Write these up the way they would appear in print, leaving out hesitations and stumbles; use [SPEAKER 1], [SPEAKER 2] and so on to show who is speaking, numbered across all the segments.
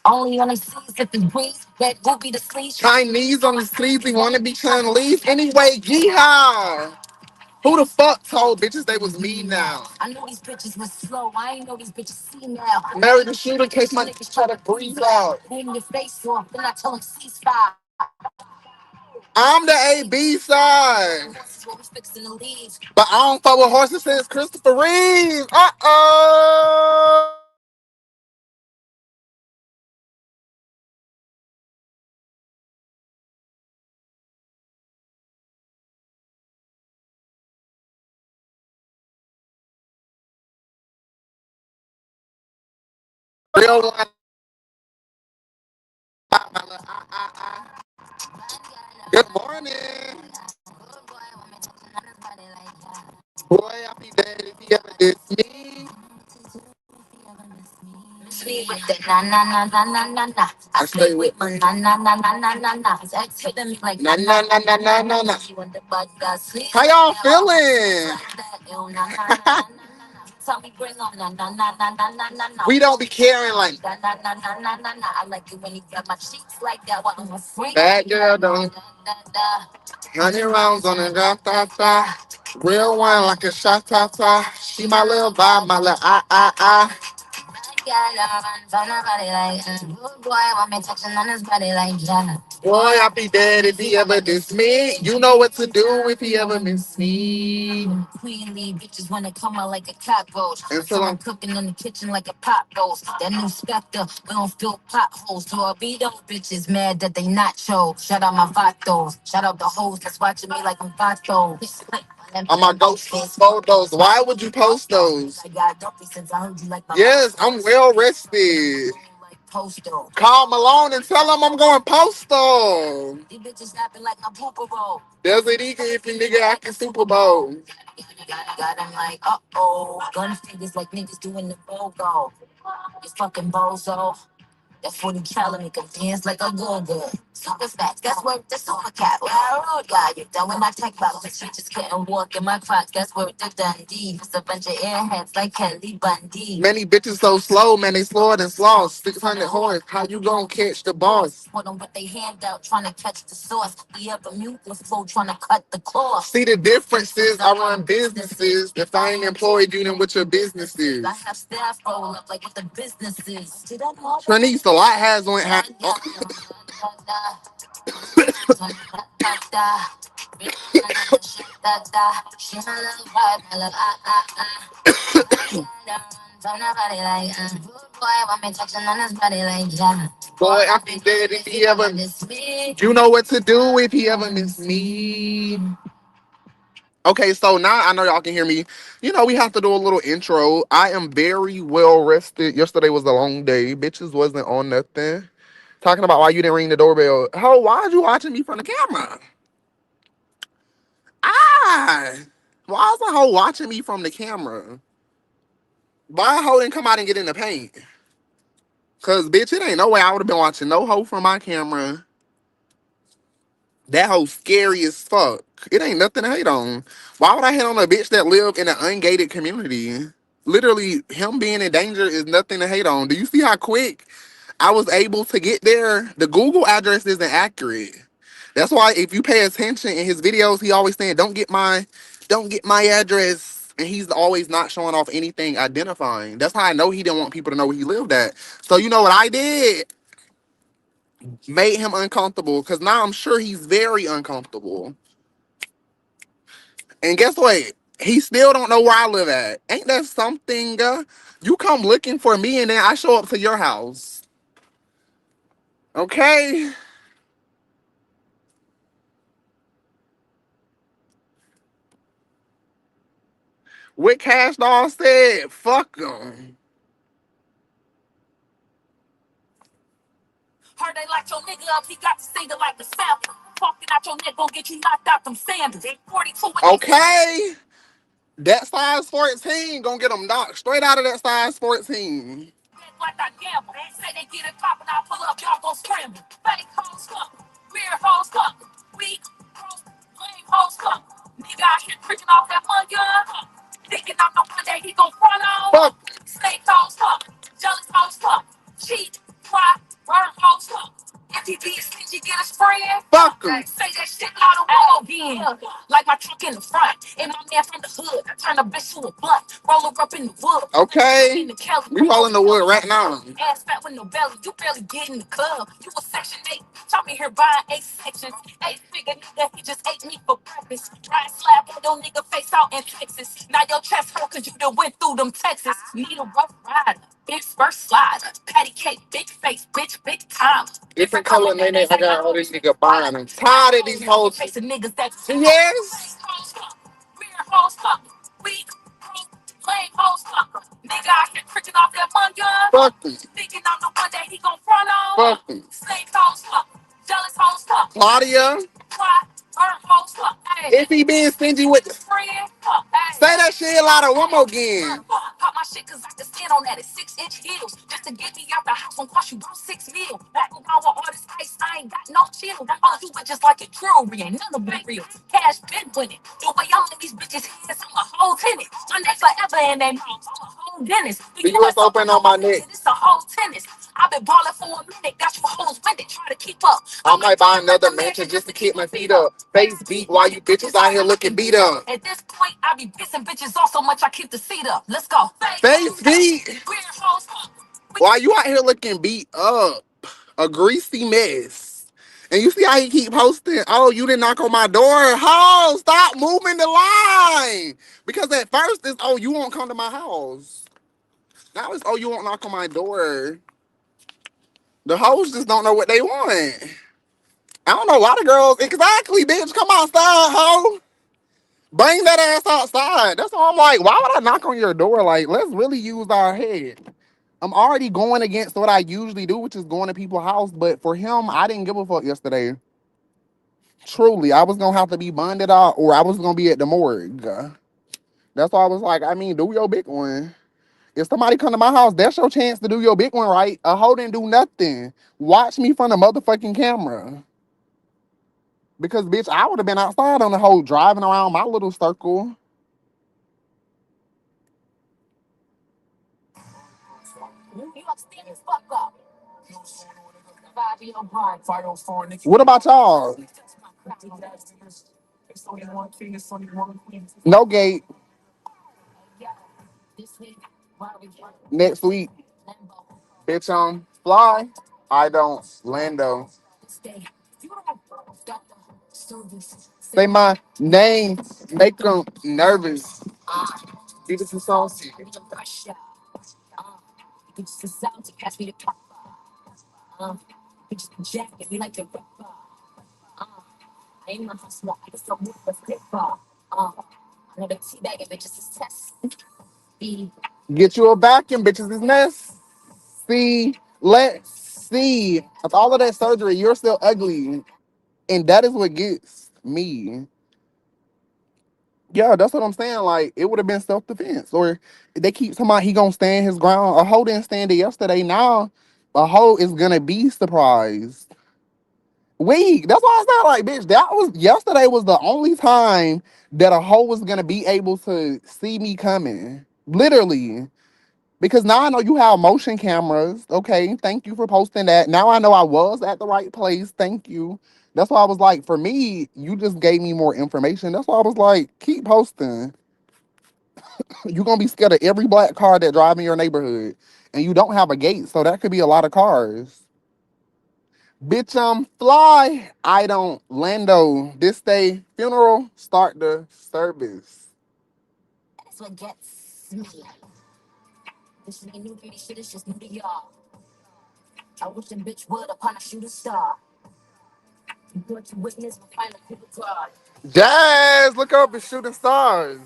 [SPEAKER 1] Only on the seas if it's breeze. Red ruby the sleeves. Chinese on the sleeves. We wanna be Chinese. Anyway, yeehaw. Who the fuck told bitches they was me now? I know these bitches was slow. I ain't know these bitches see now. Marry the shooter in case my niggas try to breathe out. Name your face off, then I tell them ceasefire. I'm the AB side. But I don't fuck with horses since Christopher Reeve. Uh-oh. Real one. Good morning. Boy, I be dead if he ever diss me. Me with the na na na na na na na. I stay with my na na na na na na na. His ex hitting me like na na na na na na na. How y'all feeling? Tell me bring on na na na na na na na na. We don't be caring like na na na na na na na. I like it when you got my cheeks like that. What I'm a freak. Bad girl don't. 100 rounds on the da da da. Real one like a shot ta ta. She my little vibe, my little ah ah ah. Boy, I be dead if he ever diss me. You know what to do if he ever miss me. Queenly bitches wanna come out like a cockroach. Until I'm cooking in the kitchen like a pot roast. That new Spectre, we don't fill potholes. So I'll be those bitches mad that they not chose. Shout out my vatos. Shout out the hoes that's watching me like I'm vatos. On my ghost photos. Why would you post those? Yes, I'm well rested. Call Malone and tell him I'm going postal. Does it equal if you nigga acting Super Bowl? Got him like, uh-oh. Gun fingers like niggas doing the BOGO. You fucking bozo. That 40 cal make him dance like a go-go. Super fat, that's worth the super cat. Well, I road guy, you done when I tech about the shit just couldn't walk in my crocs. That's worth the Dundee. It's a bunch of airheads like Kelly Bundy. Many bitches so slow, man, they slower than sloths. 600 horns, how you gonna catch the boss? Put them with their hand out, trying to catch the sauce. The other mute the flow, trying to cut the cloth. See, the difference is I run businesses. If I ain't employed you, then what your business is? I have staff roll up like what the business is. Trinice, a lot has on hat. Boy, I be dead if he ever miss me. You know what to do if he ever miss me. Okay, so now I know y'all can hear me. You know, we have to do a little intro. I am very well rested. Yesterday was a long day. Bitches wasn't on nothing. Talking about why you didn't ring the doorbell. Ho, why you watching me from the camera? Ah! Why is the hoe watching me from the camera? Why a hoe didn't come out and get in the paint? Cause bitch, it ain't no way I would have been watching no hoe from my camera. That hoe scary as fuck. It ain't nothing to hate on. Why would I hate on a bitch that live in an ungated community? Literally, him being in danger is nothing to hate on. Do you see how quick I was able to get there? The Google address isn't accurate. That's why if you pay attention in his videos, he always saying, don't get my address. And he's always not showing off anything identifying. That's how I know he didn't want people to know where he lived at. So you know what I did? Made him uncomfortable, because now I'm sure he's very uncomfortable. And guess what? He still don't know where I live at. Ain't that something? You come looking for me and then I show up to your house. Okay? What Cash Doll said, fuck him. Heard they like your nigga up, he got to sing it like a sample. Talking out your neck gon' get you knocked out them sandals. 42. Okay. That size 14 gonna get them knocked straight out of that size 14. Like I gamble. Say they get it poppin', I pull up, y'all gon' scramble. Fake hoes come, weird hoes come, weak, lame hoes come. Nigga out here tricking off that money, thinking again. Like my truck in the front. And my man from the hood. I turn a bitch to a blunt. Roll her up in the wood. Okay. We rolling the wood right now. Ass fat with no belly. You barely get in the club. You a section 8. Talk me here buying 8 sections. 8 figure nigga. He just ate me for breakfast. Dry slap on your nigga face out in Texas. Now your chest hurt cause you done went through them Texas. Need a rough rider. Big first slider. Patty cake. Big face. Bitch. Big time. Different color mayonnaise. I got all these niggas buying. I'm tired of these hoes. Yes. Weird hoes fuck. Weak hoes. Lame hoes fuck. Nigga out here tricking off that money gun. Fuck me. Thinking I'm the one that he gon' front on. Fuck me. Snake hoes fuck. Jealous hoes fuck. Claudia. Why? Burn hoes fuck. Hey. If he being stingy with the friend, fuck. Hey. Say that shit louder one more again. Pop my shit cause I can stand on that at 6-inch heels. Just to get me out the house gon' cost you about 6 mil. Back around with all this ice, I ain't got no chill. All you with just like a jewelry, ain't none of it real. Cash been winning. The way I'm in these bitches' hands, I'm a whole tennis. My neck forever in they mouth, I'm a whole dentist. The US open on my neck. It's a whole tennis. I've been balling for a minute, got you hoes winded, try to keep up. I might buy another mansion just to keep my feet up. Face beat while you bitches out here looking beat up. At this point, I be pissing bitches off so much I keep the seat up. Let's go. Face beat. Why you out here looking beat up? A greasy mess. And you see how he keep posting, oh, you didn't knock on my door. Ho, stop moving the line. Because at first it's, oh, you won't come to my house. Now it's, oh, you won't knock on my door. The hoes just don't know what they want. I don't know, a lot of girls, exactly, bitch, come outside, ho. Bring that ass outside. That's why I'm like, why would I knock on your door? Like, let's really use our head. I'm already going against what I usually do, which is going to people's house. But for him, I didn't give a fuck yesterday. Truly, I was gonna have to be bonded out, or I was gonna be at the morgue. That's why I was like, I mean, do your big one. If somebody come to my house, that's your chance to do your big one, right? A hoe didn't do nothing. Watch me from the motherfucking camera. Because, bitch, I would have been outside on the hoe driving around my little circle. What about y'all? No gate. Next week. Bitch on fly. I don't. Lando. Say my name. Make them nervous. Give us some sauce. Get you a vacuum, bitches. Is mess. See, let's see. After all of that surgery, you're still ugly. And that is what gets me. Yeah, that's what I'm saying. Like, it would have been self-defense. Or they keep talking about he gonna stand his ground. A hoe didn't stand it yesterday. Now, a hoe is gonna be surprised. Weak. That's why I said, like, bitch, that was yesterday was the only time that a hoe was gonna be able to see me coming. Literally. Because now I know you have motion cameras. Okay, thank you for posting that. Now I know I was at the right place. Thank you. That's why I was like, for me, you just gave me more information. That's why I was like, keep posting. You're gonna be scared of every black car that drive in your neighborhood. And you don't have a gate, so that could be a lot of cars. Bitch, I'm fly. I don't Lando. This day funeral, start the service. That's what gets me. This ain't new pretty shit, it's just new to y'all. I wish a bitch would upon a shooting star. You thought you witnessed my final people card. Jazz, look up and shooting stars.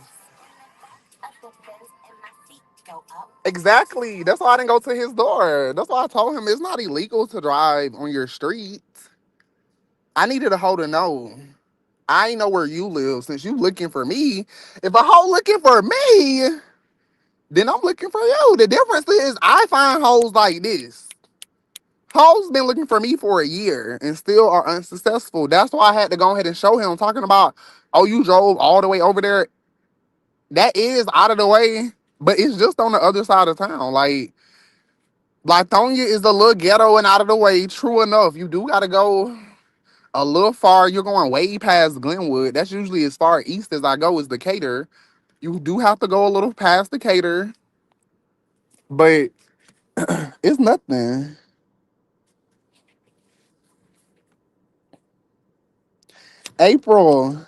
[SPEAKER 1] Exactly. That's why I didn't go to his door. That's why I told him it's not illegal to drive on your street. I needed a hoe to know. I ain't know where you live since you looking for me. If a hoe looking for me, then I'm looking for you. The difference is I find hoes like this. Hoes been looking for me for a year and still are unsuccessful. That's why I had to go ahead and show him talking about, oh, you drove all the way over there. That is out of the way, but it's just on the other side of town. Like, Lithonia is a little ghetto and out of the way. True enough, you do gotta go
[SPEAKER 2] A little far, you're going way past Glenwood. That's usually as far east as I go is Decatur. You do have to go a little past Decatur, but it's nothing. April,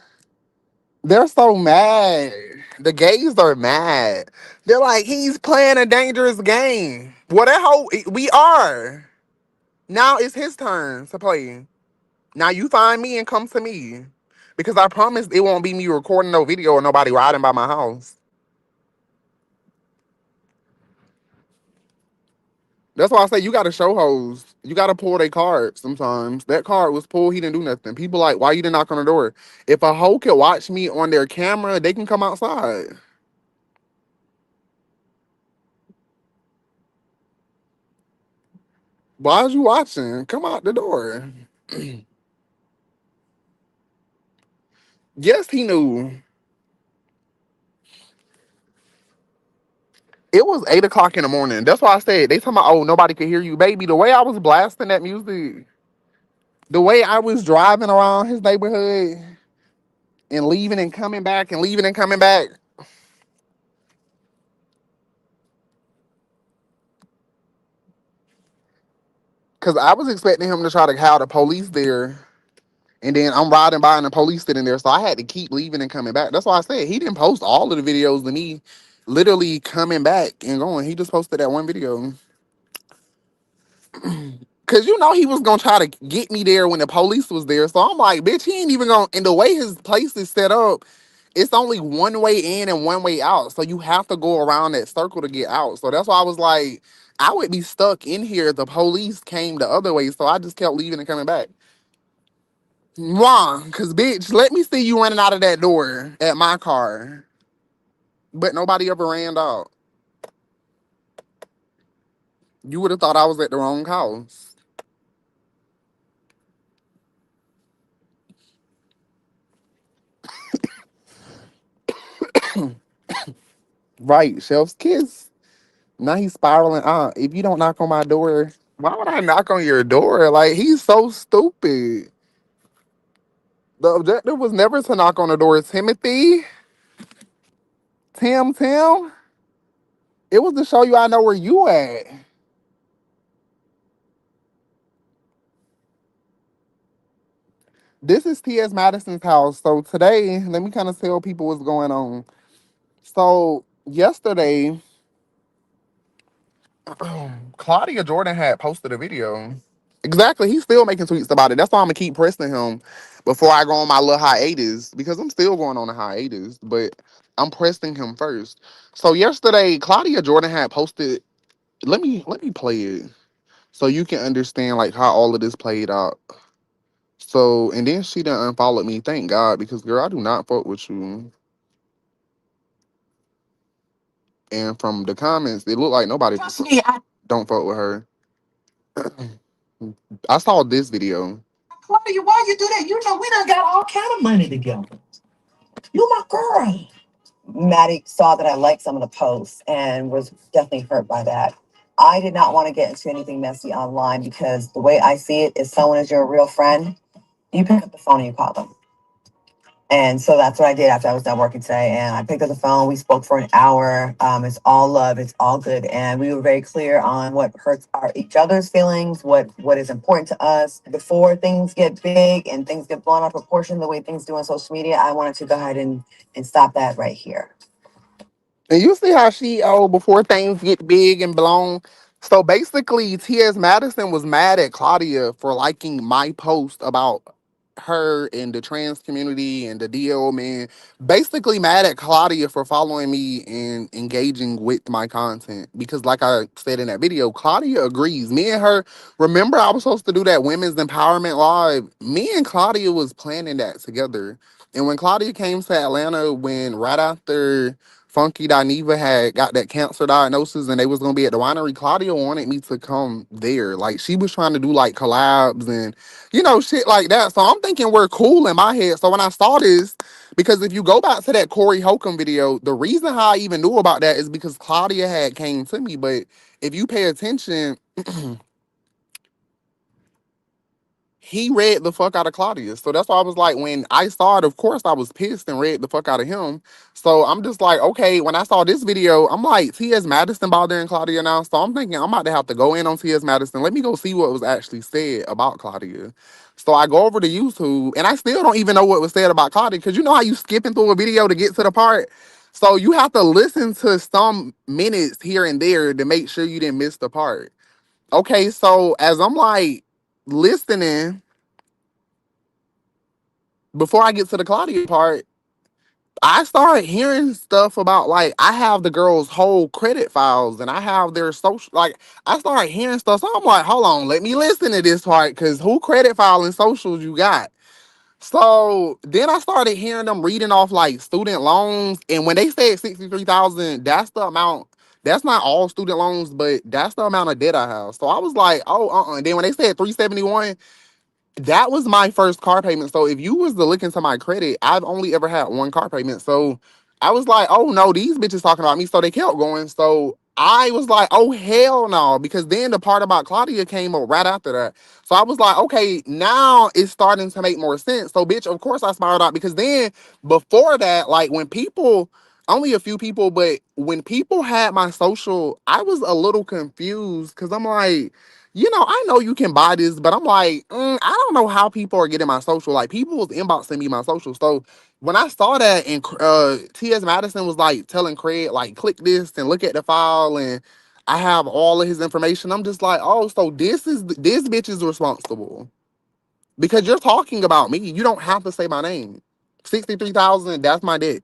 [SPEAKER 2] they're so mad. The gays are mad. They're like, he's playing a dangerous game. Well, that whole we are. Now it's his turn to play. Now you find me and come to me. Because I promise it won't be me recording no video or nobody riding by my house. That's why I say you gotta show hoes. You gotta pull their card sometimes. That card was pulled, he didn't do nothing. People like, why you didn't knock on the door? If a hoe can watch me on their camera, they can come outside. Why is you watching? Come out the door. Yes, he knew. It was 8 o'clock in the morning. That's why I said they talking about, oh, nobody could hear you, baby. The way I was blasting that music, the way I was driving around his neighborhood and leaving and coming back and leaving and coming back. Cause I was expecting him to try to call the police there. And then I'm riding by and the police sitting there. So I had to keep leaving and coming back. That's why I said he didn't post all of the videos of me literally coming back and going. He just posted that one video. Cause you know he was gonna try to get me there when the police was there. So I'm like, bitch, he ain't even gonna, and the way his place is set up, it's only one way in and one way out. So you have to go around that circle to get out. So that's why I was like, I would be stuck in here if the police came the other way. So I just kept leaving and coming back. Wrong, cause bitch, let me see you running out of that door at my car. But nobody ever ran out. You would have thought I was at the wrong house. Right, Chef's kiss. Now he's spiraling out. If you don't knock on my door, why would I knock on your door? Like, he's so stupid. The objective was never to knock on the door. Timothy, Tim, it was to show you I know where you at. This is T.S. Madison's house. So today, let me kind of tell people what's going on. So yesterday, Claudia Jordan had posted a video. Exactly. He's still making tweets about it. That's why I'm gonna keep pressing him before I go on my little hiatus because I'm still going on a hiatus, but I'm pressing him first. So yesterday, Claudia Jordan had posted. Let me play it so you can understand like how all of this played out. So and then she done unfollowed me. Thank God because girl, I do not fuck with you. And from the comments, it looked like nobody don't fuck with her. I saw this video.
[SPEAKER 1] Claudia, why you do that? You know we done got all kind of money together. You my girl. Maddie saw that I liked some of the posts and was definitely hurt by that. I did not want to get into anything messy online because the way I see it is someone is your real friend, you pick up the phone and you call them. And so that's what I did after I was done working today. And I picked up the phone. We spoke for an hour. It's all love. It's all good. And we were very clear on what hurts our each other's feelings, what is important to us. Before things get big and things get blown out of proportion, the way things do on social media, I wanted to go ahead and stop that right here.
[SPEAKER 2] And you see how she, oh, before things get big and blown. So basically, T.S. Madison was mad at Claudia for liking my post about her and the trans community and the DL man. Basically, mad at Claudia for following me and engaging with my content. Because, like I said in that video, Claudia agrees. Me and her, remember, I was supposed to do that Women's Empowerment Live. Me and Claudia was planning that together. And when Claudia came to Atlanta, when right after Funky Dineva had got that cancer diagnosis and they was gonna be at the winery, Claudia wanted me to come there. Like she was trying to do like collabs and shit like that. So I'm thinking we're cool in my head. So when I saw this, because if you go back to that Corey Holcomb video, the reason how I even knew about that is because Claudia had came to me. But if you pay attention, he read the fuck out of Claudia. So that's why I was like, when I saw it, of course I was pissed and read the fuck out of him. So I'm just like, okay, when I saw this video, I'm like, T.S. Madison bothering Claudia now. So I'm thinking I'm about to have to go in on T.S. Madison. Let me go see what was actually said about Claudia. So I go over to YouTube and I still don't even know what was said about Claudia, because you know how you skipping through a video to get to the part? So you have to listen to some minutes here and there to make sure you didn't miss the part. Okay, so as I'm like listening, before I get to the Claudia part, I started hearing stuff about, like, I have the girls' whole credit files and I have their social, like, I started hearing stuff. So I'm like, hold on, let me listen to this part, because who credit file and socials you got? So then I started hearing them reading off like student loans. And when they said 63,000, that's the amount. That's not all student loans, but that's the amount of debt I have. So I was like, oh, And then when they said 371, that was my first car payment. So if you was to look into my credit, I've only ever had one car payment. So I was like, oh no, these bitches talking about me. So they kept going. So I was like, oh hell no, because then the part about Claudia came up right after that. So I was like, okay, now it's starting to make more sense. So bitch, of course I smiled out, because then before that, like when people, only a few people, but when people had my social, I was a little confused, because I'm like, I know you can buy this, but I'm like, I don't know how people are getting my social. Like, people was inboxing me my social. So when I saw that, and T.S. Madison was like telling Craig, like, click this and look at the file, and I have all of his information. I'm just like, oh, so this bitch is responsible, because you're talking about me. You don't have to say my name. 63,000. That's my debt.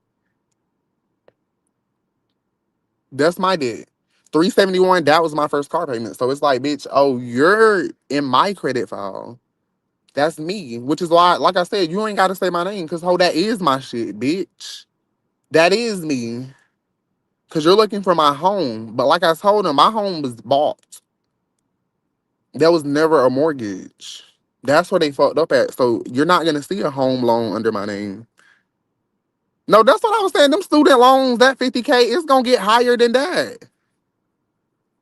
[SPEAKER 2] That's my debt. 371. That was my first car payment. So it's like, bitch, oh, you're in my credit file. That's me, which is why, like I said, you ain't got to say my name, because, that is my shit, bitch. That is me, because you're looking for my home. But like I told him, my home was bought. There was never a mortgage. That's where they fucked up at. So you're not going to see a home loan under my name. No, that's what I was saying. Them student loans, that 50K, it's going to get higher than that.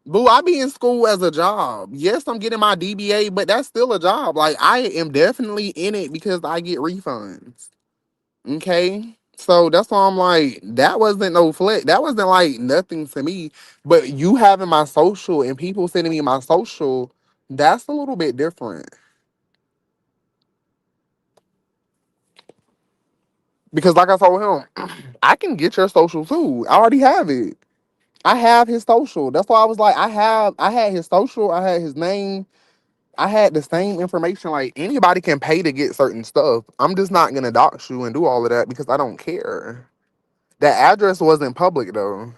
[SPEAKER 2] Boo, I be in school as a job. Yes, I'm getting my DBA, but that's still a job. Like, I am definitely in it because I get refunds. Okay. So that's why I'm like, that wasn't no flex. That wasn't like nothing to me. But you having my social and people sending me my social, that's a little bit different. Because like I told him, I can get your social too. I already have it. I have his social. That's why I was like, I had his social, I had his name, I had the same information. Like, anybody can pay to get certain stuff. I'm just not gonna dox you and do all of that because I don't care. That address wasn't public though,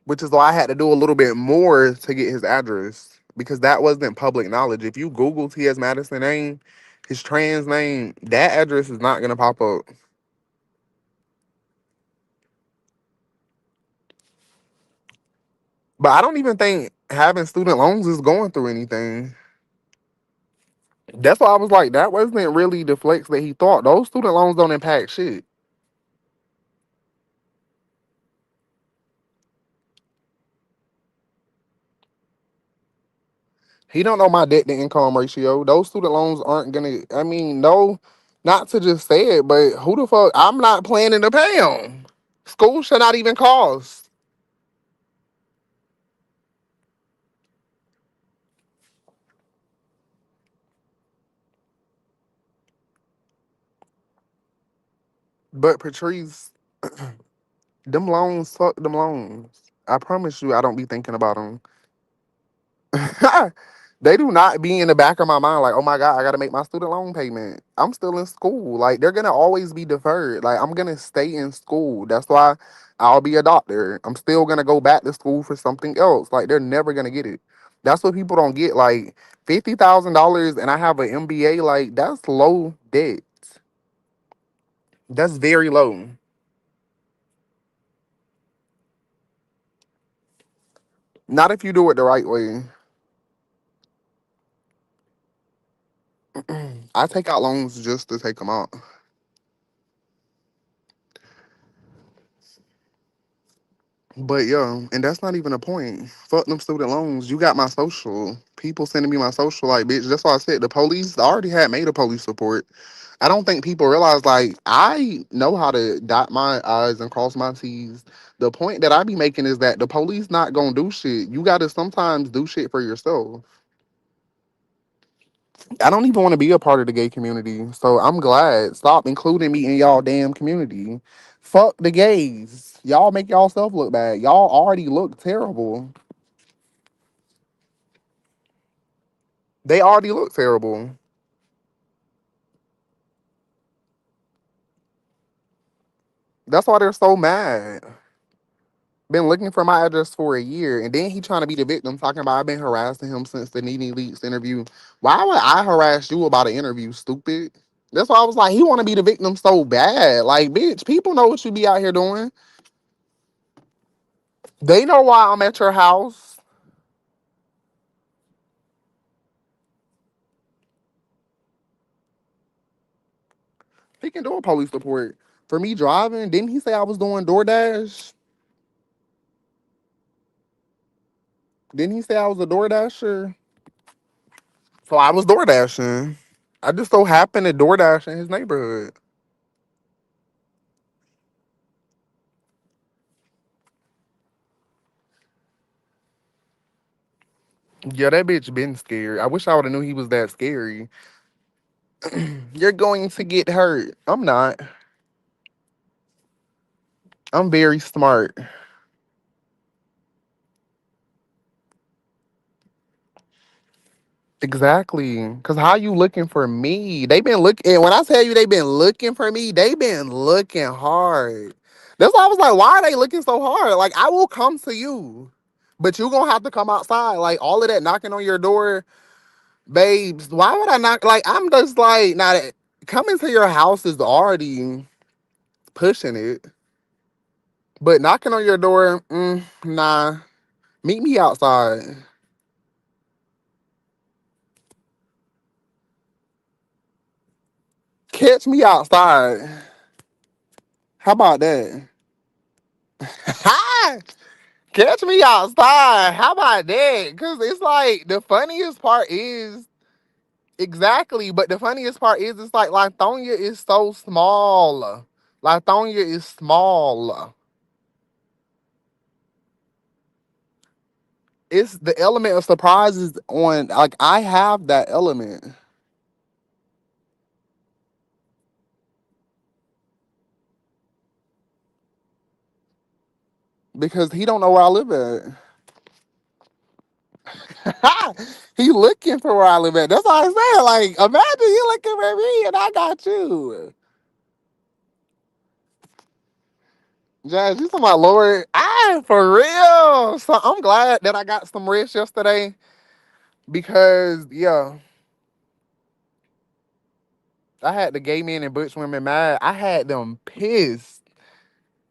[SPEAKER 2] which is why I had to do a little bit more to get his address, because that wasn't public knowledge. If you Google T.S. Madison name, his trans name, that address is not gonna pop up. But I don't even think having student loans is going through anything. That's why I was like, that wasn't really the flex that he thought. Those student loans don't impact shit. He don't know my debt to income ratio. Those student loans aren't gonna. I mean, no, not to just say it, but who the fuck? I'm not planning to pay them. School should not even cost. But Patrice, them loans, fuck them loans. I promise you, I don't be thinking about them. They do not be in the back of my mind like, oh my God, I gotta make my student loan payment. I'm still in school. Like, they're gonna always be deferred. Like, I'm gonna stay in school. That's why I'll be a doctor. I'm still gonna go back to school for something else. Like, they're never gonna get it. That's what people don't get. Like, $50,000 and I have an MBA, like, that's low debt. That's very low. Not if you do it the right way. I take out loans just to take them out. But yeah, and that's not even a point. Fuck them student loans. You got my social. People sending me my social like, bitch. That's why I said the police already had made a police report. I don't think people realize like I know how to dot my I's and cross my T's. The point that I be making is that the police not gonna do shit. You gotta sometimes do shit for yourself. I don't even want to be a part of the gay community. So I'm glad. Stop including me in y'all damn community. Fuck the gays. Y'all make y'all self look bad. Y'all already look terrible. They already look terrible. That's why they're so mad. Been looking for my address for a year, and then he trying to be the victim, talking about I've been harassing him since the Nene Leaks interview. Why would I harass you about an interview, stupid? That's why I was like, he want to be the victim so bad. Like, bitch, people know what you be out here doing. They know why I'm at your house. He can do a police report for me driving. Didn't he say I was doing DoorDash? Didn't he say I was a DoorDasher? So I was DoorDashing. I just so happened to DoorDash in his neighborhood. Yeah, that bitch been scared. I wish I would have knew he was that scary. You're going to get hurt. I'm not. I'm very smart. Exactly. Cause how you looking for me? They been looking and when I tell you they been looking for me, they been looking hard. That's why I was like, why are they looking so hard? Like I will come to you. But you gonna have to come outside. Like all of that knocking on your door, babes. Why would I not like I'm just like now that coming to your house is already pushing it. But knocking on your door, nah. Meet me outside. Catch me outside. How about that? Catch me outside. How about that? Because it's like the funniest part is exactly, but the funniest part is it's like Lithonia is so small. Lithonia is small. It's the element of surprises on like I have that element because he don't know where I live at. He looking for where I live at. That's all I'm saying. Like, imagine you looking for me and I got you. Jazz, you talking about Lord? For real. So I'm glad that I got some rest yesterday because yeah, I had the gay men and butch women mad. I had them pissed.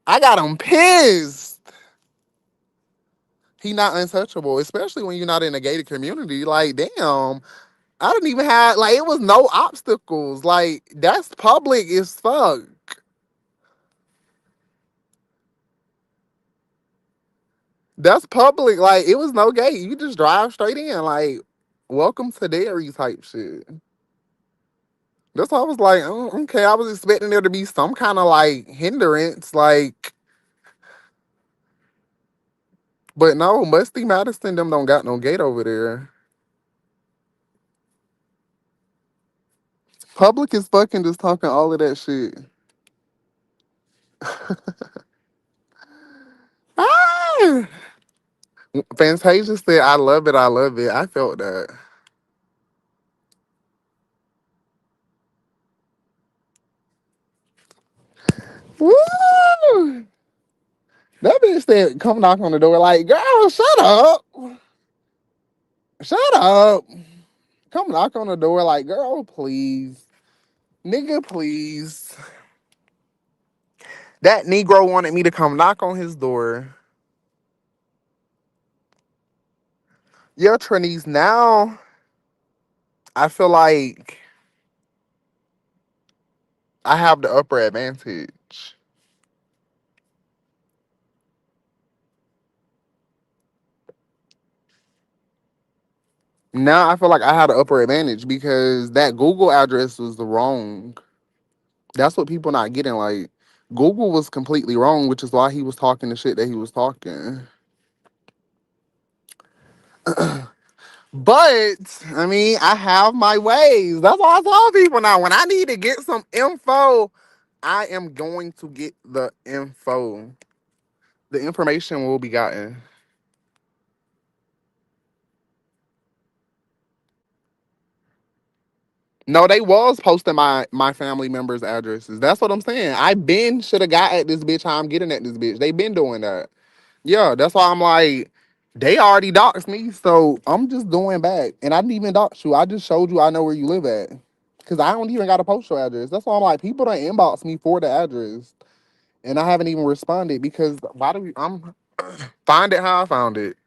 [SPEAKER 2] I got them pissed. He not untouchable, especially when you're not in a gated community. Like, damn, I didn't even have like it was no obstacles. Like that's public as fuck. That's public. Like it was no gate. You just drive straight in. Like, welcome to dairy type shit. That's why I was like, oh, okay. I was expecting there to be some kind of like hindrance, like, but no, Musty Madison them don't got no gate over there. Public is fucking just talking all of that shit. Ah! Fantasia said, "I love it. I love it." I felt that. Woo! That bitch said, "Come knock on the door." Like, girl, shut up. Shut up. Come knock on the door. Like, girl, please. Nigga, please. That Negro wanted me to come knock on his door. Yeah, Trinice, now I feel like I have the upper advantage. Now I feel like I had an upper advantage because that Google address was the wrong. That's what people not getting. Like Google was completely wrong, which is why he was talking the shit that he was talking. But I mean, I have my ways. That's why I tell people now. When I need to get some info, I am going to get the info. The information will be gotten. No, they was posting my family members' addresses. That's what I'm saying. I been should have got at this bitch how I'm getting at this bitch. They been doing that. Yeah, that's why I'm like, they already doxed me, so I'm just doing back. And I didn't even dox you. I just showed you I know where you live at. Cause I don't even got a postal address. That's why I'm like, people don't inbox me for the address. And I haven't even responded because why do we I'm find it how I found it.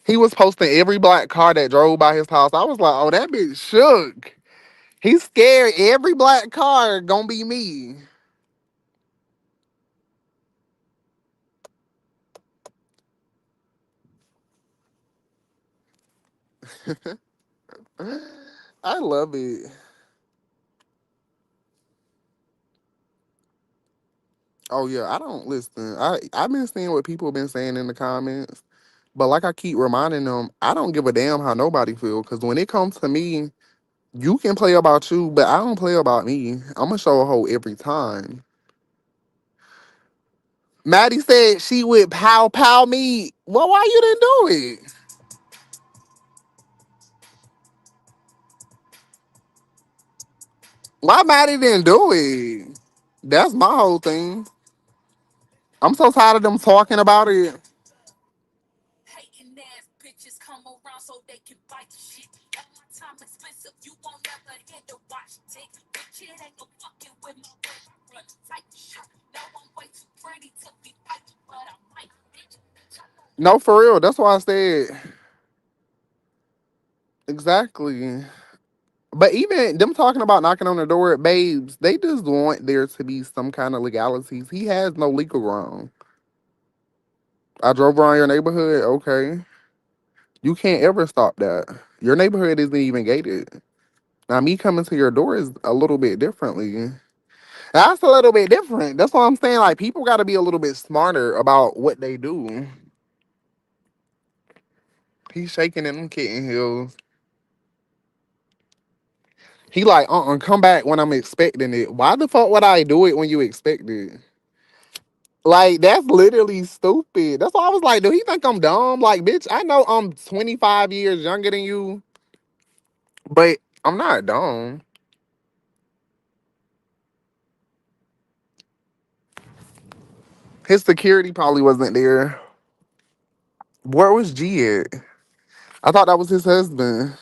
[SPEAKER 2] He was posting every black car that drove by his house. I was like, oh, that bitch shook. He's scared every black car gonna be me. I love it. Oh yeah, I don't listen. I've been seeing what people have been saying in the comments, but like I keep reminding them, I don't give a damn how nobody feel. Cause when it comes to me, you can play about you, but I don't play about me. I'm gonna show a hoe every time. Maddie said she would pow pow me. Well, why you didn't do it? Why Maddie didn't do it? That's my whole thing. I'm so tired of them talking about it.
[SPEAKER 1] Hating ass bitches come around so they can bite the shit. All my time expensive, you won't never hit the watch tick. Bitch, it ain't no fucking with my way. I run tight shit. No, I'm way too pretty to be fighting, but I might. Bitch,
[SPEAKER 2] No, for real. That's why I said exactly. But even them talking about knocking on the door at babes, they just want there to be some kind of legalities. He has no legal ground. I drove around your neighborhood. Okay, you can't ever stop that. Your neighborhood isn't even gated. Now, me coming to your door is a little bit differently. That's a little bit different. That's what I'm saying. Like people got to be a little bit smarter about what they do. He's shaking in them kitten heels. He like, come back when I'm expecting it. Why the fuck would I do it when you expect it? Like, that's literally stupid. That's why I was like, do he think I'm dumb? Like, bitch, I know I'm 25 years younger than you, but I'm not dumb. His security probably wasn't there. Where was G at? I thought that was his husband.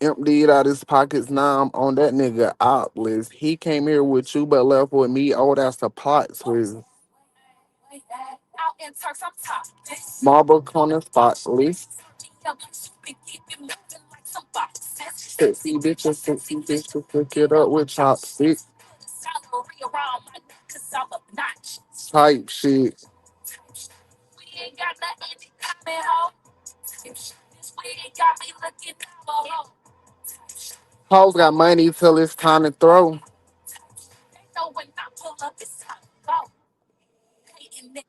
[SPEAKER 2] Emptied out his pockets. Now I'm on that nigga op list. He came here with you but left with me. Oh, that's the plot twist.
[SPEAKER 1] out in Turks, I'm top.
[SPEAKER 2] Marble corner spot list.
[SPEAKER 1] Some boxes.
[SPEAKER 2] Sexy bitches, sexy bitches, pick it up with chopsticks.
[SPEAKER 1] Salary around my neck, cause I'm obnoxious.
[SPEAKER 2] Type shit.
[SPEAKER 1] We ain't got nothing in common, ho. This weed got me looking down below.
[SPEAKER 2] Hoes got money till it's time to throw.
[SPEAKER 1] They know when I pull up, it's time to go. Hating it.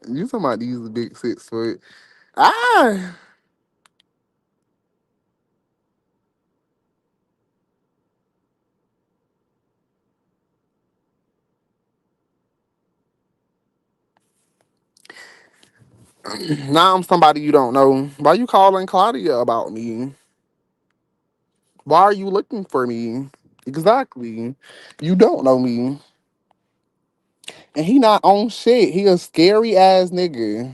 [SPEAKER 2] You talking about these big 6 foot? Ah, now I'm somebody you don't know. Why you calling Claudia about me? Why are you looking for me? Exactly. You don't know me. And he not on shit. He a scary ass nigga.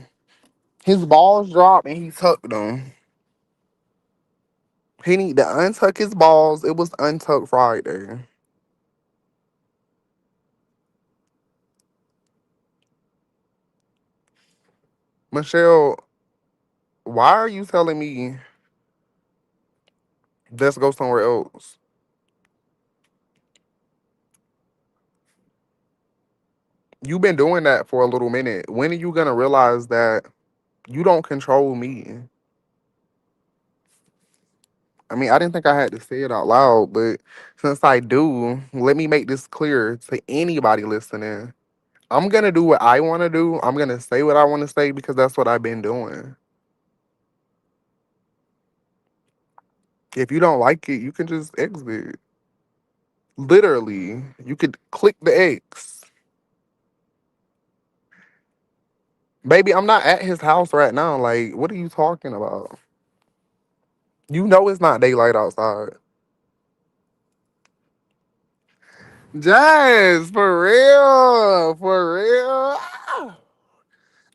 [SPEAKER 2] His balls dropped and he tucked them. He need to untuck his balls. It was untucked Friday. Michelle, why are you telling me? Let's go somewhere else. You've been doing that for a little minute. When are you gonna realize that you don't control me? I mean, I didn't think I had to say it out loud, but since I do, let me make this clear to anybody listening. I'm gonna do what I wanna do. I'm gonna say what I wanna say because that's what I've been doing. If you don't like it, you can just exit. Literally, you could click the X. Baby, I'm not at his house right now. Like, what are you talking about? You know it's not daylight outside. Jazz, for real. For real.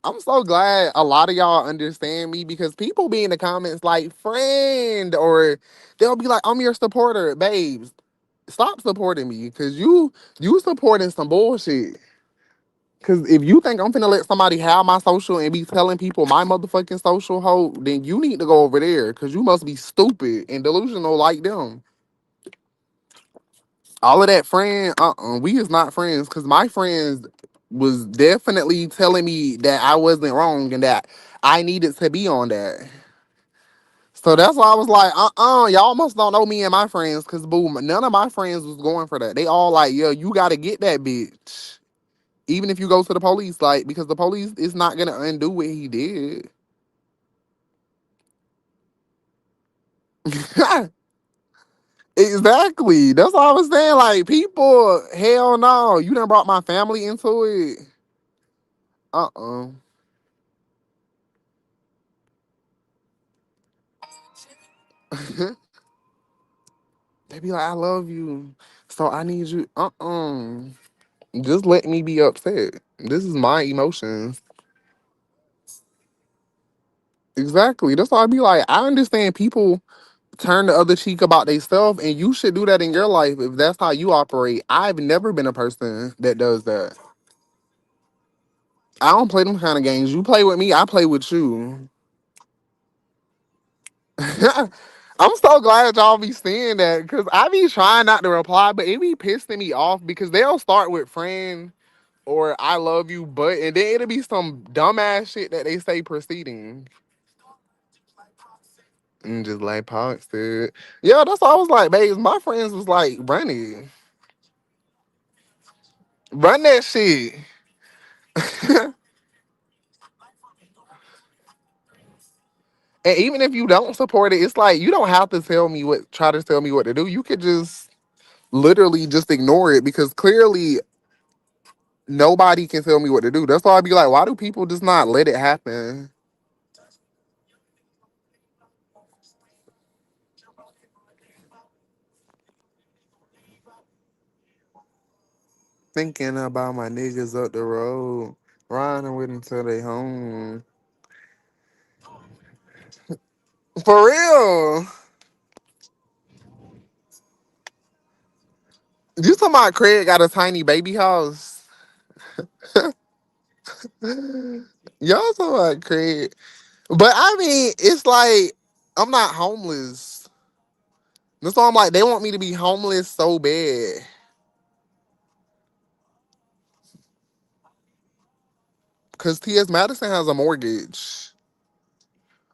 [SPEAKER 2] I'm so glad a lot of y'all understand me because people be in the comments like friend or they'll be like, I'm your supporter, babes. Stop supporting me because you supporting some bullshit. Cause if you think I'm finna let somebody have my social and be telling people my motherfucking social hoe, then you need to go over there. Cause you must be stupid and delusional like them. All of that friend, we is not friends. Cause my friends was definitely telling me that I wasn't wrong and that I needed to be on that. So that's why I was like, y'all must don't know me and my friends. Cause boom, none of my friends was going for that. They all like, yo, you gotta get that bitch. Even if you go to the police, like, because the police is not gonna undo what he did. Exactly. That's all I was saying. Like, people, hell no. You done brought my family into it. Uh-uh. They be like, I love you. So I need you. Just let me be upset. This is my emotions. Exactly. That's why I be like, I understand people turn the other cheek about themselves, and you should do that in your life if that's how you operate. I've never been a person that does that. I don't play them kind of games. You play with me, I play with you. I'm so glad y'all be seeing that because I be trying not to reply, but it be pissing me off because they'll start with friend or I love you, but and then it'll be some dumbass shit that they say proceeding. And just like Pac said. Yeah, that's all I was like, babes. My friends was like, run it. Run that shit. And even if you don't support it, it's like you don't have to try to tell me what to do. You could just literally just ignore it because clearly nobody can tell me what to do. That's why I'd be like, why do people just not let it happen? Thinking about my niggas up the road, riding with them till they home. For real. You talking about Craig got a tiny baby house? Y'all talking about Craig. But I mean, it's like, I'm not homeless. That's why I'm like, they want me to be homeless so bad. Because T.S. Madison has a mortgage.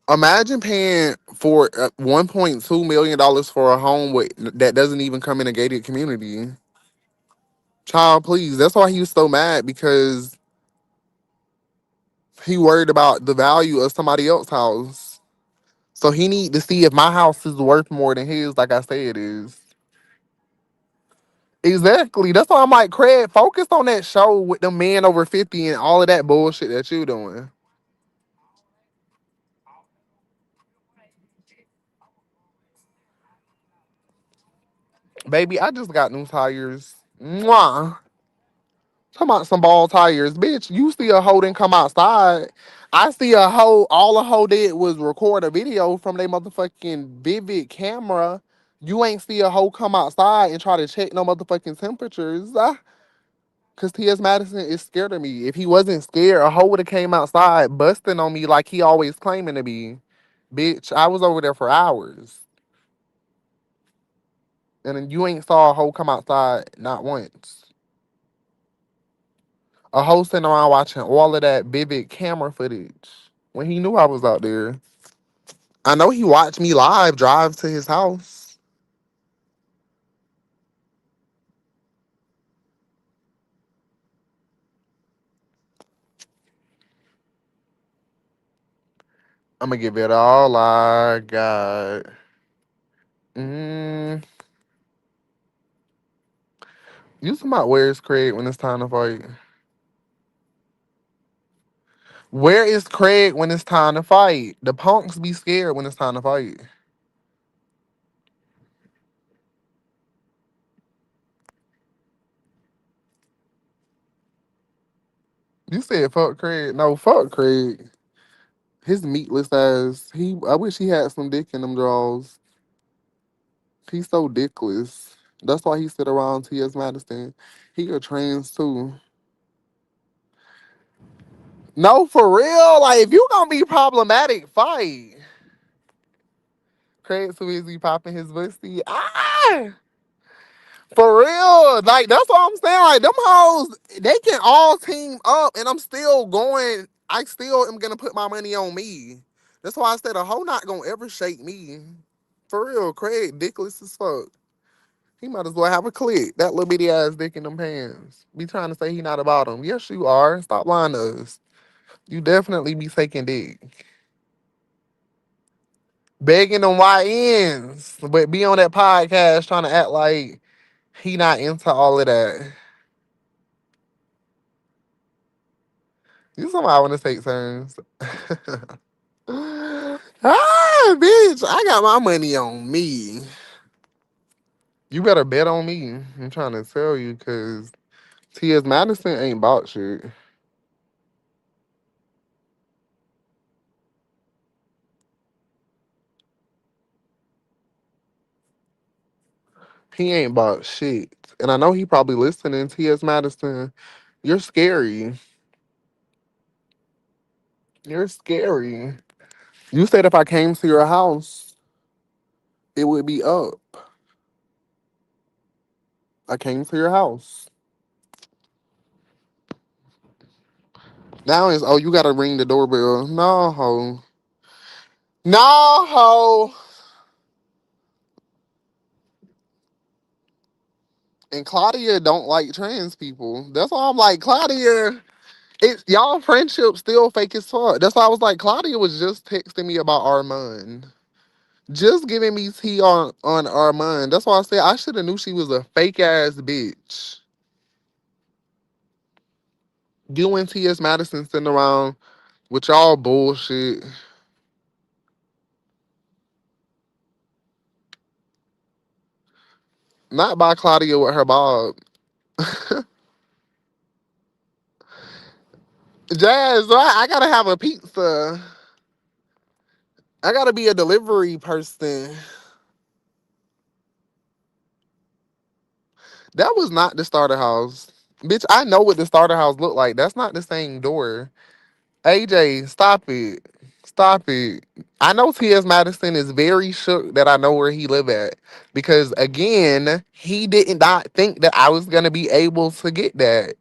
[SPEAKER 2] Imagine paying for $1.2 million for a home that doesn't even come in a gated community. Child, please. That's why he was so mad because he worried about the value of somebody else's house. So he need to see if my house is worth more than his, like I say it is. Exactly. That's why I'm like, Craig, focus on that show with the man over 50 and all of that bullshit that you doing. Baby, I just got new tires. Mwah. Talking about some ball tires, bitch. You see a hoe didn't come outside. I see a hoe. All a hoe did was record a video from their motherfucking vivid camera. You ain't see a hoe come outside and try to check no motherfucking temperatures. Cause T.S. Madison is scared of me. If he wasn't scared, a hoe would have came outside busting on me like he always claiming to be. Bitch, I was over there for hours. And then you ain't saw a hoe come outside not once. A hoe sitting around watching all of that vivid camera footage when he knew I was out there. I know he watched me live drive to his house. I'm gonna give it all I got. Mm, you talking about where's Craig when it's time to fight? Where is Craig when it's time to fight? The punks be scared when it's time to fight. You said fuck Craig. No, fuck Craig. His meatless ass. I wish he had some dick in them draws. He's so dickless. That's why he sit around T.S. Madison. He a trans too. No, for real. Like if you gonna be problematic, fight. Craig Sweezy popping his pussy. Ah! For real. Like, that's what I'm saying. Like, them hoes, they can all team up, and I'm still going. I still am going to put my money on me. That's why I said a hoe not going to ever shake me. For real, Craig, dickless as fuck. He might as well have a click. That little bitty ass dick in them hands. Be trying to say he not about him. Yes, you are. Stop lying to us. You definitely be taking dick. Begging them YNs, but be on that podcast trying to act like he not into all of that. You somebody want to take turns. Bitch, I got my money on me. You better bet on me. I'm trying to tell you because T.S. Madison ain't bought shit. He ain't bought shit. And I know he probably listening. T.S. Madison, you're scary. You're scary. You said if I came to your house, it would be up. I came to your house. Now it's, oh, you got to ring the doorbell. No, ho. No, ho. And Claudia don't like trans people. That's why I'm like, Claudia, y'all friendship still fake as fuck. That's why I was like, Claudia was just texting me about Armand. Just giving me tea on Armand. That's why I said I should have knew she was a fake ass bitch. You and T.S. Madison sitting around with y'all bullshit. Not by Claudia with her Bob. Jazz, I gotta have a pizza. I gotta be a delivery person. That was not the starter house. Bitch, I know what the starter house looked like. That's not the same door. AJ, stop it. Stop it. I know T.S. Madison is very shook that I know where he live at. Because again, he did not think that I was gonna be able to get that.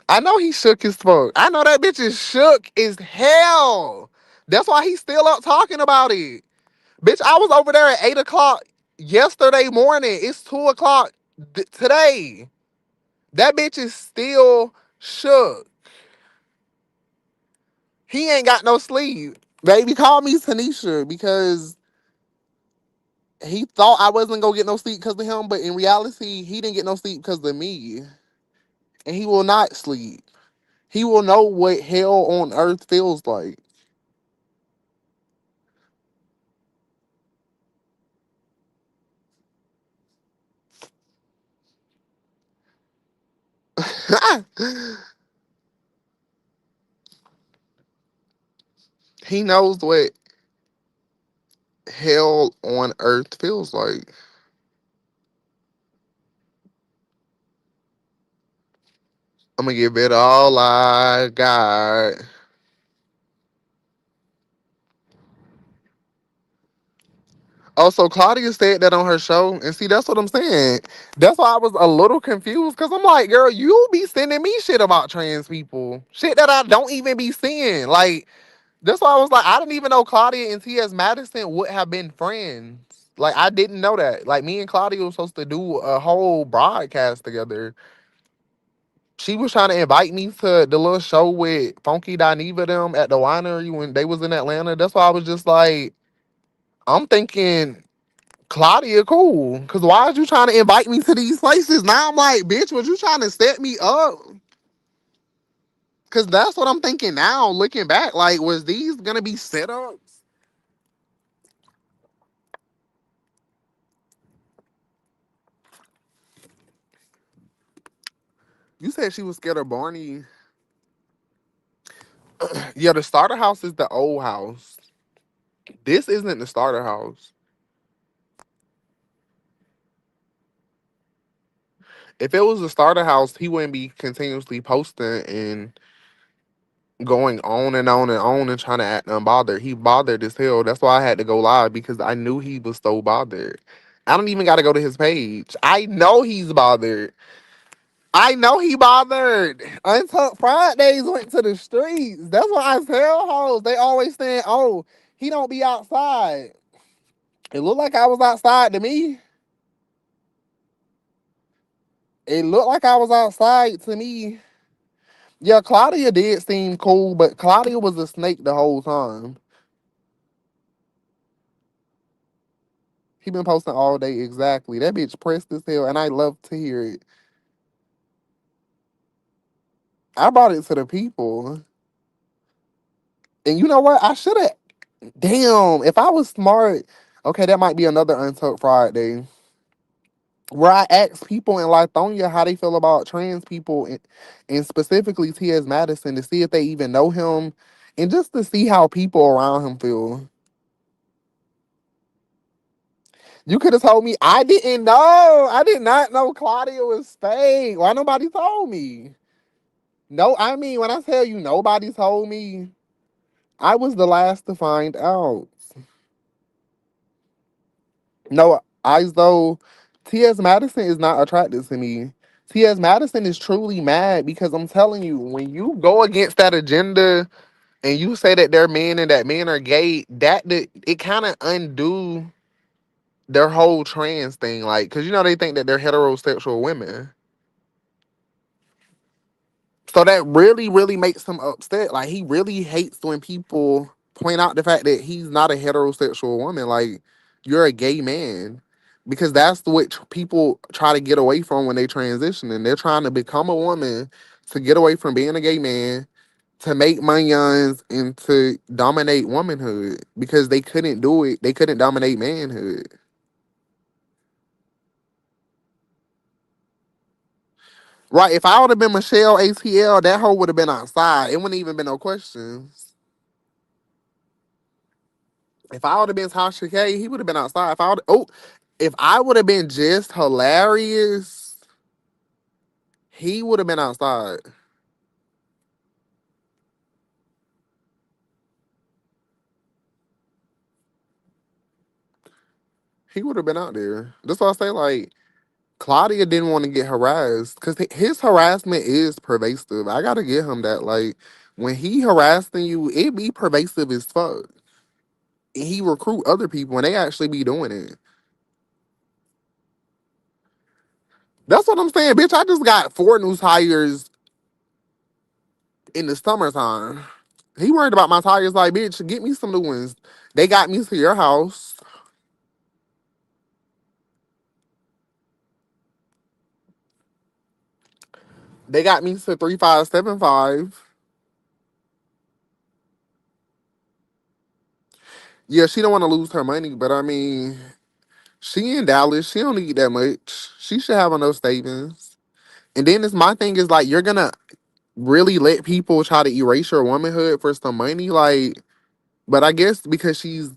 [SPEAKER 2] I know he shook his fuck. I know that bitch is shook as hell. That's why he's still up talking about it. Bitch, I was over there at 8 o'clock yesterday morning. It's 2 o'clock today. That bitch is still shook. He ain't got no sleep. Baby, call me Tanisha because he thought I wasn't gonna get no sleep because of him, but in reality, he didn't get no sleep because of me. And he will not sleep. He will know what hell on earth feels like. He knows what hell on earth feels like. I'm gonna give it all I got. Oh, so Claudia said that on her show, and see, that's what I'm saying. That's why I was a little confused because I'm like, girl, you be sending me shit about trans people, shit that I don't even be seeing. Like, that's why I was like, I didn't even know Claudia and T.S. Madison would have been friends. Like, I didn't know that. Like, me and Claudia were supposed to do a whole broadcast together. She was trying to invite me to the little show with Funky Dineva them at the winery when they was in Atlanta. That's why I was just like, I'm thinking Claudia cool. Cause why is you trying to invite me to these places? Now I'm like, bitch, was you trying to set me up? Cause that's what I'm thinking now, looking back. Like, was these gonna be setups? You said she was scared of Barney. Yeah, the starter house is the old house. This isn't the starter house. If it was the starter house, he wouldn't be continuously posting and going on and on and on and trying to act unbothered. He bothered as hell. That's why I had to go live because I knew he was so bothered. I don't even got to go to his page. I know he's bothered. I know he bothered. Untucked Fridays went to the streets. That's what I tell hoes. They always saying, "Oh, he don't be outside." It looked like I was outside to me. It looked like I was outside to me. Yeah, Claudia did seem cool, but Claudia was a snake the whole time. He been posting all day exactly. That bitch pressed as hell, and I love to hear it. I brought it to the people, and you know what? I should have. Damn, if I was smart, okay, that might be another Untucked Friday where I ask people in Lithonia how they feel about trans people, and specifically T.S. Madison, to see if they even know him, and just to see how people around him feel. You could have told me. I didn't know. I did not know Claudia was fake. Why nobody told me? No, I mean, when I tell you nobody told me, I was the last to find out. No, I though T.S. Madison is not attracted to me. T.S. Madison is truly mad because I'm telling you, when you go against that agenda and you say that they're men and that men are gay, it kind of undo their whole trans thing. Like, cause you know they think that they're heterosexual women. So that really, really makes him upset. Like he really hates when people point out the fact that he's not a heterosexual woman. Like you're a gay man, because that's what people try to get away from when they transition, and they're trying to become a woman to get away from being a gay man, to make millions and to dominate womanhood because they couldn't do it. They couldn't dominate manhood. Right? If I would have been Michelle ATL, that hoe would have been outside. It wouldn't even been no questions. If I would have been Tasha K, he would have been outside. If I would have been just hilarious, he would have been outside. He would have been out there. That's why I say like Claudia didn't want to get harassed because his harassment is pervasive. I gotta give him that. Like when he harassing you, it be pervasive as fuck. And he recruit other people and they actually be doing it. That's what I'm saying, bitch. I just got 4 new tires in the summertime. He worried about my tires. Like, bitch, get me some new ones. They got me to your house. They got me to 3575. Yeah, she don't want to lose her money, but I mean, she in Dallas. She don't need that much. She should have enough savings. And then it's my thing is like you're gonna really let people try to erase your womanhood for some money, like. But I guess because she's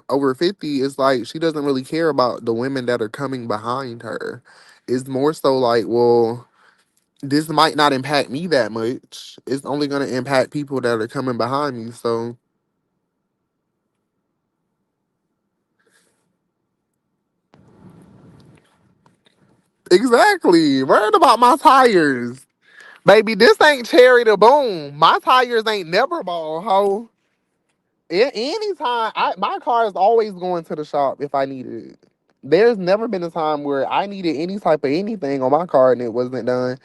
[SPEAKER 2] over 50, it's like she doesn't really care about the women that are coming behind her. It's more so like, well, this might not impact me that much. It's only gonna impact people that are coming behind me. So Exactly. Worried about my tires. Baby, this ain't cherry to boom. My tires ain't never ball, ho. Anytime, my car is always going to the shop if I need it. There's never been a time where I needed any type of anything on my car and it wasn't done.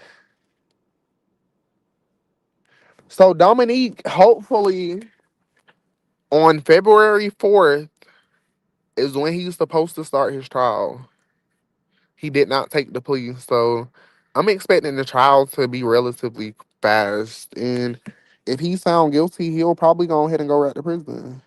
[SPEAKER 2] So Dominique, hopefully on February 4th is when he's supposed to start his trial. He did not take the plea, so I'm expecting the trial to be relatively fast. And if he's found guilty, he'll probably go ahead and go right to prison.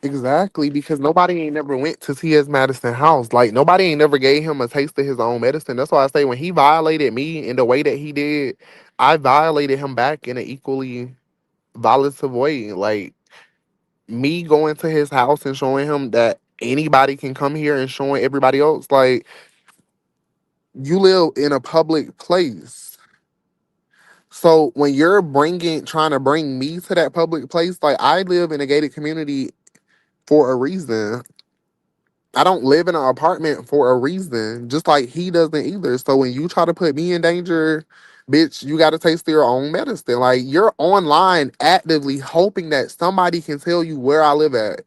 [SPEAKER 2] Exactly, because nobody ain't never went to T.S. Madison house. Like nobody ain't never gave him a taste of his own medicine. That's why I say when he violated me in the way that he did, I violated him back in an equally violative way. Like me going to his house and showing him that anybody can come here and showing everybody else like you live in a public place. So when you're trying to bring me to that public place, like I live in a gated community for a reason. I don't live in an apartment for a reason, just like he doesn't either. So when you try to put me in danger, bitch, you got to taste your own medicine. Like you're online actively hoping that somebody can tell you where I live at.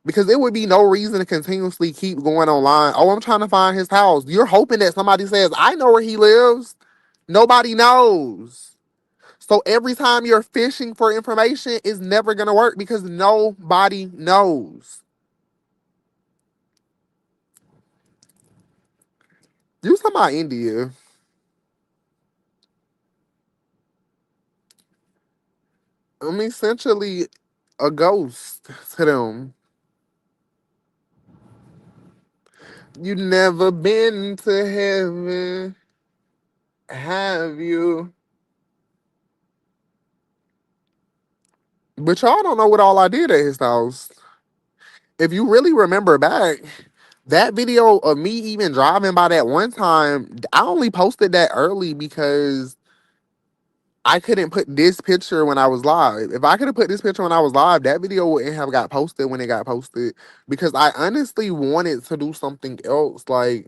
[SPEAKER 2] Because it would be no reason to continuously keep going online. Oh, I'm trying to find his house. You're hoping that somebody says, I know where he lives. Nobody knows. So every time you're fishing for information, it's never going to work because nobody knows. You talking about India. I'm essentially a ghost to them. You never been to heaven, have you? But y'all don't know what all I did at his house. If you really remember back, that video of me even driving by that one time, I only posted that early because I couldn't put this picture when I was live. If I could have put this picture when I was live, that video wouldn't have got posted when it got posted because I honestly wanted to do something else. Like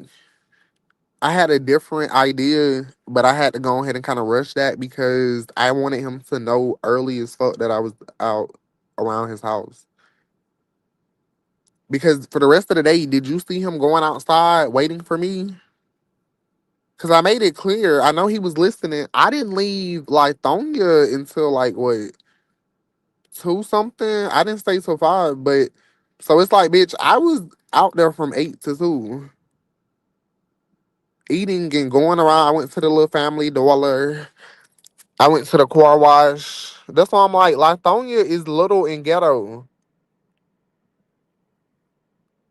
[SPEAKER 2] I had a different idea, but I had to go ahead and kind of rush that because I wanted him to know early as fuck that I was out around his house. Because for the rest of the day, did you see him going outside waiting for me? Because I made it clear. I know he was listening. I didn't leave Lithonia until like what, two something? I didn't stay till five, but so it's like, bitch, I was out there from 8 to 2, eating and going around. I went to the little family dollar. I went to the car wash. That's why I'm like, Lithonia is little and ghetto.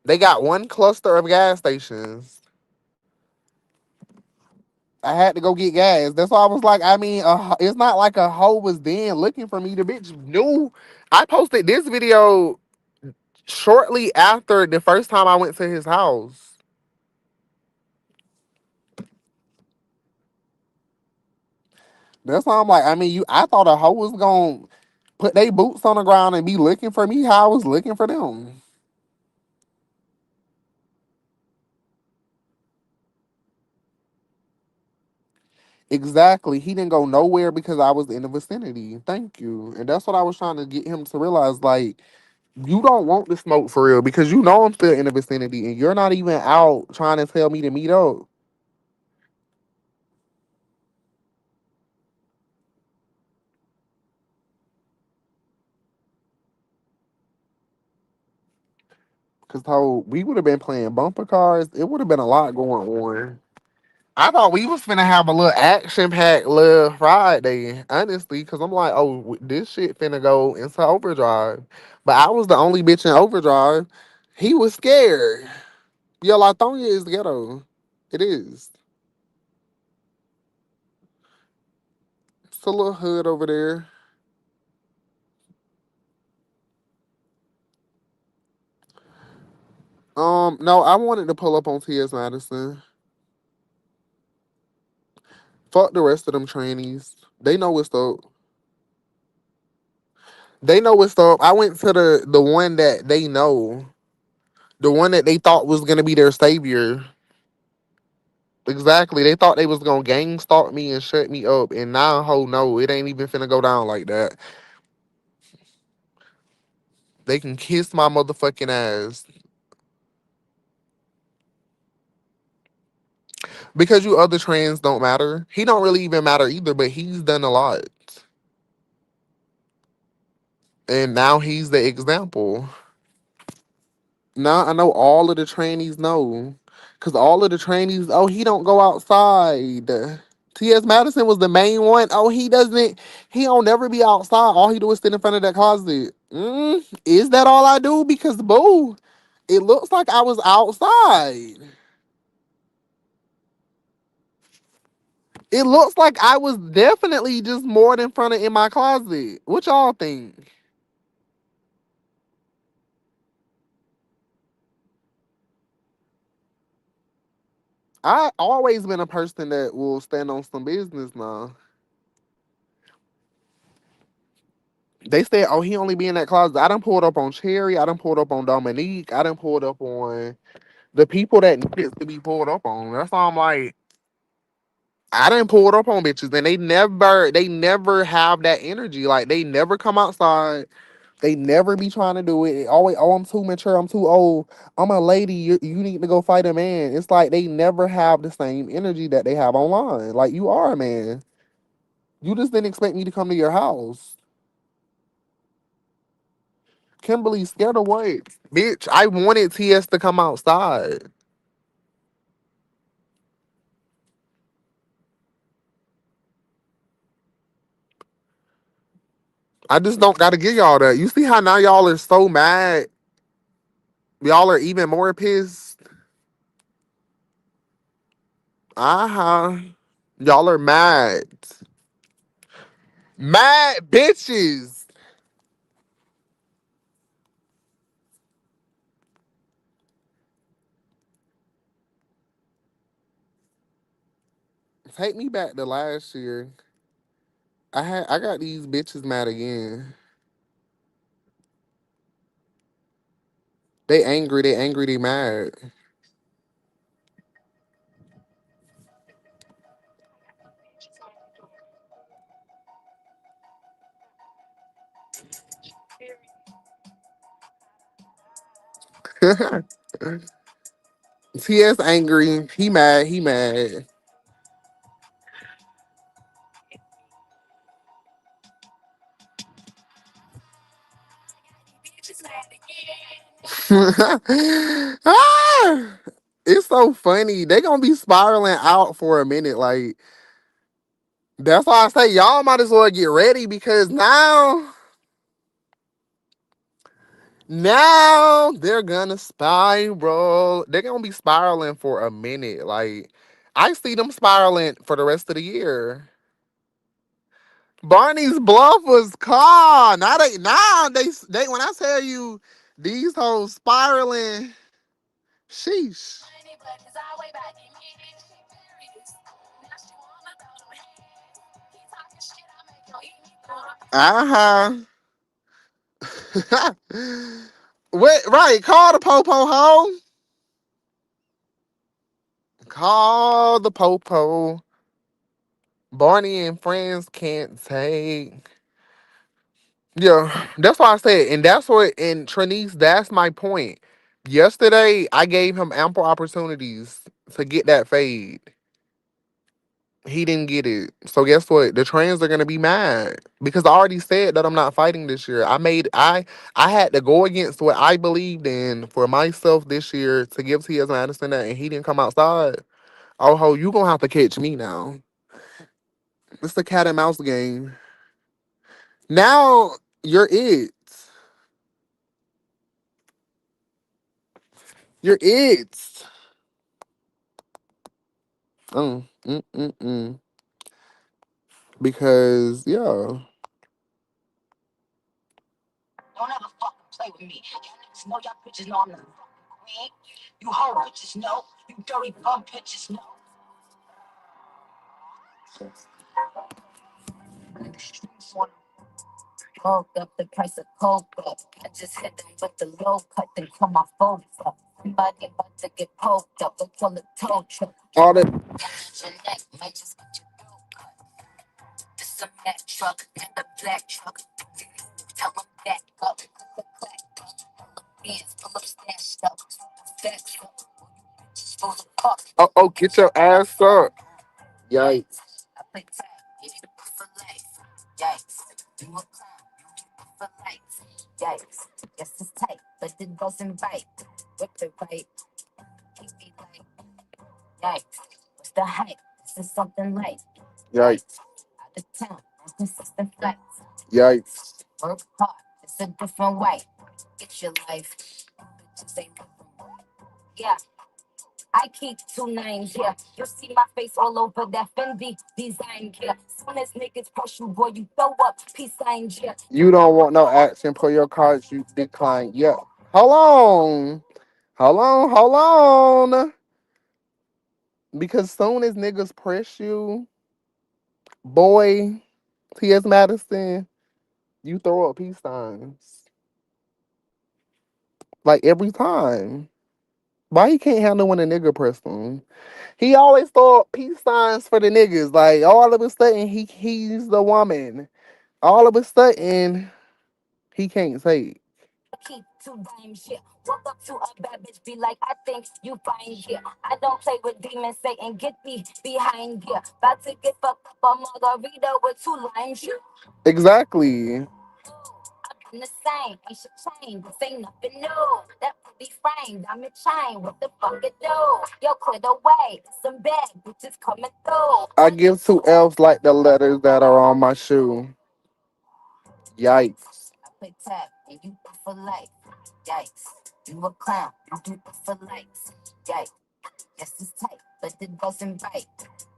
[SPEAKER 2] They got one cluster of gas stations. I had to go get gas. That's why I was like, I mean, it's not like a hoe was then looking for me. The bitch knew. I posted this video shortly after the first time I went to his house. That's why I'm like, I mean, I thought a hoe was gonna put their boots on the ground and be looking for me how I was looking for them. Exactly. He didn't go nowhere because I was in the vicinity. Thank you. And that's what I was trying to get him to realize. Like, you don't want the smoke for real because you know I'm still in the vicinity and you're not even out trying to tell me to meet up. Because we would have been playing bumper cars. It would have been a lot going on. I thought we was finna have a little action packed little Friday, honestly, because I'm like, oh, this shit finna go into overdrive. But I was the only bitch in overdrive. He was scared. Yeah, Latonia is ghetto. It is. It's a little hood over there. No, I wanted to pull up on T.S. Madison. Fuck the rest of them trannies. They know what's up. They know what's up. I went to the one that they know, the one that they thought was gonna be their savior. Exactly. They thought they was gonna gang stalk me and shut me up, and now, ho, no, it ain't even finna go down like that. They can kiss my motherfucking ass because you other trans don't matter. He don't really even matter either, but he's done a lot, and now he's the example. Now I know all of the trainees know, cause all of the trainees. Oh, he don't go outside. T.S. Madison was the main one. Oh, he doesn't. He don't never be outside. All he do is sit in front of that closet. Is that all I do? Because boo, it looks like I was outside. It looks like I was definitely just more than front of in my closet. What y'all think? I always been a person that will stand on some business now. They said, oh, he only be in that closet. I done pulled up on Cherry. I done pulled up on Dominique. I done pulled up on the people that needed to be pulled up on. That's why I'm like, I done pulled up on bitches and they never have that energy. Like they never come outside. They never be trying to do it. Always, oh, I'm too mature. I'm too old. I'm a lady. You need to go fight a man. It's like they never have the same energy that they have online. Like you are a man. You just didn't expect me to come to your house. Kimberly, scared of what? Bitch, I wanted TS to come outside. I just don't gotta give y'all that. You see how now y'all are so mad? Y'all are even more pissed. Uh-huh. Y'all are mad. Mad bitches. Take me back to last year. I got these bitches mad again. They angry, they mad. TS angry. He mad, he mad. Ah! It's so funny. They gonna be spiraling out for a minute. Like that's why I say y'all might as well get ready because now they're gonna spiral. They're gonna be spiraling for a minute. Like I see them spiraling for the rest of the year. Barney's bluff was calm. Now they when I tell you these hoes spiraling, sheesh. Uh huh. What? Right? Call the popo home. Call the popo. Barney and friends can't take. Yeah, that's why I said, and that's what, and Trinice, that's my point. Yesterday, I gave him ample opportunities to get that fade. He didn't get it. So guess what? The trans are gonna be mad because I already said that I'm not fighting this year. I had to go against what I believed in for myself this year to give T.S. Madison that, and he didn't come outside. Oh ho, you gonna have to catch me now. It's the cat and mouse game. Now you're it. You're it. Mm. Because yeah.
[SPEAKER 1] Don't ever fucking play with me. Y'all bitches know I'm the fucking queen. You hoe bitches know. You dirty bum bitches know. Woke up the price of coke up. I just hit them with the low cut, then call my phone up. Somebody about to get poked up, they call it tow truck.
[SPEAKER 2] All that.
[SPEAKER 1] Your neck might just get your throat cut. This a Mack truck and a black truck. Tell them back up, clack up. Hands full of stashed up, stacks up. Just full of cup.
[SPEAKER 2] Oh, oh, get your ass up. Yikes.
[SPEAKER 1] I play tag, get it for life. Yikes. You a clown, for life. Yikes. Yes, it's tight, but it doesn't bite. Whip it right, keep me like. Yikes. What's the hype? This is something light.
[SPEAKER 2] Yikes.
[SPEAKER 1] Out of town, no consistent flights.
[SPEAKER 2] Yikes.
[SPEAKER 1] Work hard, it's a different way. Get your life. Bitches ain't nothing. Yeah. I keep 2 9 here. You see my face all over that Fendi design here. Soon as niggas push you, boy, you throw up peace sign here.
[SPEAKER 2] You don't want no action. Pull your cards. You decline. Yeah. Hold on. Hold on. Hold on. Because soon as niggas press you, boy, T.S. Madison, you throw up peace signs. Like every time. Why he can't handle when a nigga press him? He always throw up peace signs for the niggas. Like all of a sudden he's the woman. All of a sudden he can't say it.
[SPEAKER 1] Keep 2 dimes here. Walk up to a bad bitch, be like, I think you fine here. I don't play with demons, Satan, get me behind here. About to get fucked up a margarita with 2 limes. You
[SPEAKER 2] Exactly.
[SPEAKER 1] I'm the same, ain't shit changed. This ain't nothing new. That be framed, I'm a chain. What the fuck it do? Yo, clear the way. Some bad bitches coming through.
[SPEAKER 2] I give two L's like the letters that are on my shoe. Yikes.
[SPEAKER 1] I play tag and you do for life. Yikes. You a clown, you do it for likes. Yikes. Yes, it's tight, but it doesn't bite.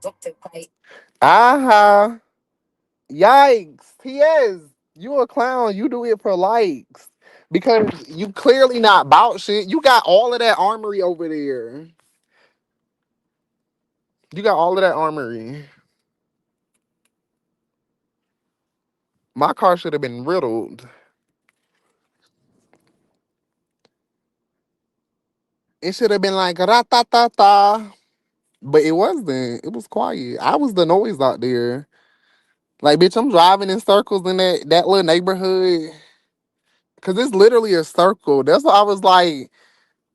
[SPEAKER 1] Whip it right.
[SPEAKER 2] Aha. Yikes. T.S. You a clown. You do it for likes. Because you clearly not about shit. You got all of that armory over there. You got all of that armory. My car should have been riddled. It should have been like ra-ta-ta-ta. But it wasn't. It was quiet. I was the noise out there. Like, bitch, I'm driving in circles in that little neighborhood. Cause it's literally a circle. That's why I was like,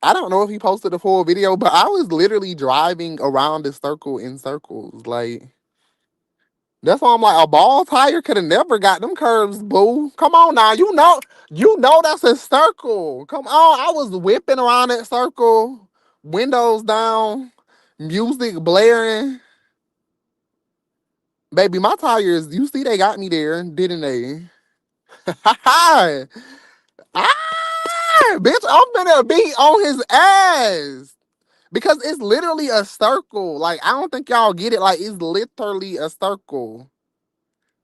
[SPEAKER 2] I don't know if he posted the full video, but I was literally driving around the circle in circles. Like, that's why I'm like, a ball tire could have never got them curves, boo. Come on now. You know that's a circle. Come on. I was whipping around that circle, windows down, music blaring. Baby, my tires, you see they got me there, didn't they? ah, bitch, I'm gonna be on his ass. Because it's literally a circle. Like, I don't think y'all get it. Like, it's literally a circle.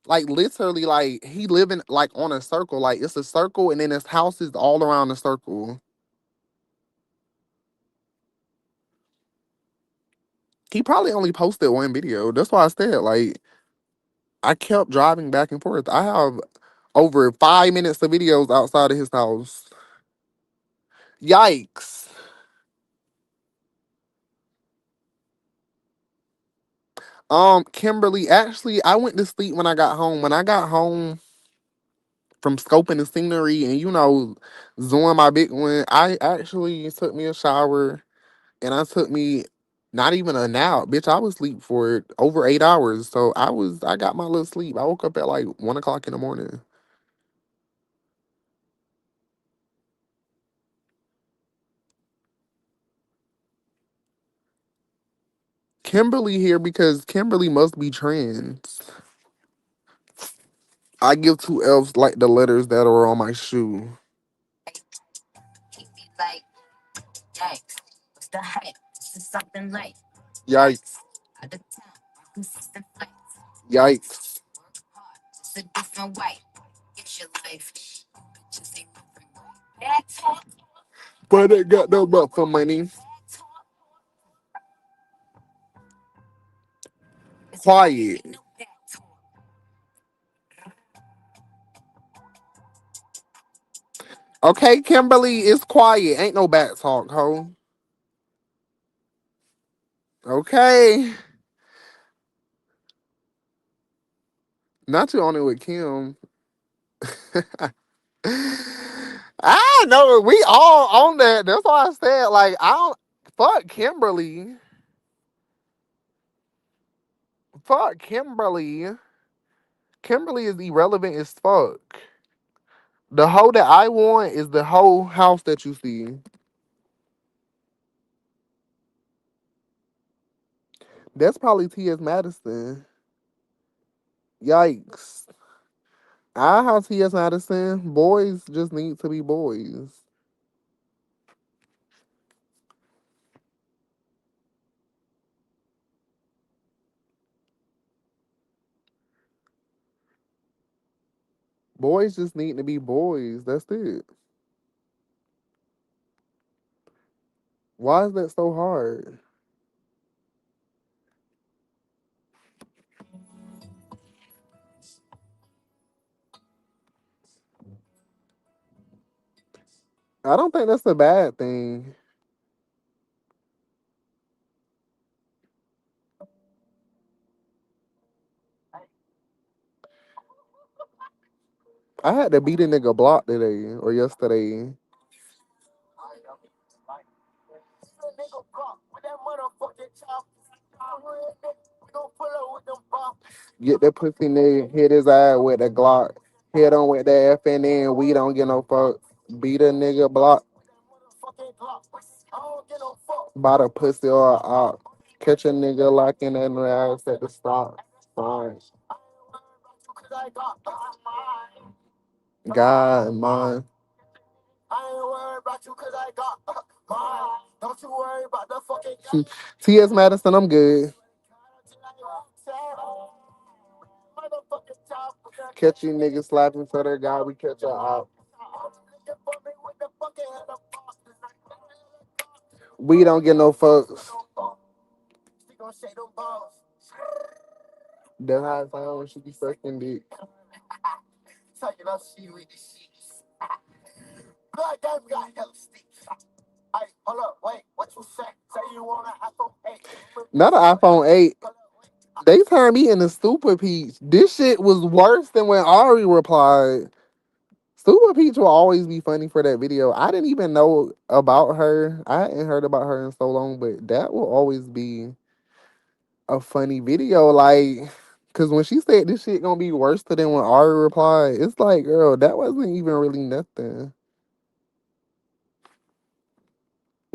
[SPEAKER 2] Like, literally, like, he living, like, on a circle. Like, it's a circle, and then his house is all around the circle. He probably only posted one video. That's why I said, like, I kept driving back and forth. I have over 5 minutes of videos outside of his house. Yikes. Kimberly, actually, I went to sleep when I got home. When I got home from scoping the scenery and, doing my big one, I actually took me a shower and I took me not even a nap. Bitch, I was asleep for over 8 hours. So I got my little sleep. I woke up at like 1 o'clock in the morning. Kimberly here because Kimberly must be trans. I give two F's like the letters that are on my shoe.
[SPEAKER 1] Keep me like, yikes. What's the hype? This is something light.
[SPEAKER 2] Yikes.
[SPEAKER 1] Out of town, consistent flights.
[SPEAKER 2] Yikes.
[SPEAKER 1] Work hard, it's a different way. Get your life. Bitches ain't nothing. Bad talk.
[SPEAKER 2] But I got no butt for money. Quiet. Okay, Kimberly, it's quiet. Ain't no back talk, ho. Okay. Not you on it with Kim. I know we all on that. That's why I said like I don't fuck Kimberly. Fuck Kimberly. Kimberly is irrelevant as fuck. The hoe that I want is the whole house that you see. That's probably T.S. Madison. Yikes. I have T.S. Madison. Boys just need to be boys. Boys just need to be boys. That's it. Why is that so hard? I don't think that's a bad thing. I had to beat a nigga block today or yesterday. Get that pussy nigga, hit his eye with the Glock. Hit him with the FNN, we don't get no fuck. Beat a nigga block by the pussy or out. Catch a nigga locking in the ass at the stop. Fine. God, mine. T.S. Madison, I'm good. Catch you niggas slapping for their guy, we catch her out. We don't get no fucks. That's how it sound when she be sucking dick. Not an iPhone 8. They turned me into Super Peach. This shit was worse than when Ari replied. Super Peach will always be funny for that video. I didn't even know about her. I hadn't heard about her in so long, but that will always be a funny video. Like, cause when she said this shit gonna be worse than when Ari replied, it's like, girl, that wasn't even really nothing.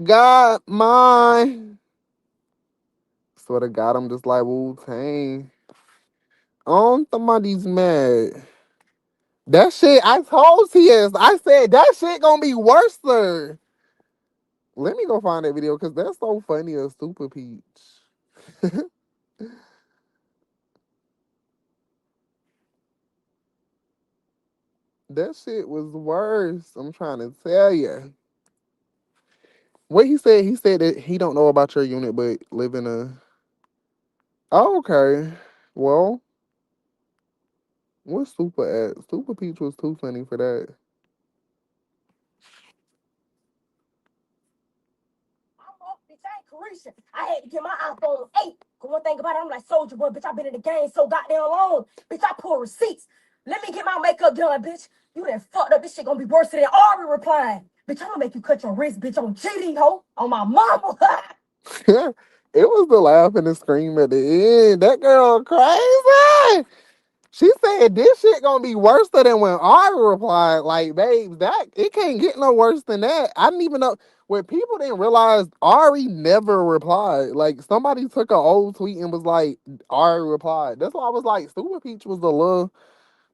[SPEAKER 2] God, my swear to God, I'm just like Wu Tang. On somebody's mad. That shit, I told TS. I said that shit gonna be worse. Sir. Let me go find that video because that's so funny. A Super Peach. That shit was worse. I'm trying to tell you. What he said that he don't know about your unit, but live in a. Oh, okay. Well, what's Super at? Super Peach was too funny for that.
[SPEAKER 1] Bitch, I ain't Carisha. I had to get my iPhone 8. Cause one thing about it, I'm like Soldier Boy, bitch. I been in the game so goddamn long. Bitch, I pull receipts. Let me get my makeup done, bitch. You done fucked up. This shit gonna be worse than Ari replying. Bitch, I'm gonna make you cut your wrist, bitch, on GD, ho. On my mama.
[SPEAKER 2] It was the laugh and the scream at the end. That girl crazy. She said this shit gonna be worse than when Ari replied. Like, babe, that it can't get no worse than that. I didn't even know when people didn't realize Ari never replied. Like somebody took an old tweet and was like, Ari replied. That's why I was like, Super Peach was a little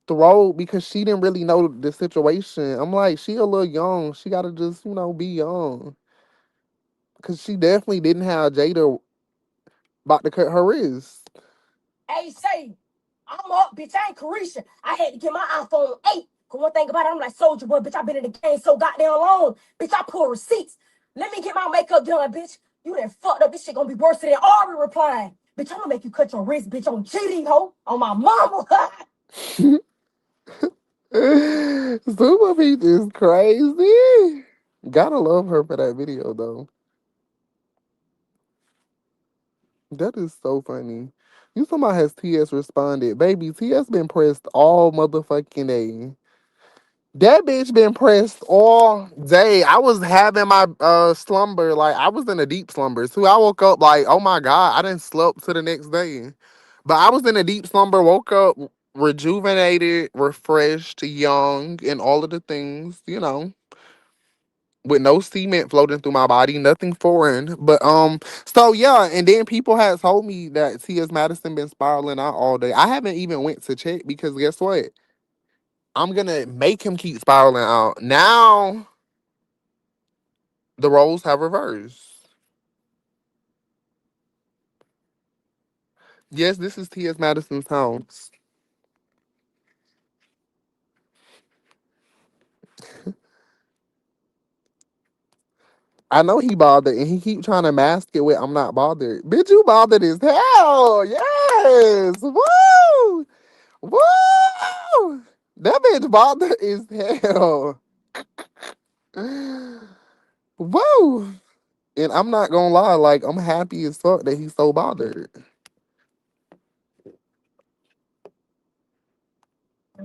[SPEAKER 2] throw because she didn't really know the situation. I'm like, she a little young. She gotta just, be young. Cause she definitely didn't have Jada about to cut her wrist.
[SPEAKER 1] Hey, say, I'm up, bitch. I ain't Carisha. I had to get my iPhone 8. Cause one thing about it, I'm like Soldier Boy, bitch. I been in the game so goddamn long. Bitch, I pull receipts. Let me get my makeup done, bitch. You done fucked up. This shit gonna be worse than Ari replying. Bitch, I'm gonna make you cut your wrist, bitch, on GD, ho. On my mama.
[SPEAKER 2] Super Peach is crazy. Gotta love her for that video though. That is so funny. You talking about has TS responded? Baby, TS been pressed all motherfucking day. That bitch been pressed all day. I was having my slumber, like I was in a deep slumber. So I woke up like, oh my God, I didn't sleep to the next day. But I was in a deep slumber, woke up rejuvenated, refreshed, young, and all of the things, with no cement floating through my body, nothing foreign. But so yeah, and then people had told me that T.S. Madison been spiraling out all day. I haven't even went to check because guess what? I'm gonna make him keep spiraling out. Now the roles have reversed. Yes, this is T.S. Madison's house. I know he bothered, and he keep trying to mask it with "I'm not bothered." Bitch, you bothered as hell. Yes, woo, woo. That bitch bothered as hell. Woo. And I'm not gonna lie, like I'm happy as fuck that he's so bothered.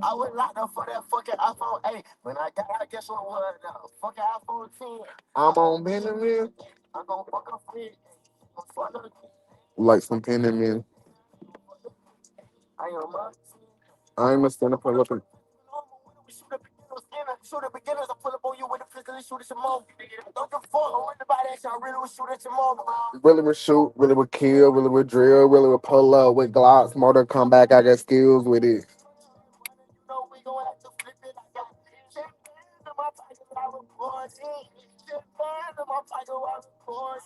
[SPEAKER 1] I was locked up for that fucking iPhone 8. When I got out, guess what was now? Fucking iPhone 10.
[SPEAKER 2] I'm on Benjamin.
[SPEAKER 1] I'm gonna fuck up free.
[SPEAKER 2] Like some pen in me.
[SPEAKER 1] I am a
[SPEAKER 2] I'm a stand up for looking.
[SPEAKER 1] shoot the beginners. I pull up on you with a pistol and shoot at your mom. Don't give a fuck. I went about that shit. I really was shoot at your mom.
[SPEAKER 2] Really would shoot, really would kill, really would drill, really would pull up with Glocks, mortar comeback. I got skills with it.
[SPEAKER 1] You know we gon' have to flip it. I got shit in my pocket. I record it. Shit in my pocket. I record it.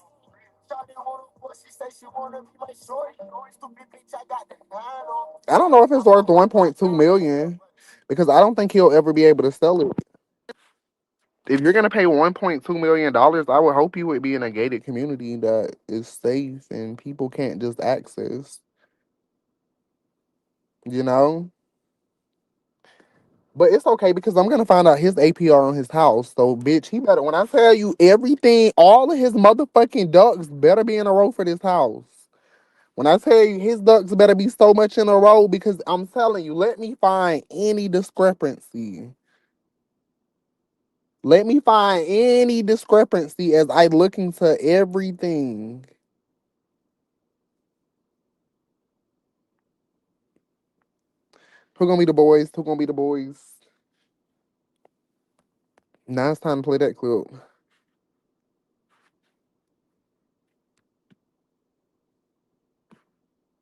[SPEAKER 1] Shawty wanna what she say she wanna be my shorty. Stupid bitch, I got the nine on.
[SPEAKER 2] I don't know if it's worth 1.2 million because I don't think he'll ever be able to sell it. If you're gonna pay 1.2 million dollars, I would hope you would be in a gated community that is safe and people can't just access. You know. But it's okay because I'm gonna find out his APR on his house. So, bitch, he better. When I tell you everything, all of his motherfucking ducks better be in a row for this house. When I tell you his ducks better be so much in a row, because I'm telling you, let me find any discrepancy. Let me find any discrepancy as I look into everything. Who gonna be the boys? Who gonna be the boys? Now it's time to play that clip.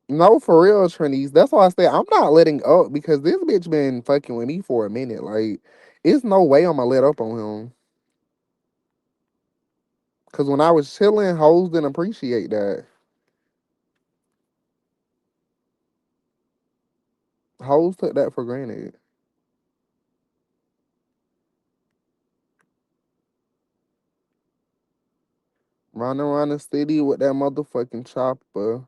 [SPEAKER 2] No, for real, Trinice. That's why I say I'm not letting up because this bitch been fucking with me for a minute. Like, it's no way I'm gonna let up on him. Cause when I was chilling, hoes didn't appreciate that. Hoes took that for granted. Running around the city with that motherfucking chopper.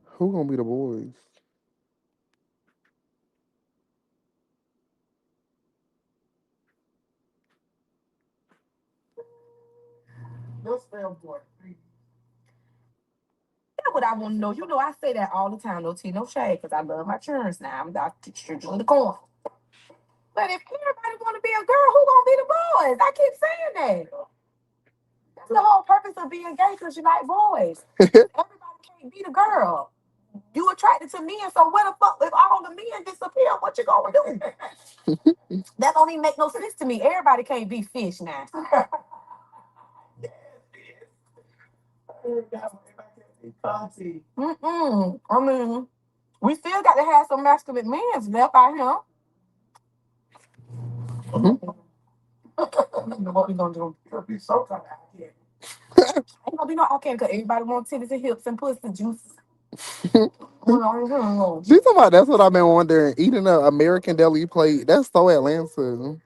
[SPEAKER 2] Who gonna be the boys?
[SPEAKER 1] That's fair boy. That's what I want to know. You know, I say that all the time. No tea, no shade, because I love my churns now. I'm out to the corn. But if everybody want to be a girl, who gonna be the boys? I keep saying that. That's the whole purpose of being gay, because you like boys. Everybody can't be the girl. You attracted to men, so what the fuck? If all the men disappear, what you gonna do? That don't even make no sense to me. Everybody can't be fish now. Mm-mm. I mean, we still got to have some masculine men left out here. What we gonna do? It'll be so kind of ain't gonna be no okay because everybody wants titties and hips and pussy juice.
[SPEAKER 2] She's talking about that's what I've been wondering. Eating an American deli plate, that's so Atlanta.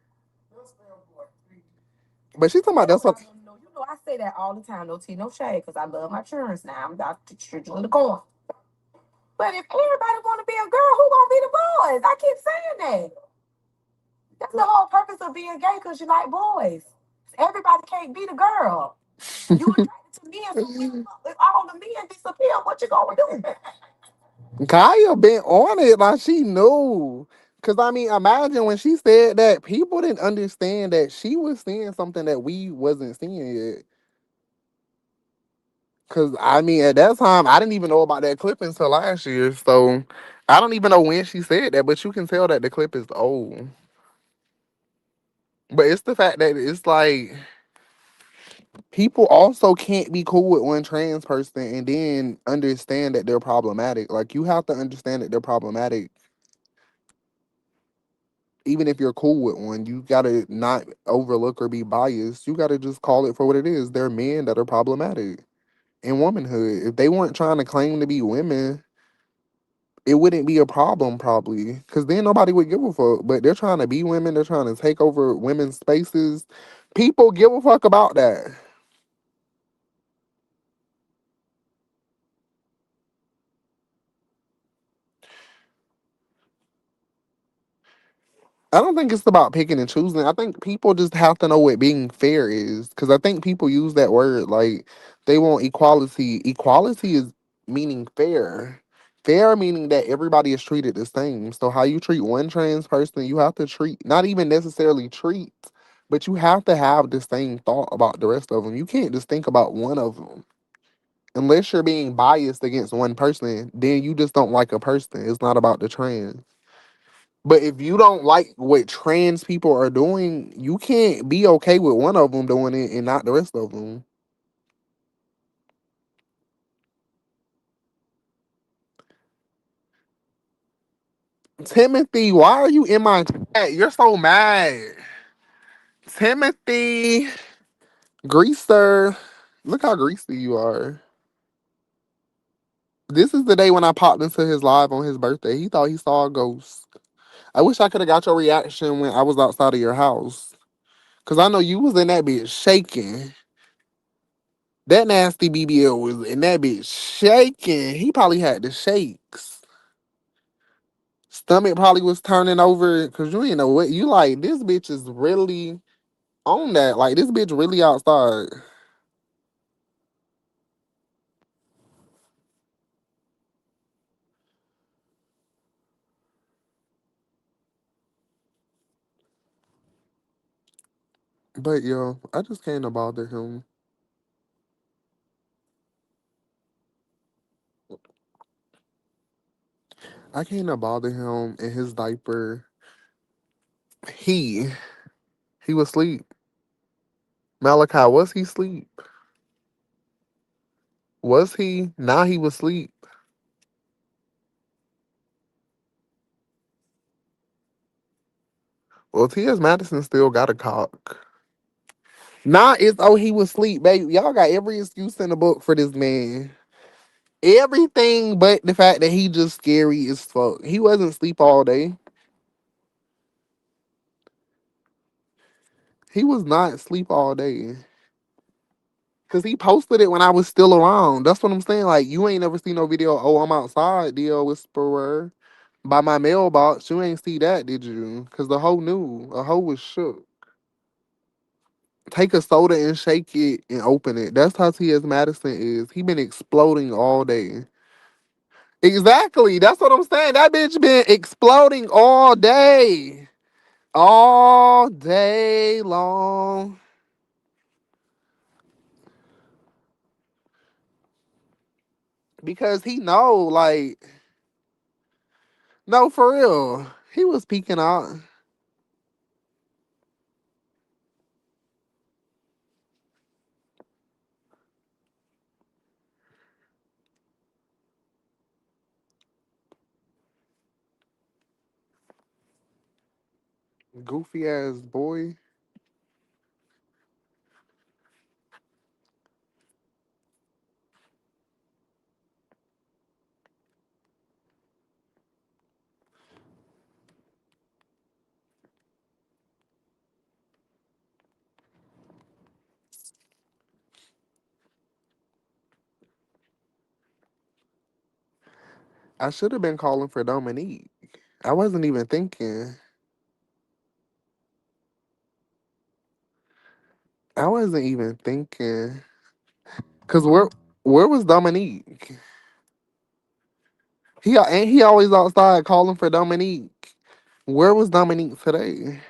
[SPEAKER 2] But she talking about that's what.
[SPEAKER 1] No, you know I say that all the time. No tea, no shade, because I love my children now. I'm out to children in the corn. But if everybody want to be a girl, who gonna be the boys? I keep saying that. That's the whole purpose of being gay, because you like boys. Everybody can't be the girl. You attracted to men, so if all the men disappear, what you gonna do?
[SPEAKER 2] Kaya been on it like she knew. Cause I mean, imagine when she said that, people didn't understand that she was seeing something that we wasn't seeing yet. Cause I mean, at that time, I didn't even know about that clip until last year. So I don't even know when she said that, but you can tell that the clip is old. But it's the fact that it's like people also can't be cool with one trans person and then understand that they're problematic. Like you have to understand that they're problematic even if you're cool with one, you gotta not overlook or be biased. You gotta just call it for what it is. They're men that are problematic in womanhood. If they weren't trying to claim to be women, it wouldn't be a problem probably, because then nobody would give a fuck. But they're trying to be women. They're trying to take over women's spaces. People give a fuck about that. I don't think it's about picking and choosing. I think people just have to know what being fair is. Because I think people use that word like they want equality. Equality is meaning fair. Fair meaning that everybody is treated the same. So how you treat one trans person, you have to treat, not even necessarily treat, but you have to have the same thought about the rest of them. You can't just think about one of them. Unless you're being biased against one person, then you just don't like a person. It's not about the trans. But if you don't like what trans people are doing, you can't be okay with one of them doing it and not the rest of them. Timothy, why are you in my chat? You're so mad. Timothy, greaser. Look how greasy you are. This is the day when I popped into his live on his birthday. He thought he saw a ghost. I wish I could have got your reaction when I was outside of your house. Cause I know you was in that bitch shaking. That nasty BBL was in that bitch shaking. He probably had the shakes. Stomach probably was turning over because you ain't know what you like. This bitch is really on that. Like this bitch really outside. But yo, I just can't bother him. I can't bother him in his diaper. He he was asleep. Malachi, was he asleep? Was he? Now he was asleep. Well, T.S. Madison still got a cock. Nah, it's oh he was asleep, baby. Y'all got every excuse in the book for this man. Everything but the fact that he just scary as fuck. He wasn't asleep all day. He was not asleep all day. Cause he posted it when I was still around. That's what I'm saying. Like you ain't never seen no video. Oh, I'm outside, DL Whisperer, by my mailbox. You ain't see that, did you? Cause the hoe knew. A hoe was shook. Take a soda and shake it and open it. That's how T.S. Madison is. He been exploding all day. Exactly. That's what I'm saying. That bitch been exploding all day. All day long. Because he know, like, no, for real. He was peeking out. Goofy ass boy. I should have been calling for Dominique. I wasn't even thinking. I wasn't even thinking. Cause where was Dominique? He always outside calling for Dominique. Where was Dominique today?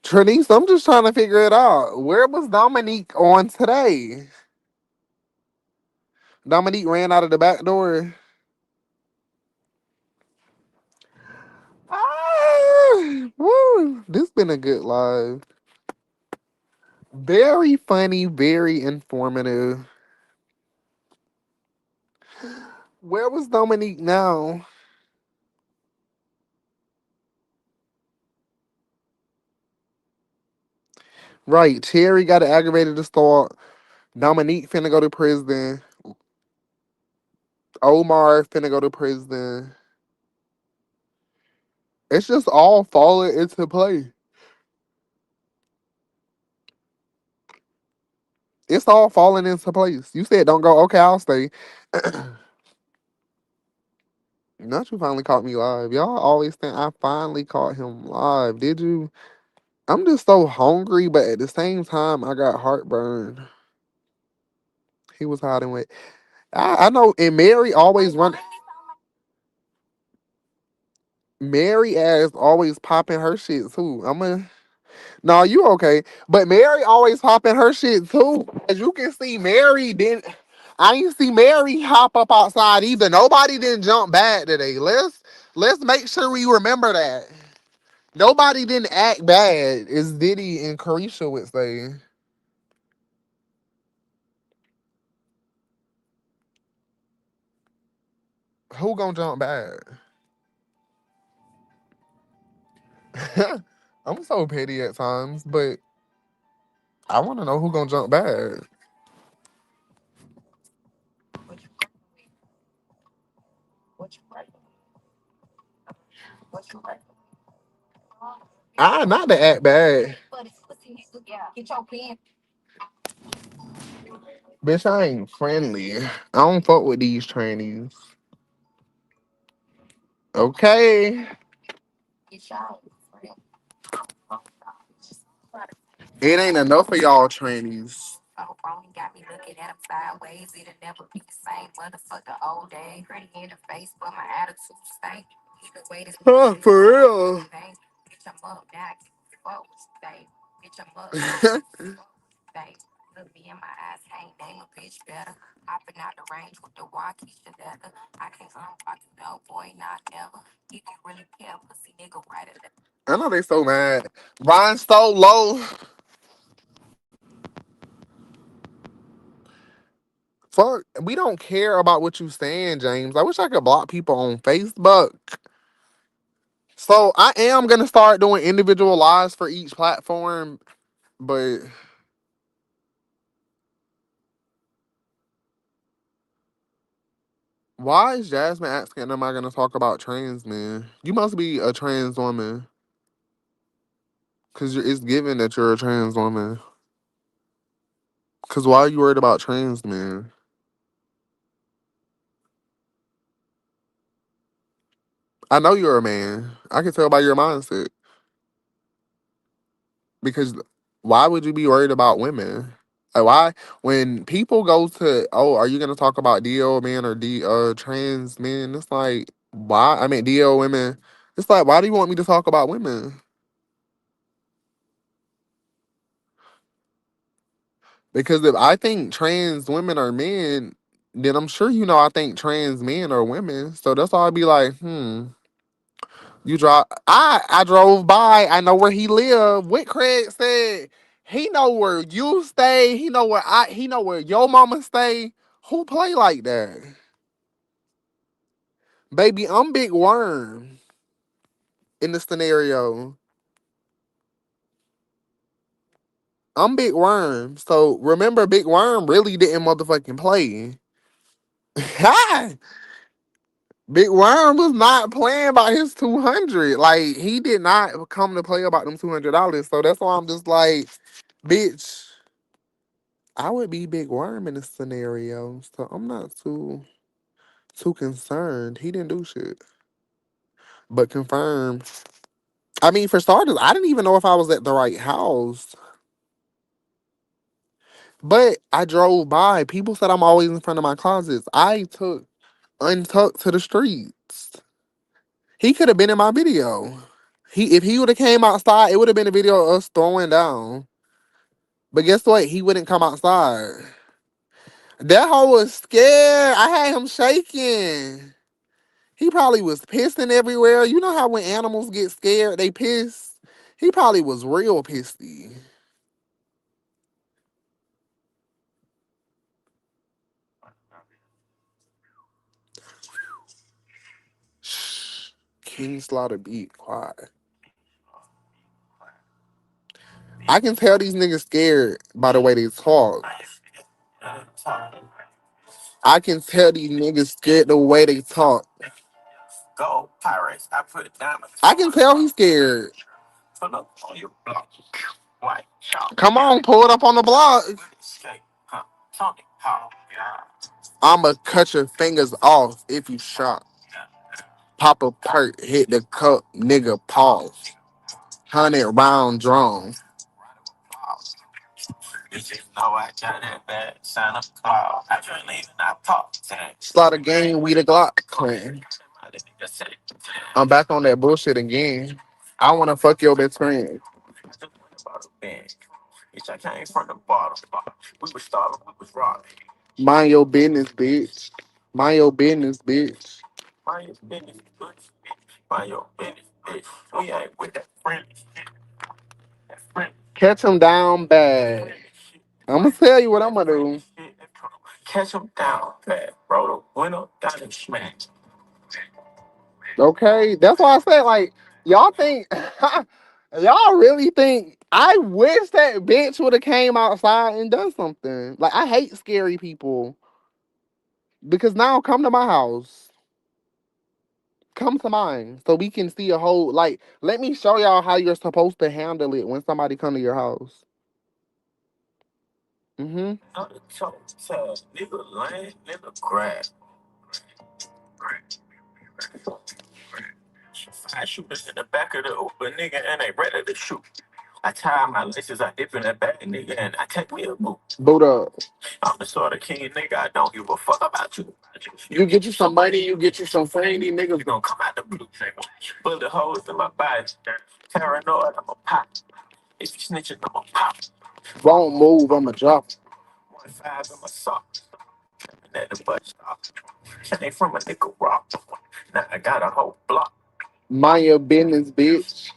[SPEAKER 2] Trinice, I'm just trying to figure it out. Where was Dominique on today? Dominique ran out of the back door. Ah, woo. This been a good live. Very funny, very informative. Where was Dominique now? Right, Terry got an aggravated assault. Dominique finna go to prison. Omar finna go to prison. It's just all falling into place. It's all falling into place. You said don't go. Okay, I'll stay. Not you finally caught me live. Y'all always think I finally caught him live. Did you? I'm just so hungry, but at the same time, I got heartburn. He was hiding with. I know, and Mary always run. Mary ass always popping her shit too. I'm a no, you okay? But Mary always popping her shit too. As you can see, Mary didn't. I didn't see Mary hop up outside either. Nobody didn't jump bad today. Let's make sure we remember that. Nobody didn't act bad, as Diddy and Carisha would say. Who gonna jump bad? I'm so petty at times, but I want to know who gonna jump bad. Ah, not to act bad. Bitch, I ain't friendly. I don't fuck with these trannies. Okay. It ain't enough of y'all trannies. Huh, for real. I know they so mad. Ryan so low. Fuck, we don't care about what you saying, James. I wish I could block people on Facebook. So I am gonna start doing individual lives for each platform, but why is Jasmine asking, am I gonna talk about trans men? You must be a trans woman. Cause it's given that you're a trans woman. Cause why are you worried about trans men? I know you're a man. I can tell by your mindset. Because why would you be worried about women? Like why when people go to are you gonna talk about DL men or D trans men? It's like why I mean DL women. It's like why do you want me to talk about women? Because if I think trans women are men, then I'm sure you know I think trans men are women. So that's why I'd be like, you drive. I drove by. I know where he lived. What Craig said. He know where you stay. He know where I. He know where your mama stay. Who play like that, baby? I'm Big Worm in the scenario. I'm Big Worm. So remember, Big Worm really didn't motherfucking play. Big Worm was not playing about his 200. Like, he did not come to play about them $200. So that's why I'm just like, bitch, I would be Big Worm in this scenario. So I'm not too concerned. He didn't do shit. But confirm. I mean, for starters, I didn't even know if I was at the right house. But I drove by. People said I'm always in front of my closets. I took untucked to the streets. He could have been in my video. If he would have came outside, it would have been a video of us throwing down. But guess what? He wouldn't come outside. That hoe was scared. I had him shaking. He probably was pissing everywhere. You know how when animals get scared, they piss? He probably was real pissy. Shh. King Slaughter beat quiet. I can tell these niggas scared by the way they talk. I can tell these niggas scared the way they talk. I can tell he's scared. Come on, pull it up on the block. I'ma cut your fingers off if you shot. Pop a perk, hit the cup, nigga, pause. 100 round drone. Slaughter game, we the Glock clan. I'm back on that bullshit again. I wanna fuck your best friend. Mind your business, bitch. Mind your business, bitch. Catch him down bad. I'm gonna tell you what I'm gonna do. Okay, that's why I said like y'all think y'all really think I wish that bitch would have came outside and done something. Like I hate scary people because now come to my house, come to mine, so we can see a whole like. Let me show y'all how you're supposed to handle it when somebody come to your house. Mm-hmm. Boot up. You get you some money, you get you some fame, these niggas gonna come out the blue. Won't move, I'ma drop. Mind your business, bitch.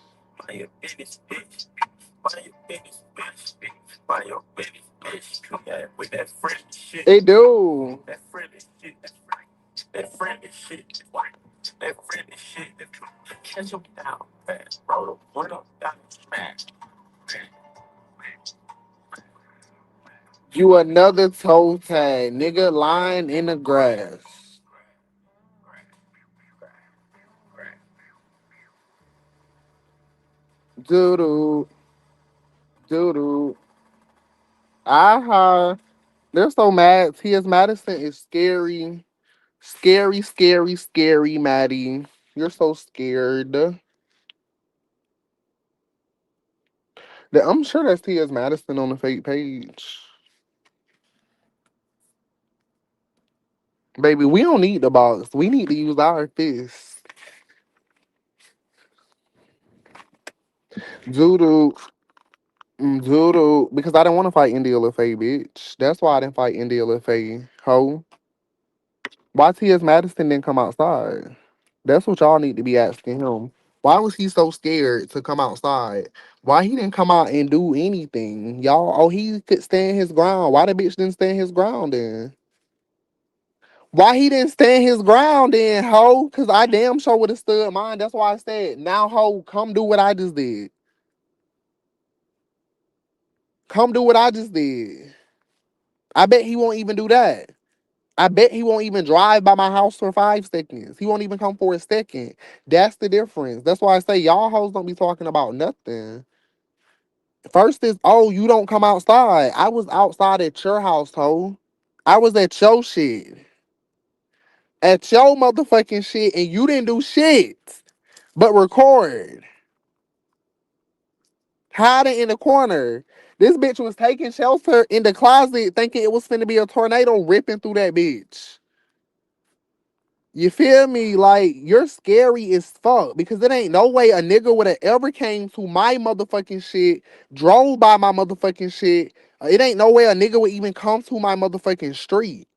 [SPEAKER 2] They do. You another toe tag, nigga, lying in the grass. Doodoo, doodoo. Aha. They're so mad. T.S. Madison is scary. Scary, scary, scary, Maddie. You're so scared. I'm sure that's T.S. Madison on the fake page. Baby, we don't need the box. We need to use our fists. Doodoo. Doodoo. Because I didn't want to fight India LaFay, bitch. That's why I didn't fight India LaFay. Ho. Why T.S. Madison didn't come outside? That's what y'all need to be asking him. Why was he so scared to come outside? Why he didn't come out and do anything? Y'all, oh, he could stand his ground. Why the bitch didn't stand his ground then? Why he didn't stand his ground then, ho? Because I damn sure would have stood mine. That's why I said, now, ho, come do what I just did. Come do what I just did. I bet he won't even do that. I bet he won't even drive by my house for 5 seconds. He won't even come for a second. That's the difference. That's why I say y'all hoes don't be talking about nothing. First is, oh, you don't come outside. I was outside at your household. I was at your shit. At your motherfucking shit, and you didn't do shit but record. Hiding in the corner. This bitch was taking shelter in the closet thinking it was finna be a tornado ripping through that bitch. You feel me? Like, you're scary as fuck because it ain't no way a nigga would have ever came to my motherfucking shit, drove by my motherfucking shit. It ain't no way a nigga would even come to my motherfucking street.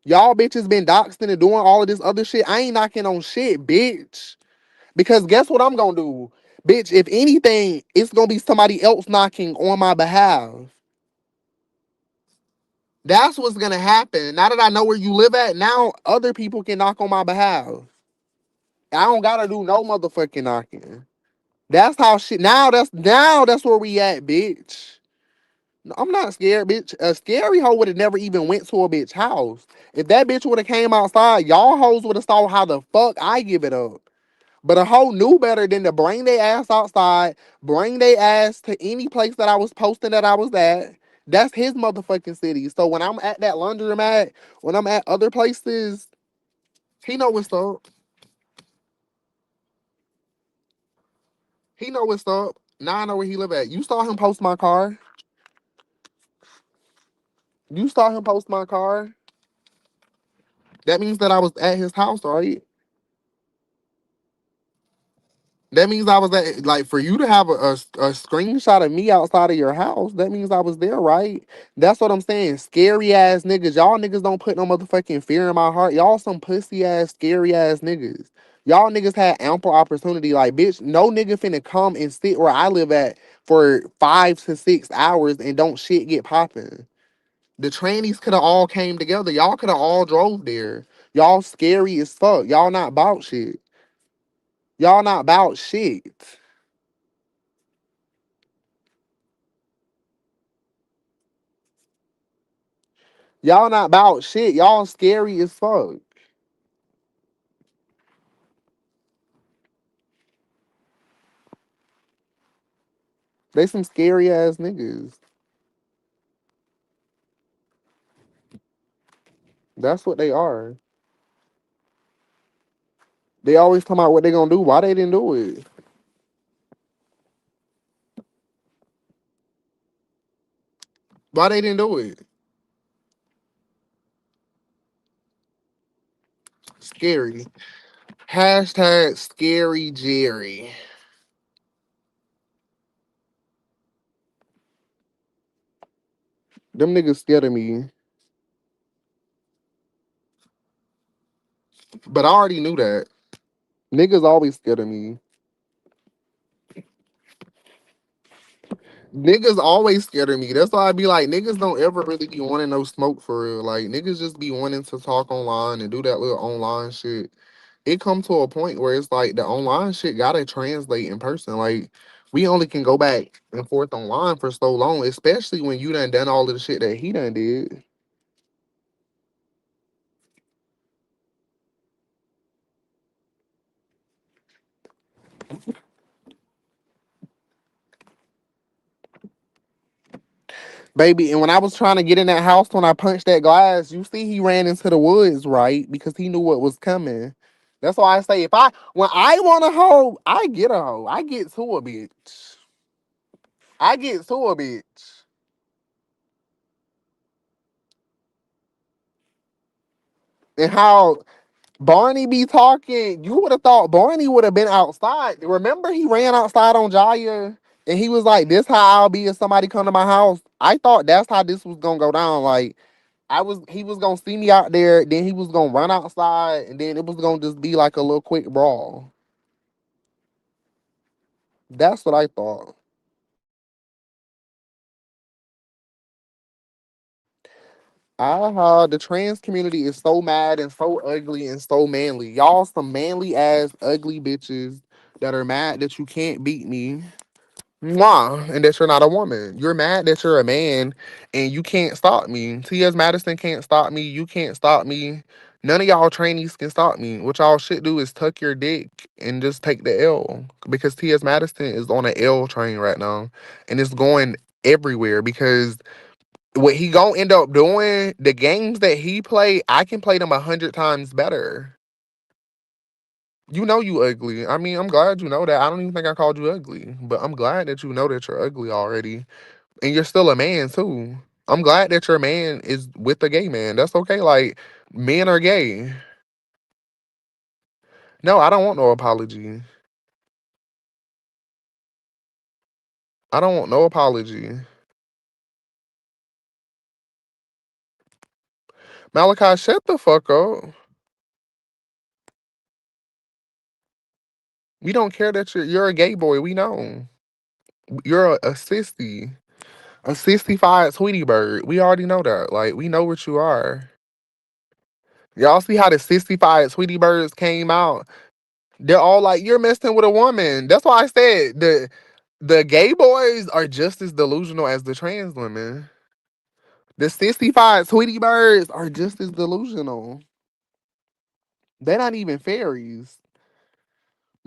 [SPEAKER 2] Y'all bitches been doxing and doing all of this other shit. I ain't knocking on shit, bitch. Because guess what I'm gonna do? Bitch, if anything, it's gonna be somebody else knocking on my behalf. That's what's gonna happen. Now that I know where you live at, now other people can knock on my behalf. I don't gotta do no motherfucking knocking. That's how shit. Now that's where we at, bitch. No, I'm not scared, bitch. A scary hoe would have never even went to a bitch house. If that bitch would have came outside, y'all hoes would have saw how the fuck I give it up. But a hoe knew better than to bring their ass outside, bring their ass to any place that I was posting that I was at. That's his motherfucking city. So when I'm at that laundromat, when I'm at other places, he know what's up. He know what's up. Now I know where he live at. You saw him post my car. You saw him post my car. That means that I was at his house, right? That means I was at, like, for you to have a screenshot of me outside of your house. That means I was there, right? That's what I'm saying. Scary ass niggas. Y'all niggas don't put no motherfucking fear in my heart. Y'all some pussy ass, scary ass niggas. Y'all niggas had ample opportunity. Like, bitch, no nigga finna come and sit where I live at for 5 to 6 hours and don't shit get popping. The trannies could have all came together. Y'all could have all drove there. Y'all scary as fuck. Y'all not about shit. Y'all not about shit. Y'all not about shit. Y'all scary as fuck. They some scary ass niggas. That's what they are. They always come out what they gonna do. Why they didn't do it? Why they didn't do it? Scary. Hashtag scary Jerry. Them niggas scared of me. But I already knew that. Niggas always scared of me. Niggas always scared of me. That's why I be like, niggas don't ever really be wanting no smoke for real. Like, niggas just be wanting to talk online and do that little online shit. It come to a point where it's like the online shit gotta translate in person. Like, we only can go back and forth online for so long, especially when you done all of the shit that he done did. Baby, and when I was trying to get in that house when I punched that glass, you see he ran into the woods, right? Because he knew what was coming. That's why I say when I want a hoe, I get a hoe. I get to a bitch. I get to a bitch. And how Barney be talking, you would have thought Barney would have been outside. Remember he ran outside on Jaya and he was like, this how I'll be if somebody come to my house. I thought that's how this was gonna go down. Like he was gonna see me out there, then he was gonna run outside, and then it was gonna just be like a little quick brawl. That's what I thought. The trans community is so mad and so ugly and so manly. Y'all some manly ass ugly bitches that are mad that you can't beat me. Mwah, and that you're not a woman. You're mad that you're a man and you can't stop me. T.S. Madison can't stop me. You can't stop me. None of y'all trainees can stop me. What y'all should do is tuck your dick and just take the L. Because T.S. Madison is on an L train right now. And it's going everywhere because what he gonna end up doing, the games that he play, I can play them 100 times better. You know you ugly. I mean, I'm glad you know that. I don't even think I called you ugly, but I'm glad that you know that you're ugly already. And you're still a man too. I'm glad that your man is with a gay man. That's okay. Like, men are gay. No, I don't want no apology. I don't want no apology. Malachi, shut the fuck up. We don't care that you're a gay boy. We know. You're a sissy. A 65 Tweety Bird. We already know that. Like, we know what you are. Y'all see how the 65 Tweety Birds came out? They're all like, you're messing with a woman. That's why I said the gay boys are just as delusional as the trans women. The 65 Tweety Birds are just as delusional. They're not even fairies.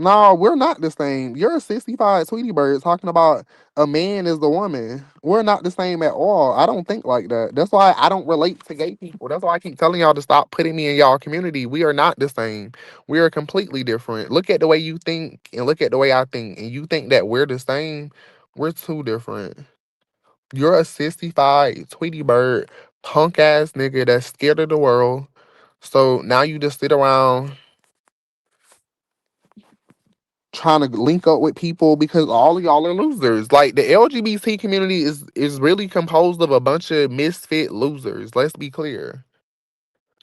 [SPEAKER 2] No, we're not the same. You're a 65 Tweety Bird talking about a man is the woman. We're not the same at all. I don't think like that. That's why I don't relate to gay people. That's why I keep telling y'all to stop putting me in y'all community. We are not the same. We are completely different. Look at the way you think and look at the way I think. And you think that we're the same. We're too different. You're a 65 Tweety Bird, punk ass nigga that's scared of the world. So now you just sit around trying to link up with people because all of y'all are losers. Like the LGBT community is really composed of a bunch of misfit losers. Let's be clear.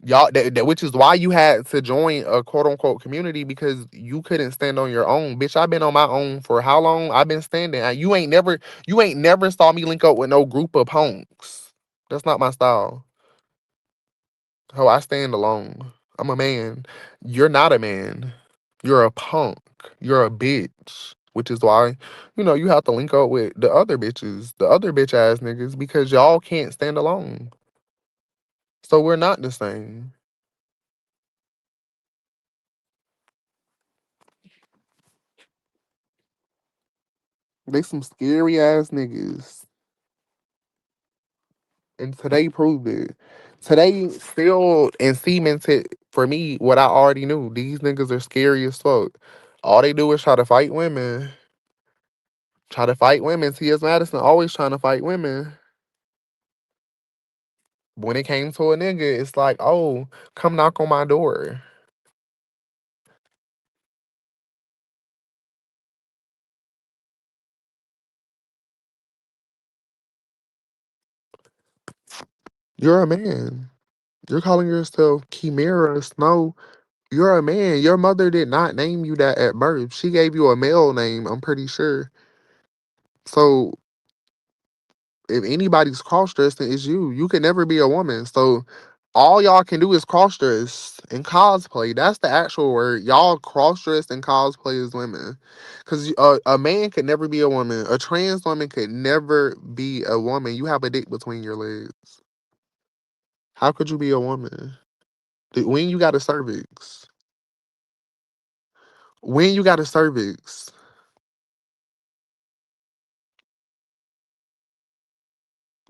[SPEAKER 2] Y'all which is why you had to join a quote unquote community because you couldn't stand on your own. Bitch, I've been on my own for how long? I've been standing. You ain't never saw me link up with no group of punks. That's not my style. Ho, I stand alone. I'm a man. You're not a man. You're a punk. You're a bitch. Which is why, you have to link up with the other bitches, the other bitch ass niggas, because y'all can't stand alone. So we're not the same. They some scary ass niggas. And today proved it. Today still and cemented for me what I already knew. These niggas are scary as fuck. All they do is try to fight women. Try to fight women. T.S. Madison always trying to fight women. When it came to a nigga, it's like, oh, come knock on my door. You're a man. You're calling yourself Chimera Snow. You're a man. Your mother did not name you that at birth. She gave you a male name, I'm pretty sure. So if anybody's cross dressing, it's you. You can never be a woman. So all y'all can do is cross dress and cosplay. That's the actual word. Y'all cross dress and cosplay as women. Because a man could never be a woman. A trans woman could never be a woman. You have a dick between your legs. How could you be a woman? When you got a cervix? When you got a cervix?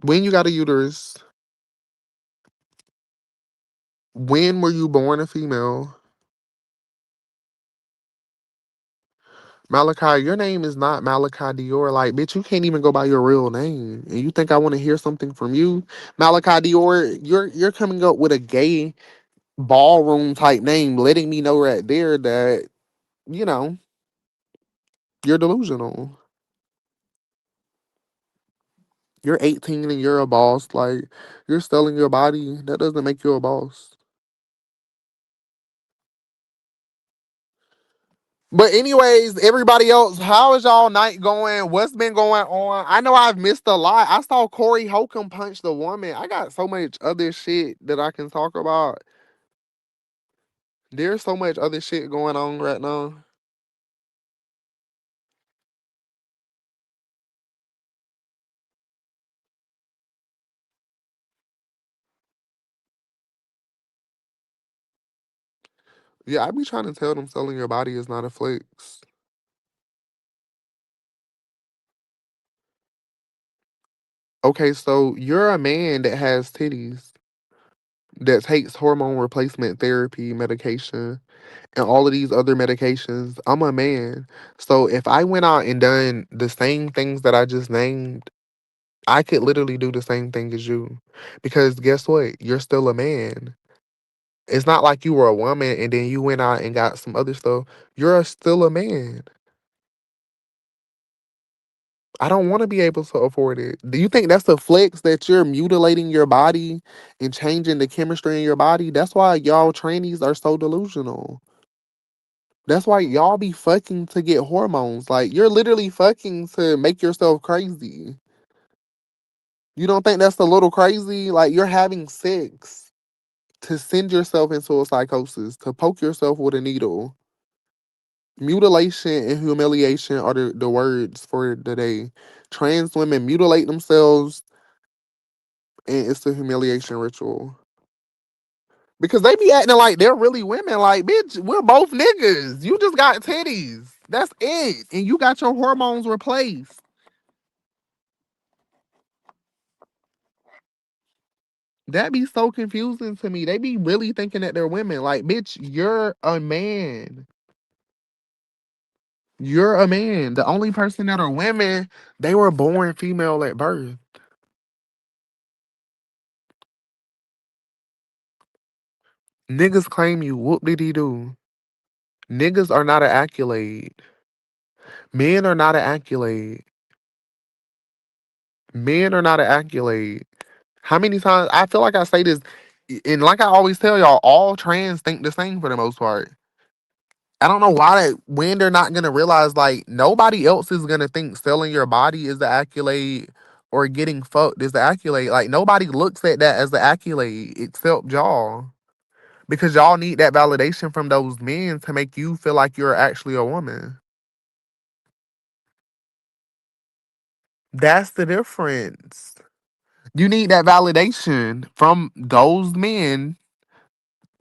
[SPEAKER 2] When you got a uterus? When were you born a female? Malachi, your name is not Malachi Dior. Like, bitch, you can't even go by your real name. And you think I want to hear something from you? Malachi Dior, you're coming up with a gay ballroom type name, letting me know right there that, you know, you're delusional. You're 18 and you're a boss. Like, you're selling your body. That doesn't make you a boss. But anyways, everybody else, how is y'all night going? What's been going on? I know I've missed a lot. I saw Corey Holcomb punch the woman. I got so much other shit that I can talk about. There's so much other shit going on right now. Yeah, I be trying to tell them selling your body is not a flex. Okay, so you're a man that has titties, that takes hormone replacement therapy medication and all of these other medications. I'm a man. So if I went out and done the same things that I just named, I could literally do the same thing as you. Because guess what? You're still a man. It's not like you were a woman and then you went out and got some other stuff. Still a man. I don't want to be able to afford it. Do you think that's a flex that you're mutilating your body and changing the chemistry in your body? That's why y'all trainees are so delusional. That's why y'all be fucking to get hormones. Like you're literally fucking to make yourself crazy. You don't think that's a little crazy? Like you're having sex to send yourself into a psychosis, to poke yourself with a needle. Mutilation and humiliation are the words for the day. Trans women mutilate themselves and it's a humiliation ritual. Because they be acting like they're really women. Like, bitch, we're both niggas. You just got titties. That's it. And you got your hormones replaced. That be so confusing to me. They be really thinking that they're women. Like, bitch, you're a man. You're a man. The only person that are women, they were born female at birth. Niggas claim you. Whoop did he do? Niggas are not an accolade. Men are not an accolade. Men are not an accolade. How many times I feel like I say this, and like I always tell y'all, all trans think the same for the most part. I don't know why that when they're not gonna realize like nobody else is gonna think selling your body is the accolade or getting fucked is the accolade. Like nobody looks at that as the accolade except y'all. Because y'all need that validation from those men to make you feel like you're actually a woman. That's the difference. You need that validation from those men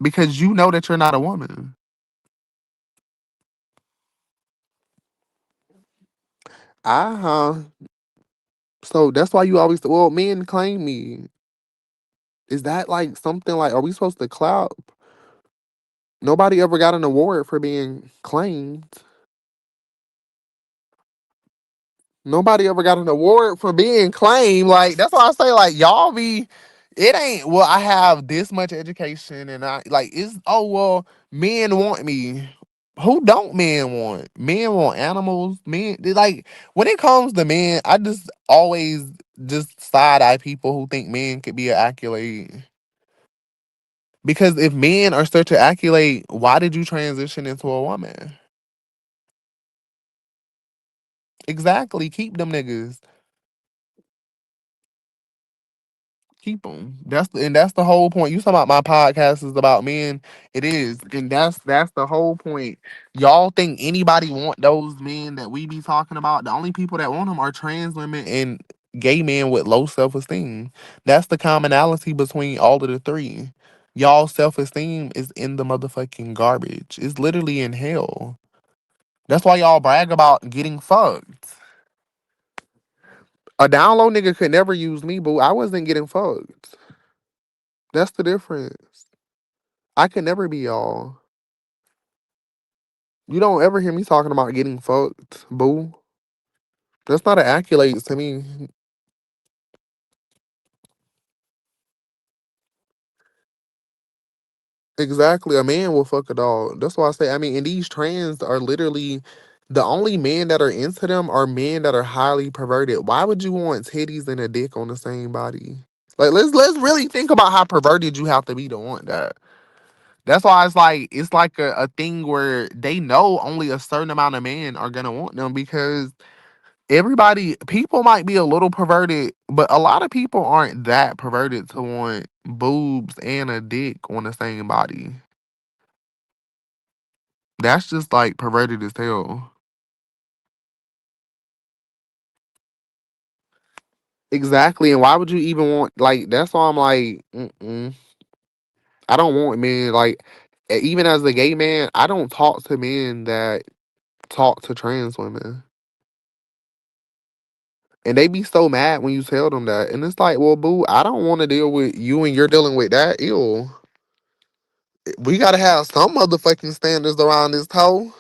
[SPEAKER 2] because you know that you're not a woman. Uh-huh. So that's why you always well, men claim me. Is that like something like are we supposed to clap? Nobody ever got an award for being claimed. Nobody ever got an award for being claimed. Like that's why I say like y'all be it ain't well I have this much education and I like it's oh well men want me. Who don't men want? Men want animals. Men they like when it comes to men, I just always just side eye people who think men could be an accolade. Because if men are such an accolade, why did you transition into a woman? Exactly. Keep them niggas. Keep them. That's the whole point. You talking about my podcast is about men. It is, and that's the whole point. Y'all think anybody want those men that we be talking about? The only people that want them are trans women and gay men with low self esteem. That's the commonality between all of the three. Y'all self esteem is in the motherfucking garbage. It's literally in hell. That's why y'all brag about getting fucked. A down low nigga could never use me, boo. I wasn't getting fucked. That's the difference. I could never be y'all. You don't ever hear me talking about getting fucked, boo. That's not an accolade to me. Exactly. A man will fuck a dog. That's why I say, I mean, and these trans are literally the only men that are into them are men that are highly perverted. Why would you want titties and a dick on the same body? Like let's really think about how perverted you have to be to want that. That's why it's like a thing where they know only a certain amount of men are gonna want them because everybody people might be a little perverted, but a lot of people aren't that perverted to want boobs and a dick on the same body. That's just like perverted as hell. Exactly, and why would you even want like? That's why I'm like, I don't want men like. Even as a gay man, I don't talk to men that talk to trans women. And they be so mad when you tell them that. And it's like, well, boo, I don't want to deal with you and you're dealing with that. Ew. We gotta have some motherfucking standards around this hoe.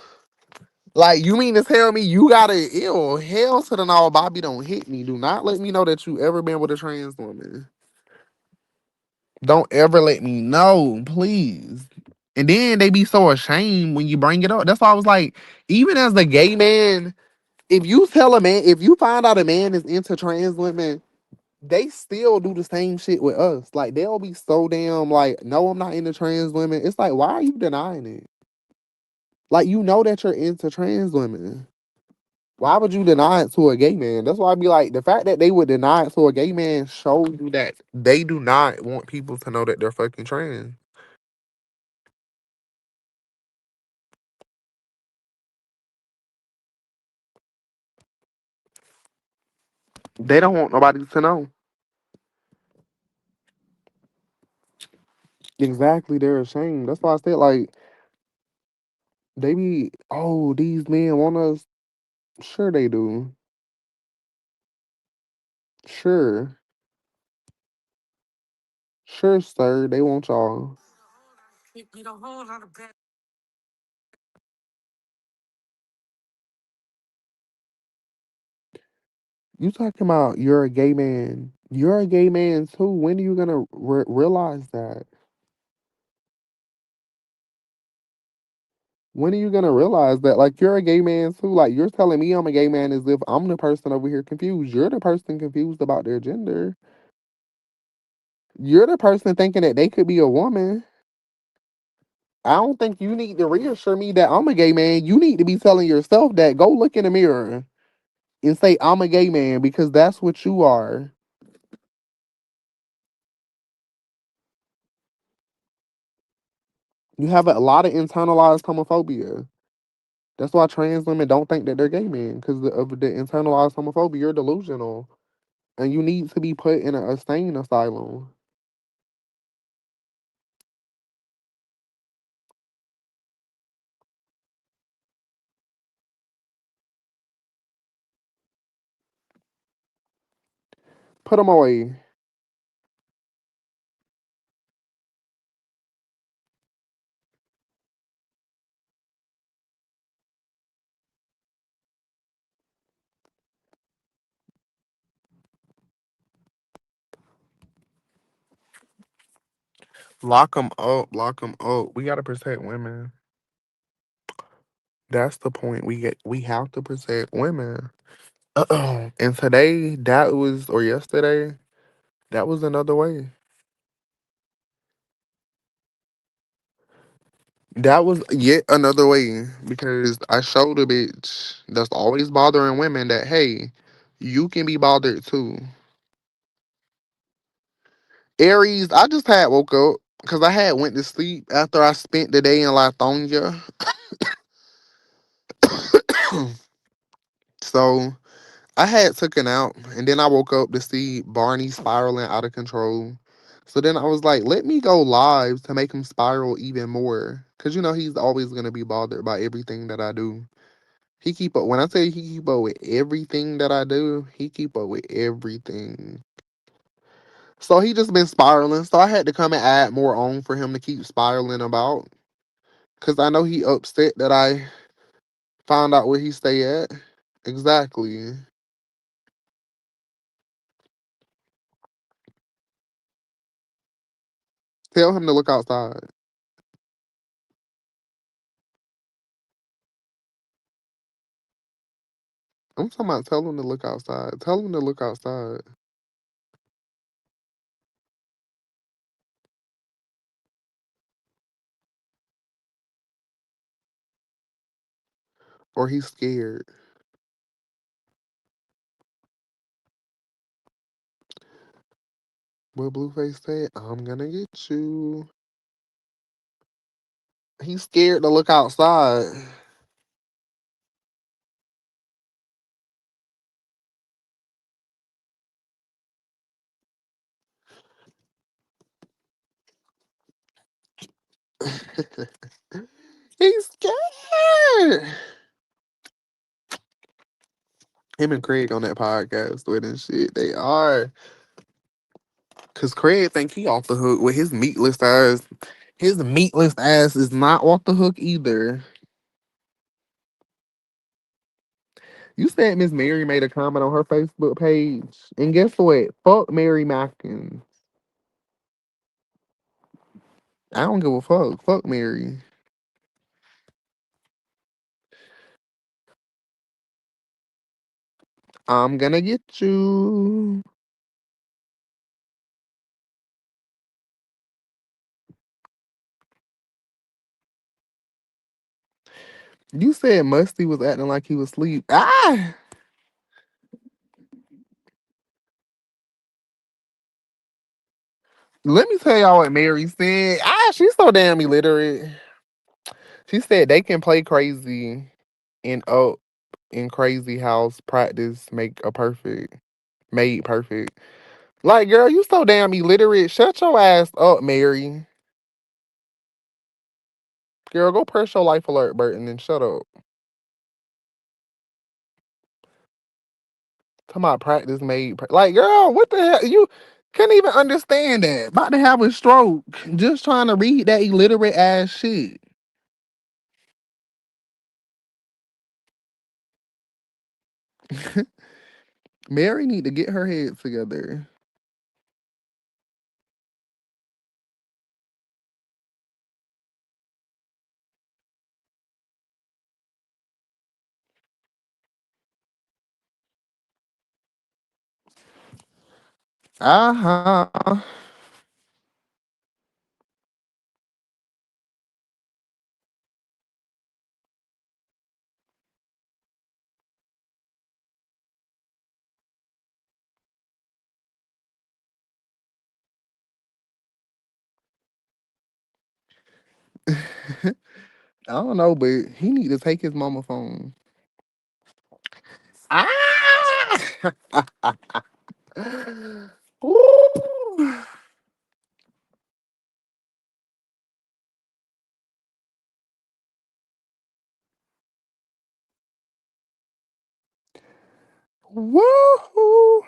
[SPEAKER 2] Like, you mean to tell me you gotta, ew, hell to the no, Bobby, don't hit me. Do not let me know that you ever been with a trans woman. Don't ever let me know, please. And then they be so ashamed when you bring it up. That's why I was like, even as a gay man, if you tell a man, if you find out a man is into trans women, they still do the same shit with us. Like, they'll be so damn like, no, I'm not into trans women. It's like, why are you denying it? Like, you know that you're into trans women. Why would you deny it to a gay man? That's why I be like, the fact that they would deny it to a gay man shows you that they do not want people to know that they're fucking trans. They don't want nobody to know. Exactly, they're ashamed. That's why I said, like, they be, oh, these men want us. Sure, they do. Sure. Sure, sir. They want y'all. You talking about you're a gay man. You're a gay man too. When are you gonna realize that? When are you gonna realize that? Like, you're a gay man too. Like, you're telling me I'm a gay man as if I'm the person over here confused. You're the person confused about their gender. You're the person thinking that they could be a woman. I don't think you need to reassure me that I'm a gay man. You need to be telling yourself that. Go look in the mirror and say I'm a gay man because that's what you are. You have a lot of internalized homophobia. That's why trans women don't think that they're gay men because of the internalized homophobia. You're delusional, and you need to be put in a insane asylum. Put them away. Lock them up. Lock them up. We gotta protect women. That's the point. We have to protect women. And today, that was or yesterday, that was another way. That was yet another way because I showed a bitch that's always bothering women that hey, you can be bothered too. Aries, I just had woke up because I had went to sleep after I spent the day in Lithonia. So I had took an out and then I woke up to see Barney spiraling out of control. So then I was like, let me go live to make him spiral even more. Cause you know he's always gonna be bothered by everything that I do. He keep up when I say he keep up with everything that I do, he keep up with everything. So he just been spiraling. So I had to come and add more on for him to keep spiraling about. Cause I know he upset that I found out where he stay at. Exactly. Tell him to look outside. I'm talking about tell him to look outside. Tell him to look outside. Or he's scared. What Blueface said, I'm gonna get you. He's scared to look outside. He's scared. Him and Craig on that podcast with and shit. They are. Cause Craig think he off the hook with his meatless ass. His meatless ass is not off the hook either. You said Miss Mary made a comment on her Facebook page. And guess what? Fuck Mary Mackins. I don't give a fuck. Fuck Mary. I'm gonna get you. You said Musty was acting like he was asleep. Ah! Let me tell y'all what Mary said. Ah, she's so damn illiterate. She said they can play crazy in in crazy house practice make a perfect made perfect. Like, girl, you so damn illiterate. Shut your ass up, Mary. Girl, go press your life alert button and shut up. Talking about practice made like, girl, what the hell? You can't even understand that. About to have a stroke. Just trying to read that illiterate ass shit. Mary need to get her head together. Uh-huh. I don't know, but he need to take his mama phone. Ah! Ooh. Woohoo!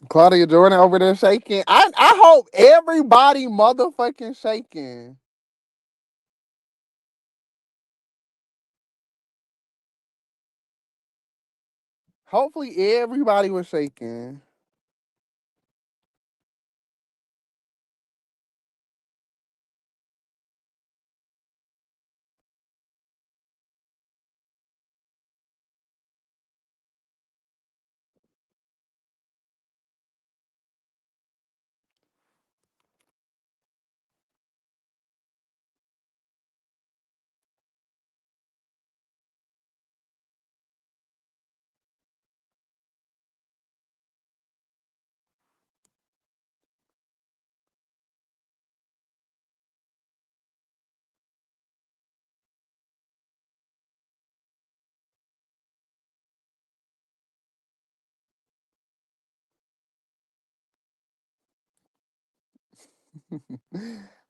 [SPEAKER 2] Claudia Jordan over there shaking. I hope everybody motherfucking shaking. Hopefully everybody was shaking.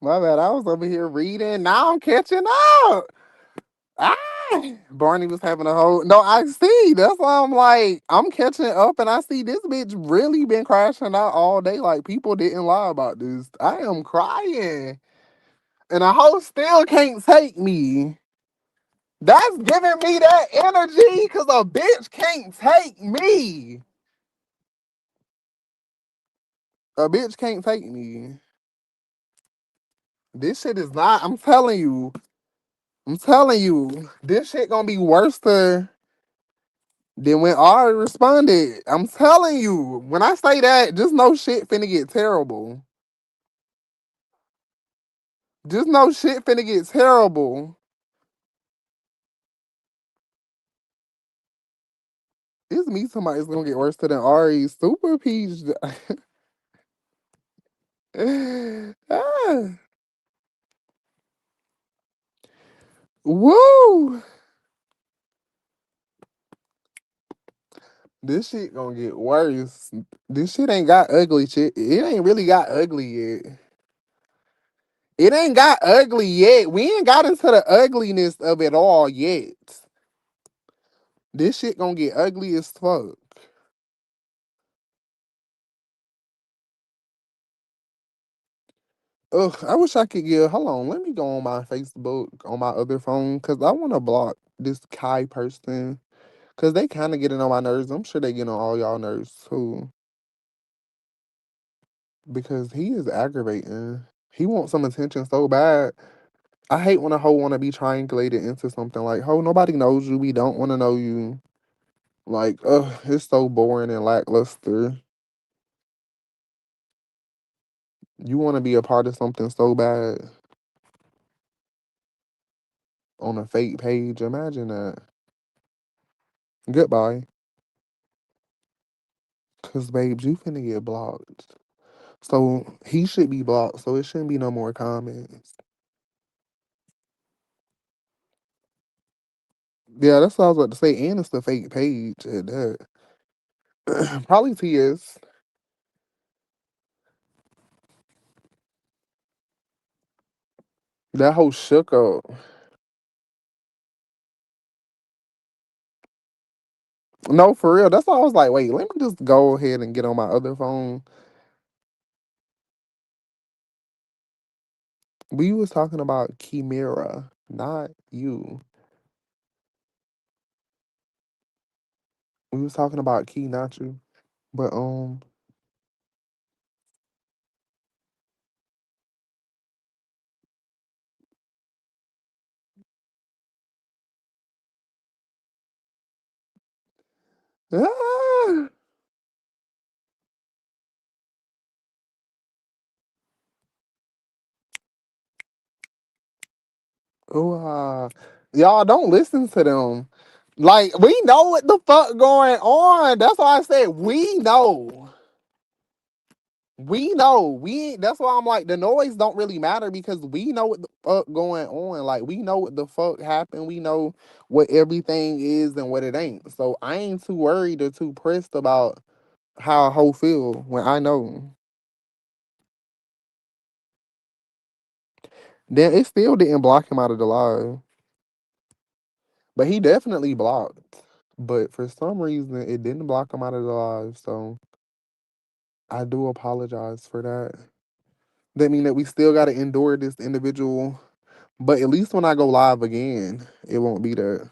[SPEAKER 2] My bad. I was over here reading. Now I'm catching up. Ah, Barney was having a whole. No, I see. That's why I'm like, I'm catching up, and I see this bitch really been crashing out all day. Like people didn't lie about this. I am crying, and a hoe still can't take me. That's giving me that energy because a bitch can't take me. A bitch can't take me. This shit is not. I'm telling you. I'm telling you. This shit gonna be worse to. Then when Ari responded, I'm telling you, when I say that, just know shit finna get terrible. Just know shit finna get terrible. It's me somebody it's gonna get worse than Ari. Super Peach. Ah, woo! This shit gonna get worse. This shit ain't got ugly shit. It ain't really got ugly yet. It ain't got ugly yet. We ain't got into the ugliness of it all yet. This shit gonna get ugly as fuck. Ugh, I wish I could get. Hold on, let me go on my Facebook on my other phone because I want to block this Kai person because they kind of getting on my nerves. I'm sure they getting on all y'all nerves too because he is aggravating. He wants some attention so bad. I hate when a hoe want to be triangulated into something like, "Ho, nobody knows you. We don't want to know you." Like, ugh, it's so boring and lackluster. You want to be a part of something so bad on a fake page. Imagine that. Goodbye. Cause babes, you finna get blocked. So he should be blocked. So it shouldn't be no more comments. Yeah, that's what I was about to say. And it's the fake page at that. Probably TS. That whole shook up. No, for real. That's why I was like, wait, let me just go ahead and get on my other phone. We was talking about Chimera, not you. We was talking about Key, not you. But ah, ooh, y'all don't listen to them. Like we know what the fuck going on. That's why I said we know. We know. We that's why I'm like the noise don't really matter because we know what the fuck going on. Like we know what the fuck happened. We know what everything is and what it ain't. So I ain't too worried or too pressed about how a hoe feel when I know. Then it still didn't block him out of the live. But he definitely blocked. But for some reason it didn't block him out of the live. So I do apologize for that. That mean that we still gotta endure this individual. But at least when I go live again, it won't be that.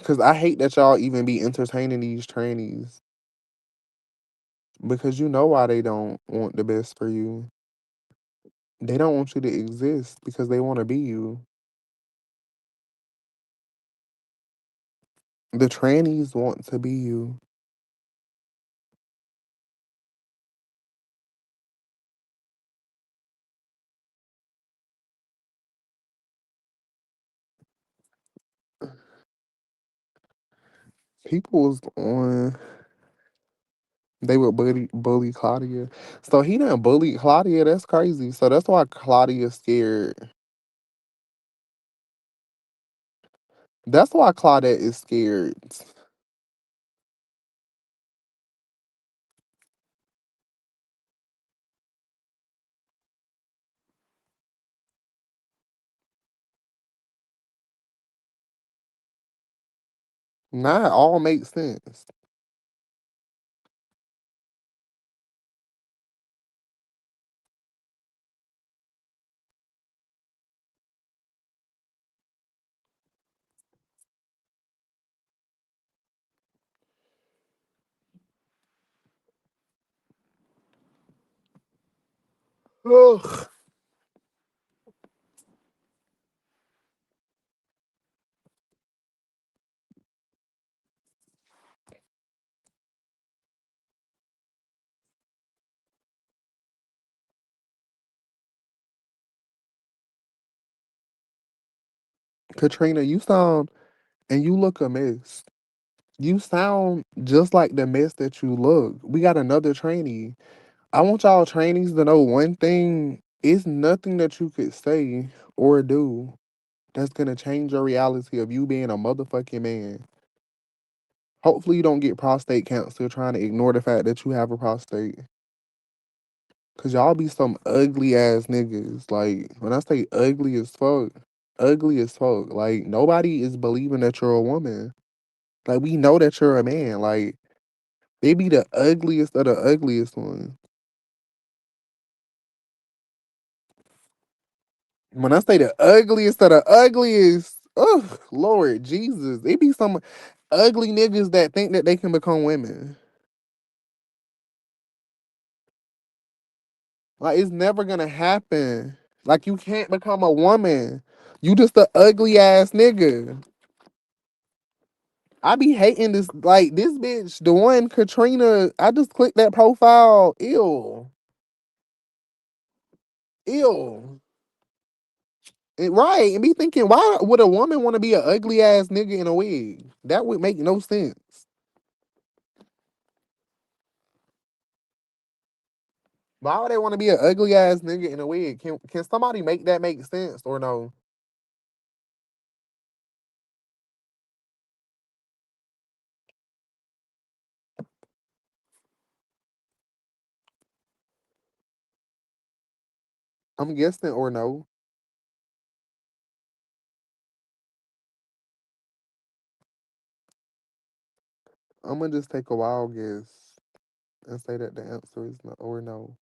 [SPEAKER 2] Cause I hate that y'all even be entertaining these trannies. Because you know why they don't want the best for you. They don't want you to exist because they want to be you. The trannies want to be you. People was on. They would bully Claudia. So he didn't bully Claudia. That's crazy. So that's why Claudia's scared. That's why Claudette is scared. Now it all makes sense. Ugh. Katrina, you sound and you look a mess. You sound just like the mess that you look. We got another trainee. I want y'all trainees to know one thing. It's nothing that you could say or do that's gonna change your reality of you being a motherfucking man. Hopefully you don't get prostate cancer trying to ignore the fact that you have a prostate. Cause y'all be some ugly ass niggas. Like when I say ugly as fuck, ugly as fuck. Like nobody is believing that you're a woman. Like we know that you're a man. Like they be the ugliest of the ugliest ones. When I say the ugliest of the ugliest, oh Lord Jesus, they be some ugly niggas that think that they can become women. Like it's never gonna happen. Like you can't become a woman. You just a ugly ass nigga. I be hating this like this bitch, the one Katrina. I just clicked that profile. Ew. Ew. Right. And be thinking, why would a woman want to be an ugly ass nigga in a wig? That would make no sense. Why would they want to be an ugly ass nigga in a wig? Can somebody make that make sense or no? I'm guessing or no. I'm gonna just take a wild guess and say that the answer is no or no.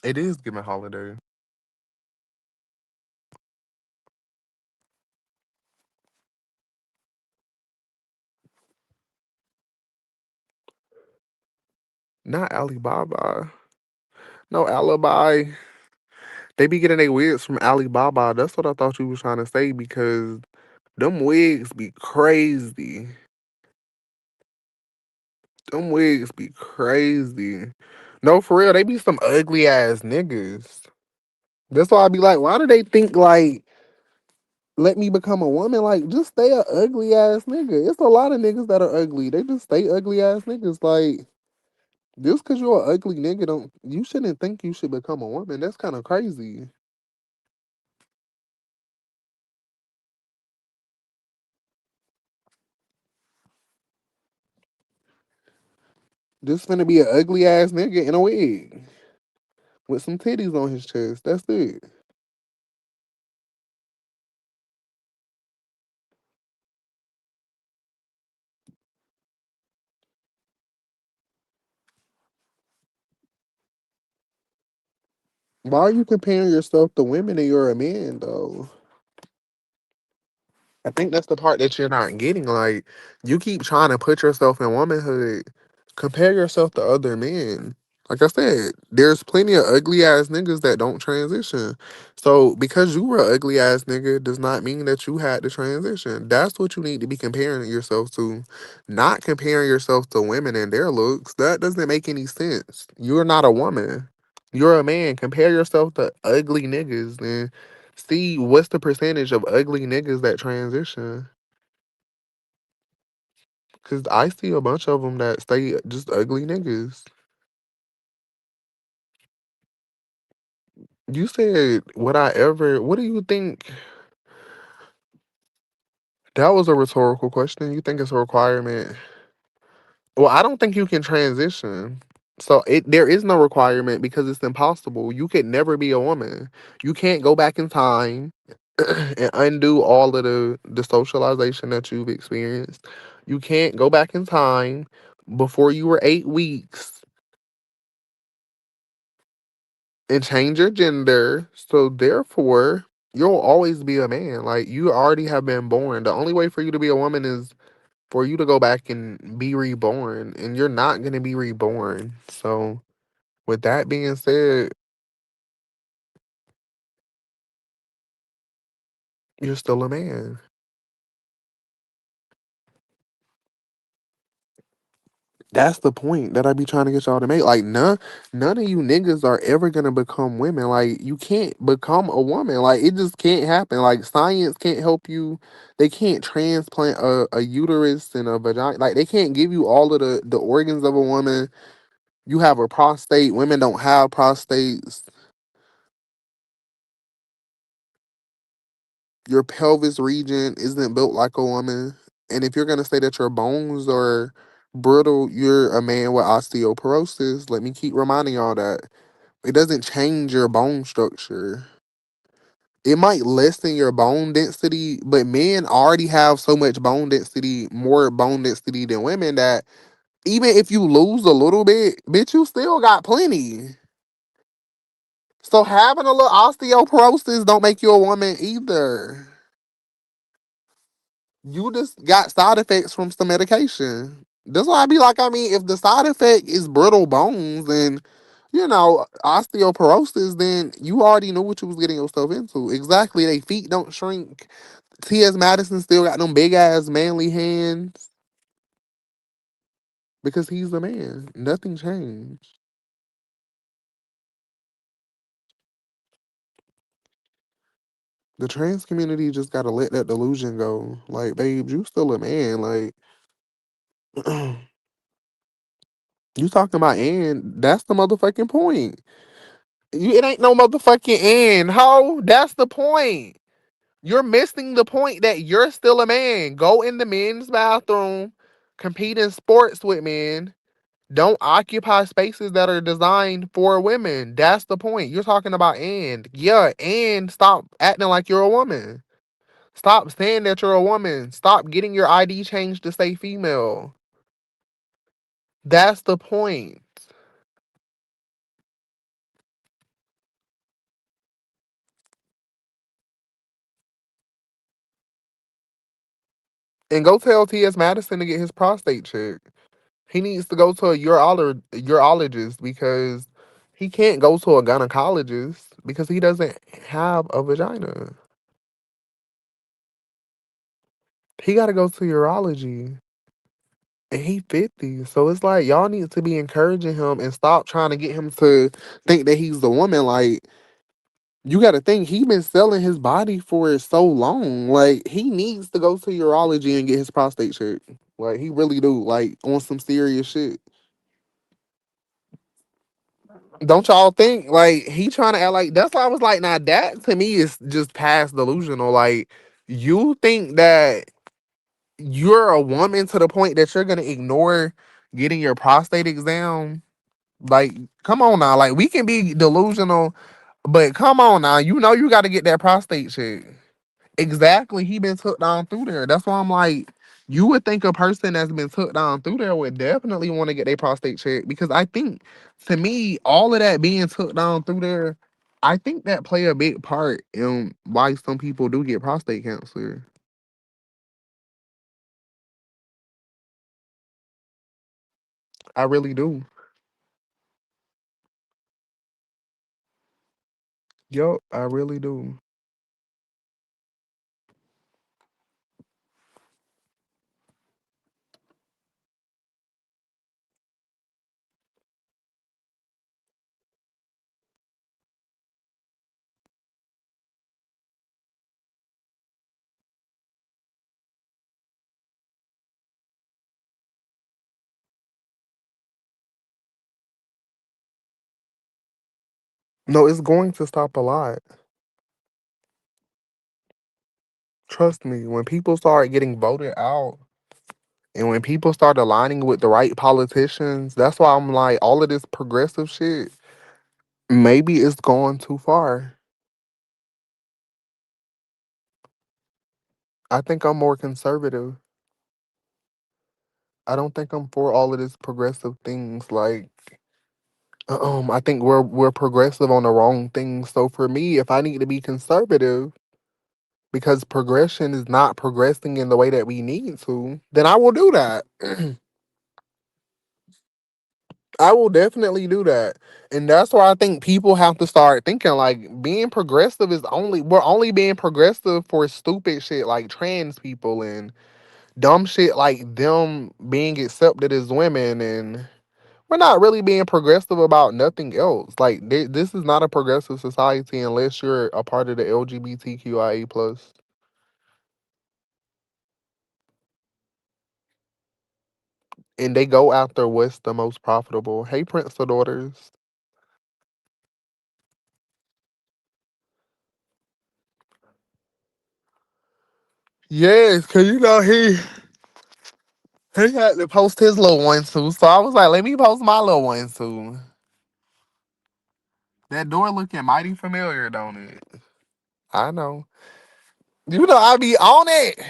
[SPEAKER 2] It is giving holiday. Not Alibaba. No alibi. They be getting their wigs from Alibaba. That's what I thought you was trying to say because them wigs be crazy. Them wigs be crazy. No, for real, they be some ugly ass niggas. That's why I be like, why do they think like let me become a woman? Like, just stay a ugly ass nigga. It's a lot of niggas that are ugly. They just stay ugly ass niggas. Like, just cause you're an ugly nigga, don't you shouldn't think you should become a woman. That's kind of crazy. Just finna be an ugly ass nigga in a wig with some titties on his chest. That's it. Why are you comparing yourself to women and you're a man though? I think that's the part that you're not getting. Like, you keep trying to put yourself in womanhood, compare yourself to other men. Like I said, there's plenty of ugly ass niggas that don't transition. So because you were an ugly ass nigga does not mean that you had to transition. That's what you need to be comparing yourself to, not comparing yourself to women and their looks. That doesn't make any sense. You're not a woman. You're a man. Compare yourself to ugly niggas and see what's the percentage of ugly niggas that transition. Cause I see a bunch of them that stay just ugly niggas. You said, would I ever? What do you think? That was a rhetorical question. You think it's a requirement? Well, I don't think you can transition. So there is no requirement because it's impossible. You could never be a woman. You can't go back in time and undo all of the socialization that you've experienced. You can't go back in time before you were 8 weeks and change your gender. So therefore, you'll always be a man. Like you already have been born. The only way for you to be a woman is for you to go back and be reborn, and you're not gonna be reborn. So. With that being said, you're still a man. That's the point that I be trying to get y'all to make. Like none of you niggas are ever gonna become women. Like you can't become a woman. Like it just can't happen. Like science can't help you. They can't transplant a uterus and a vagina. Like they can't give you all of the organs of a woman. You have a prostate. Women don't have prostates. Your pelvis region isn't built like a woman. And if you're gonna say that your bones are brittle, you're a man with osteoporosis. Let me keep reminding y'all that. It doesn't change your bone structure. It might lessen your bone density, but men already have so much bone density, more bone density than women that even if you lose a little bit, bitch, you still got plenty. So having a little osteoporosis don't make you a woman either. You just got side effects from some medication. That's why I be like, I mean, if the side effect is brittle bones and osteoporosis, then you already knew what you was getting yourself into. Exactly. They feet don't shrink. T.S. Madison still got them big ass manly hands because he's the man. Nothing changed. The trans community just gotta let that delusion go. Like, babe, you still a man. Like, you talking about and that's the motherfucking point. It ain't no motherfucking end, ho. That's the point. You're missing the point that you're still a man. Go in the men's bathroom, compete in sports with men. Don't occupy spaces that are designed for women. That's the point. You're talking about and. Yeah, and stop acting like you're a woman. Stop saying that you're a woman. Stop getting your ID changed to say female. That's the point. And go tell T.S. Madison to get his prostate checked. He needs to go to a urologist because he can't go to a gynecologist because he doesn't have a vagina. He got to go to urology. And he 50. So it's like y'all need to be encouraging him and stop trying to get him to think that he's the woman. Like you got to think he been selling his body for so long. Like he needs to go to urology and get his prostate checked. Like he really do. Like on some serious shit. Don't y'all think like he trying to act like that's why I was like, now that to me is just past delusional. Like you think that you're a woman to the point that you're gonna ignore getting your prostate exam. Like, come on now. Like we can be delusional, but come on now. You know you gotta get that prostate check. Exactly. He been took down through there. That's why I'm like, you would think a person that's been took down through there would definitely want to get their prostate checked because I think, to me, all of that being took down through there, I think that play a big part in why some people do get prostate cancer. I really do. Yup, I really do. No, it's going to stop a lot. Trust me, when people start getting voted out and when people start aligning with the right politicians, that's why I'm like, all of this progressive shit, maybe it's gone too far. I think I'm more conservative. I don't think I'm for all of this progressive things. Like, I think we're progressive on the wrong things. So for me, if I need to be conservative because progression is not progressing in the way that we need to, then I will do that. I will definitely do that. And that's why I think people have to start thinking like being progressive is only we're only being progressive for stupid shit like trans people and dumb shit like them being accepted as women, and we're not really being progressive about nothing else. Like this is not a progressive society unless you're a part of the LGBTQIA plus. And they go after what's the most profitable. Hey, Prince of Daughters. Yes, cause you know he had to post his little one too. So I was like, let me post my little one too. That door looking mighty familiar, don't it? I know. You know I be on it.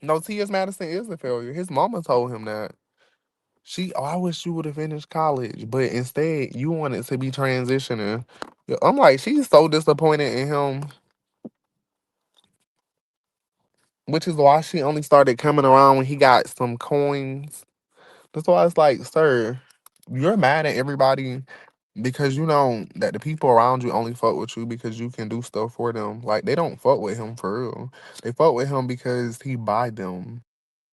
[SPEAKER 2] No, T.S. Madison is a failure. His mama told him that. I wish you would have finished college, but instead you wanted to be transitioning. Yeah, I'm like, she's so disappointed in him, which is why she only started coming around when he got some coins. That's why it's like, sir, you're mad at everybody because you know that the people around you only fuck with you because you can do stuff for them. Like they don't fuck with him for real. They fuck with him because he buy them.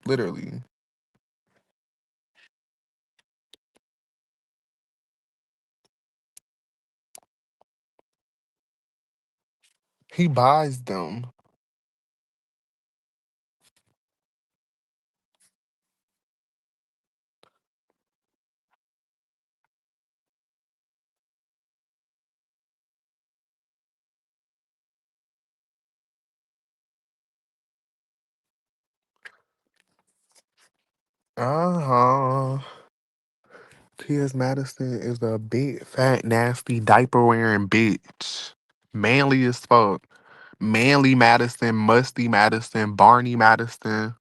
[SPEAKER 2] Literally. He buys them. Uh-huh. T.S. Madison is a big, fat, nasty, diaper wearing bitch. Manly as fuck. Manly Madison, Musty Madison, Barney Madison,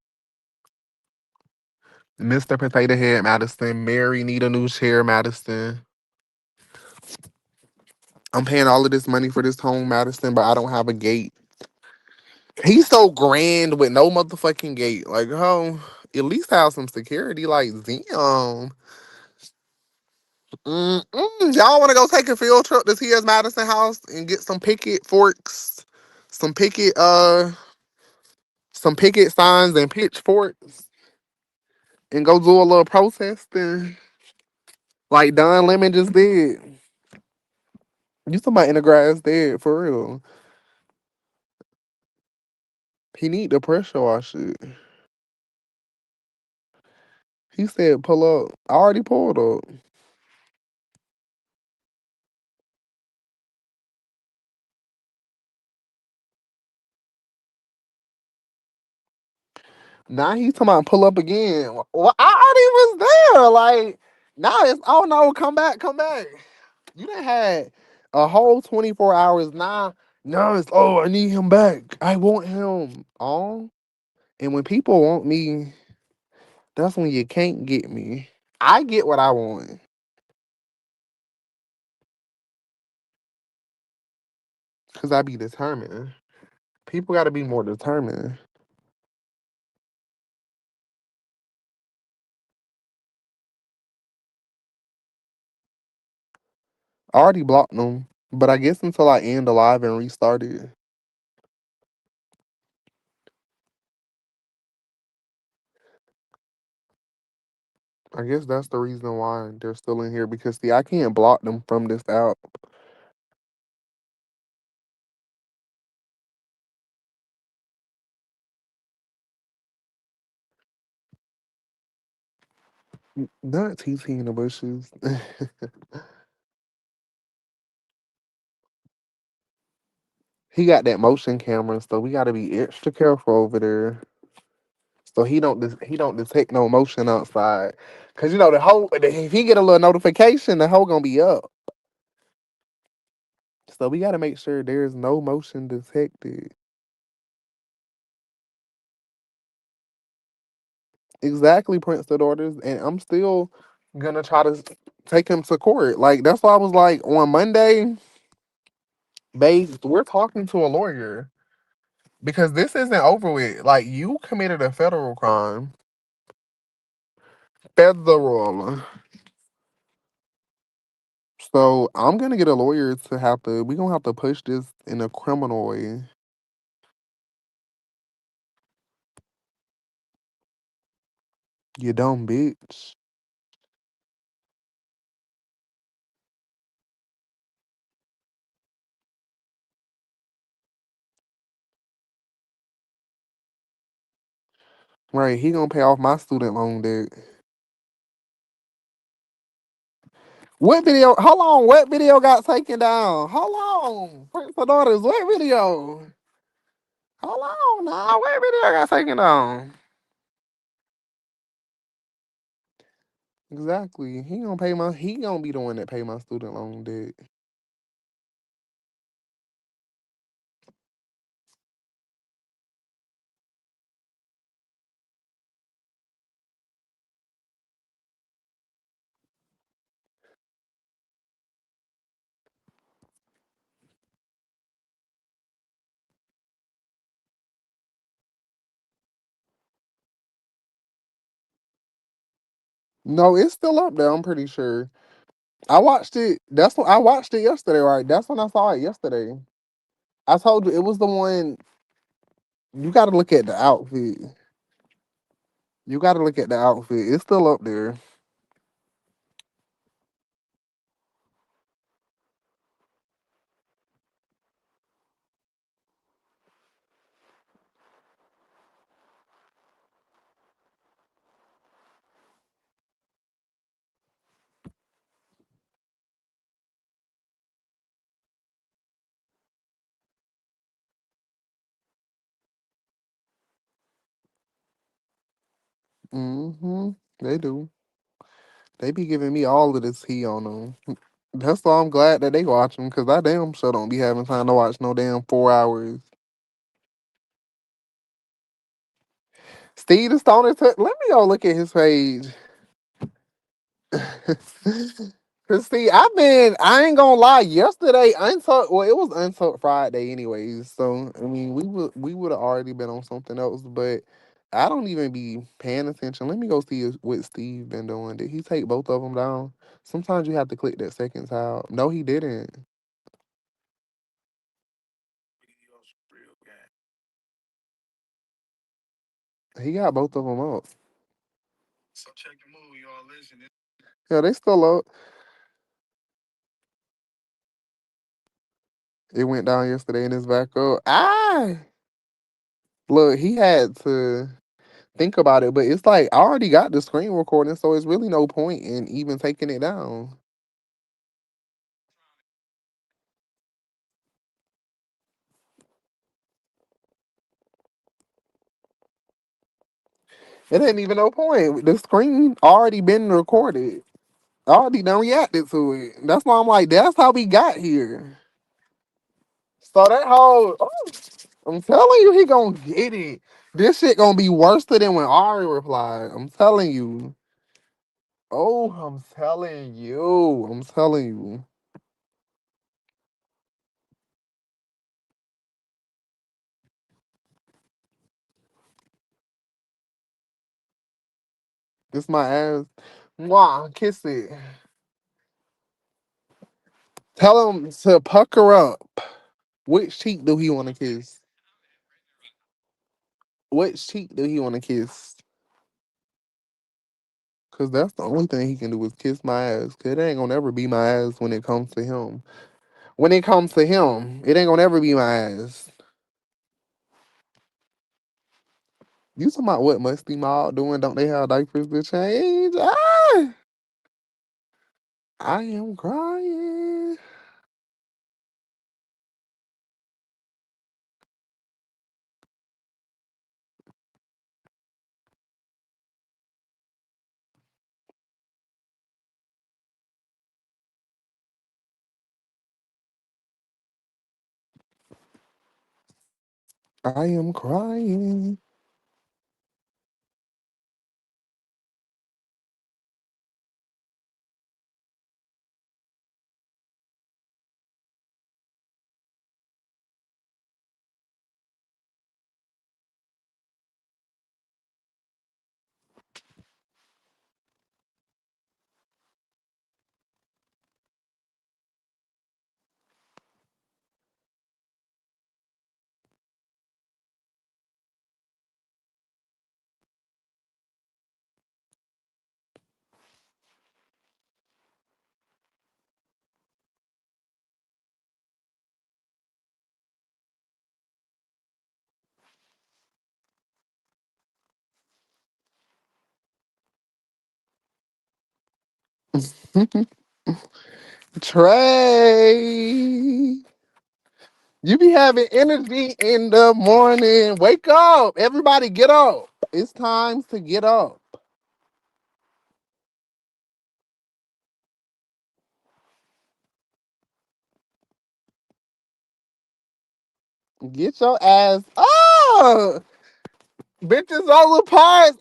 [SPEAKER 2] Mr. Potato Head Madison, Mary Need a New Chair Madison. I'm paying all of this money for this home, Madison, but I don't have a gate. He's so grand with no motherfucking gate. Like, oh, at least have some security. Like, damn. Y'all want to go take a field trip to T.S. Madison house and get some picket forks, some picket some picket signs and pitchforks, and go do a little protesting like Don Lemon just did. You somebody in the grass dead for real. He need to pressure wash it. He said pull up. I already pulled up. Now he's talking about pull up again. Well, I already was there. Like now it's oh no, come back, come back. You done had a whole 24 hours now. No, it's oh I need him back. I want him. Oh. And when people want me, that's when you can't get me. I get what I want. Cause I be determined. People gotta be more determined. I already blocked them. But I guess until I end the live and restart it. I guess that's the reason why they're still in here because see, I can't block them from this app. Not TT in the bushes. He got that motion camera, so we got to be extra careful over there. So he don't detect no motion outside, cause you know if he get a little notification, the hoe gonna be up. So we got to make sure there's no motion detected. Exactly, Prince of Daughters, and I'm still gonna try to take him to court. Like that's why I was like on Monday, babe, we're talking to a lawyer because this isn't over with. Like you committed a federal crime. Federal. So I'm gonna get a lawyer to have to. We gonna have to push this in a criminal way. You dumb bitch. Right? He gonna pay off my student loan debt. What video? Hold on. What video got taken down? Hold on. Prince of Daughters. What video? Hold on. Nah. What video got taken down? Exactly. He gonna pay my. He gonna be the one that pay my student loan debt. No, it's still up there. I'm pretty sure. I watched it. That's when I watched it yesterday. Right. That's when I saw it yesterday. I told you it was the one. You got to look at the outfit. You got to look at the outfit. It's still up there. They do. They be giving me all of this heat on them. That's why I'm glad that they watch them because I damn sure don't be having time to watch no damn 4 hours. Steve the Stoner. Let me go look at his page. Cause see, I ain't gonna lie, yesterday Untucked, well, it was Untucked Friday anyways. So I mean we would have already been on something else, but I don't even be paying attention. Let me go see what Steve been doing. Did he take both of them down? Sometimes you have to click that second tab. No, he didn't. He got both of them up. Yeah, they still up. It went down yesterday and it's back up. Look, he had to think about it, but it's like I already got the screen recording, so it's really no point in even taking it down. It ain't even no point. The screen already been recorded. I already done reacted to it. That's why I'm like, that's how we got here. So that whole, oh, I'm telling you, he gonna get it. This shit gonna be worse than when Ari replied. I'm telling you. Oh, I'm telling you. I'm telling you. This my ass. Mwah, kiss it. Tell him to pucker up. Which cheek do he want to kiss? Which cheek do he want to kiss? Cause that's the only thing he can do is kiss my ass. Cause it ain't gonna ever be my ass when it comes to him. When it comes to him, it ain't gonna ever be my ass. You talking about what Musty Mob doing? Don't they have diapers to change? I am crying. I am crying. Trey, you be having energy in the morning. Wake up. Everybody get up. It's time to get up. Get your ass up. Bitches all the parts.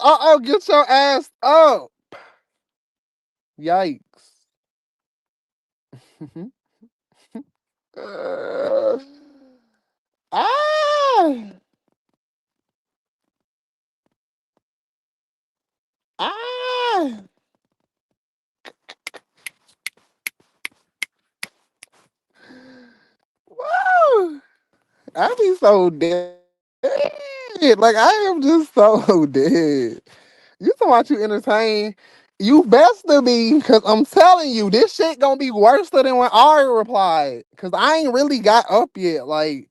[SPEAKER 2] Get your ass up. Yikes. Uh, ah, ah. Woo. I be so dead. Like I am just so dead. You talking about you entertain? You best to be, cause I'm telling you, this shit gonna be worse than when Ari replied. Cause I ain't really got up yet. Like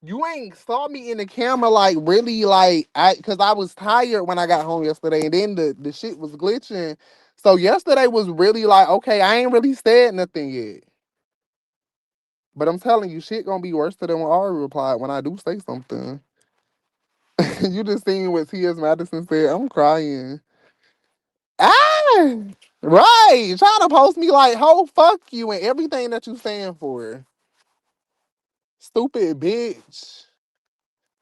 [SPEAKER 2] you ain't saw me in the camera like really like cause I was tired when I got home yesterday and then the shit was glitching. So yesterday was really like, okay, I ain't really said nothing yet. But I'm telling you, shit gonna be worse than when Ari replied when I do say something. You just seen what T.S. Madison said. I'm crying. Ah, right. Trying to post me like, ho, fuck you and everything that you stand for. Stupid bitch.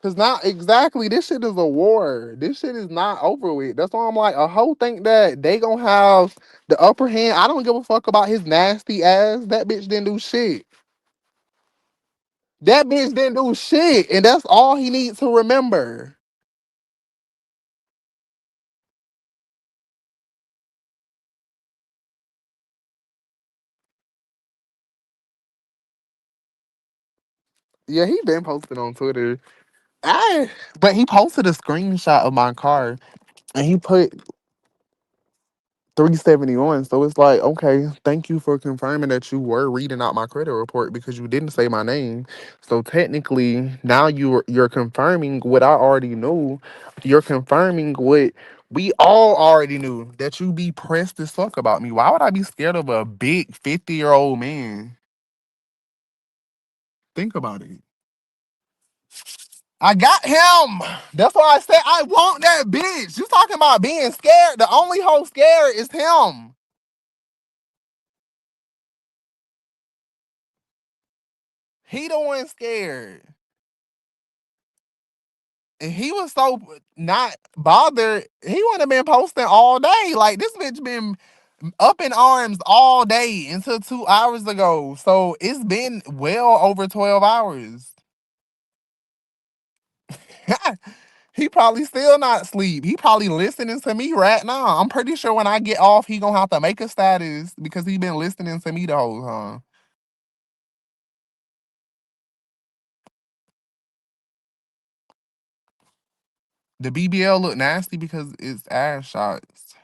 [SPEAKER 2] Cause not exactly, this shit is a war. This shit is not over with. That's why I'm like, a hoe think that they gonna have the upper hand. I don't give a fuck about his nasty ass. That bitch didn't do shit. That bitch didn't do shit. And that's all he needs to remember. Yeah, he been posted on Twitter. I but he posted a screenshot of my car and he put 371. So it's like, okay, thank you for confirming that you were reading out my credit report because you didn't say my name. So technically, now you're confirming what I already knew. You're confirming what we all already knew, that you be pressed as fuck about me. Why would I be scared of a big 50-year-old man? Think about it. I got him. That's why I said I want that bitch. You talking about being scared? The only hoe scared is him. He the one scared. And he was so not bothered. He wouldn't have been posting all day. Like this bitch been up in arms all day until 2 hours ago. So it's been well over 12 hours. He probably still not sleep. He probably listening to me right now. I'm pretty sure when I get off, he gonna have to make a status because he been listening to me the whole time. The BBL look nasty because it's ass shots.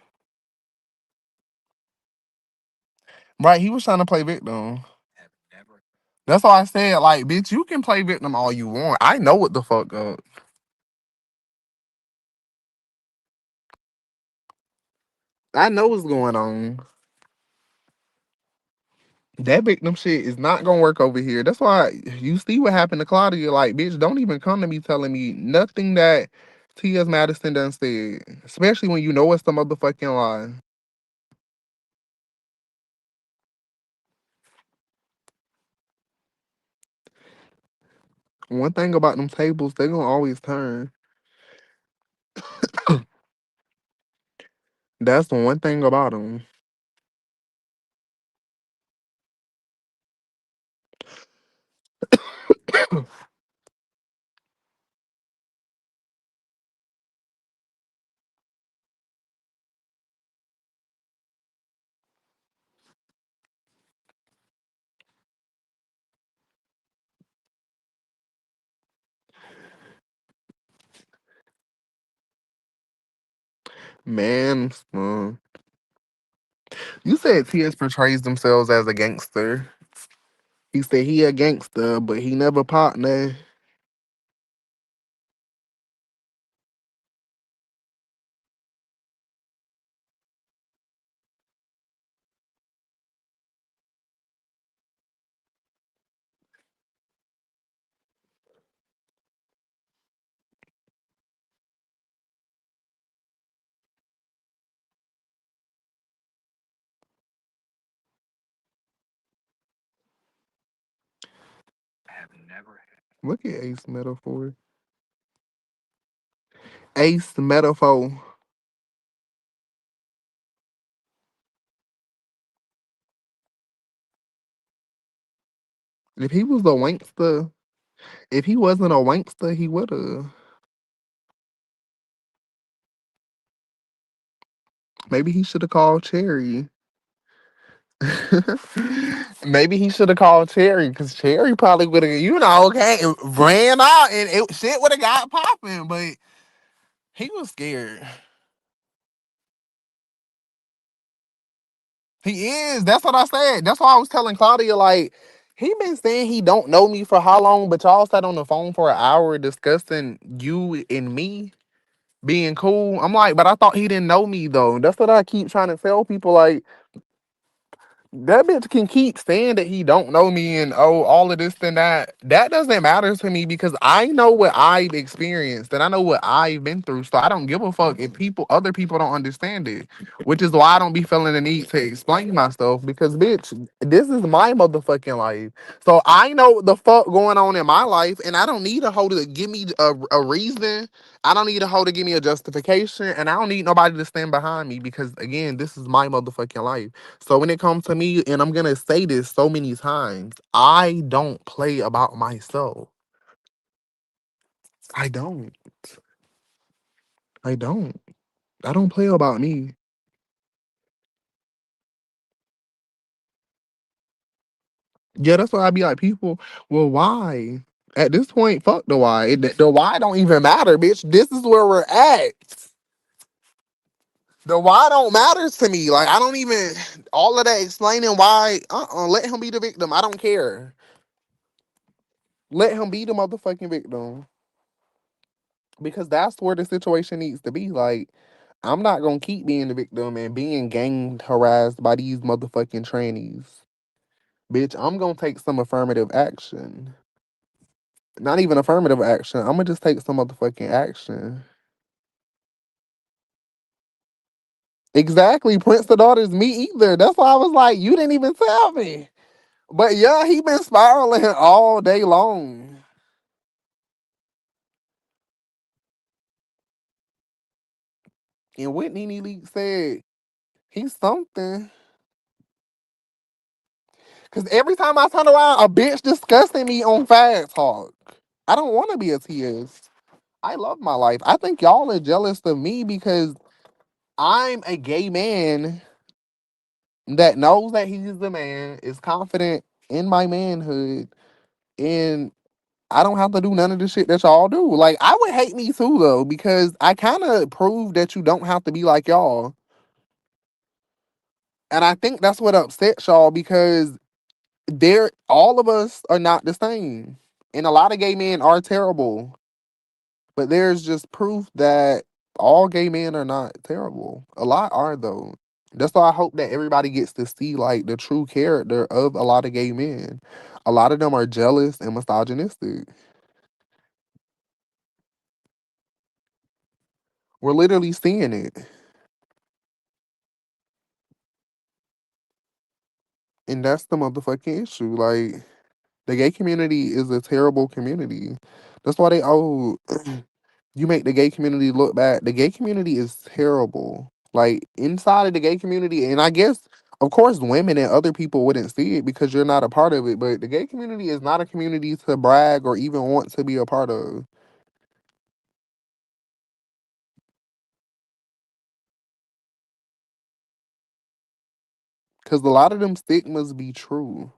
[SPEAKER 2] Right, he was trying to play victim. That's why I said, like, bitch, you can play victim all you want. I know what the fuck up. I know what's going on. That victim shit is not gonna work over here. That's why you see what happened to Claudia. Like, bitch, don't even come to me telling me nothing that T.S. Madison done said. Especially when you know it's the motherfucking lie. One thing about them tables, they gonna always turn. That's the one thing about them. Man, you said T.S. portrays themselves as a gangster. He said he a gangster, but he never partner. Look at Ace Metaphor. Ace Metaphor. If he was a wankster, if he wasn't a wankster, he would have. Maybe he should have called Cherry. Maybe he should have called Cherry because Cherry probably would have, okay, ran out and shit would have got popping. But he was scared. He is. That's what I said. That's why I was telling Claudia, like, he been saying he don't know me for how long, but y'all sat on the phone for an hour discussing you and me being cool. I'm like, but I thought he didn't know me though. That's what I keep trying to tell people. Like, that bitch can keep saying that he don't know me and all of this and that. That doesn't matter to me because I know what I've experienced and I know what I've been through. So I don't give a fuck if other people don't understand it. Which is why I don't be feeling the need to explain myself because bitch, this is my motherfucking life. So I know what the fuck going on in my life and I don't need a hoe to give me a reason. I don't need a hoe to give me a justification and I don't need nobody to stand behind me because again, this is my motherfucking life. So when it comes to me, and I'm gonna say this so many times, I don't play about myself. I don't. I don't. I don't play about me. Yeah, that's why I be like, people, well, why? At this point, fuck the why. The why don't even matter, bitch. This is where we're at. The why don't matter to me. Like, I don't even, all of that explaining why, let him be the victim. I don't care. Let him be the motherfucking victim. Because that's where the situation needs to be. Like, I'm not gonna keep being the victim and being gang harassed by these motherfucking trannies. Bitch, I'm gonna take some affirmative action. Not even affirmative action. I'm gonna just take some motherfucking action. Exactly. Prince the daughter's me either. That's why I was like, you didn't even tell me. But yeah, he been spiraling all day long. And what Nene Leak said, he's something. Cause every time I turn around, a bitch discussing me on Fast Talk. I don't want to be a TS. I love my life. I think y'all are jealous of me because I'm a gay man that knows that he's the man, is confident in my manhood, and I don't have to do none of the shit that y'all do. Like, I would hate me too, though, because I kind of proved that you don't have to be like y'all. And I think that's what upsets y'all because all of us are not the same. And a lot of gay men are terrible. But there's just proof that all gay men are not terrible. A lot are though. That's why I hope that everybody gets to see like the true character of a lot of gay men. A lot of them are jealous and misogynistic. We're literally seeing it. And that's the motherfucking issue. Like the gay community is a terrible community. That's why you make the gay community look bad. The gay community is terrible. Like inside of the gay community, and I guess of course women and other people wouldn't see it because you're not a part of it, but the gay community is not a community to brag or even want to be a part of. Cause a lot of them stigmas be true.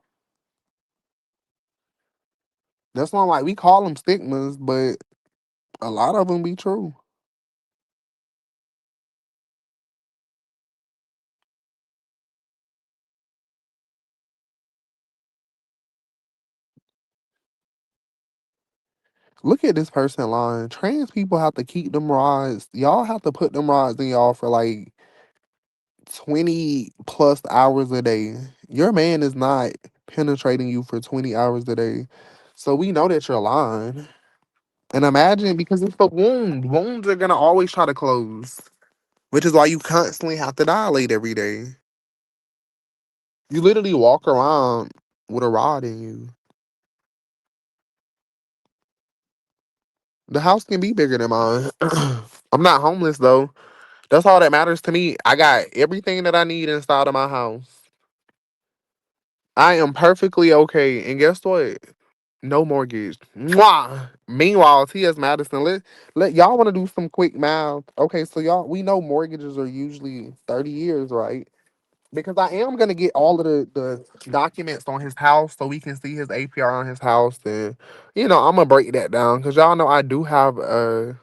[SPEAKER 2] That's why like we call them stigmas, but a lot of them be true. Look at this person lying. Trans people have to keep them rods. Y'all have to put them rods in y'all for like 20 plus hours a day. Your man is not penetrating you for 20 hours a day. So we know that you're lying. And imagine because it's the wound. Wounds are gonna always try to close. Which is why you constantly have to dilate every day. You literally walk around with a rod in you. The house can be bigger than mine. I'm not homeless though. That's all that matters to me. I got everything that I need inside of my house. I am perfectly okay. And guess what? No mortgage. Mwah. Meanwhile, T.S. Madison, let y'all want to do some quick math. Okay, so y'all, we know mortgages are usually 30 years, right? Because I am gonna get all of the documents on his house so we can see his APR on his house, and I'm gonna break that down because y'all know I do have a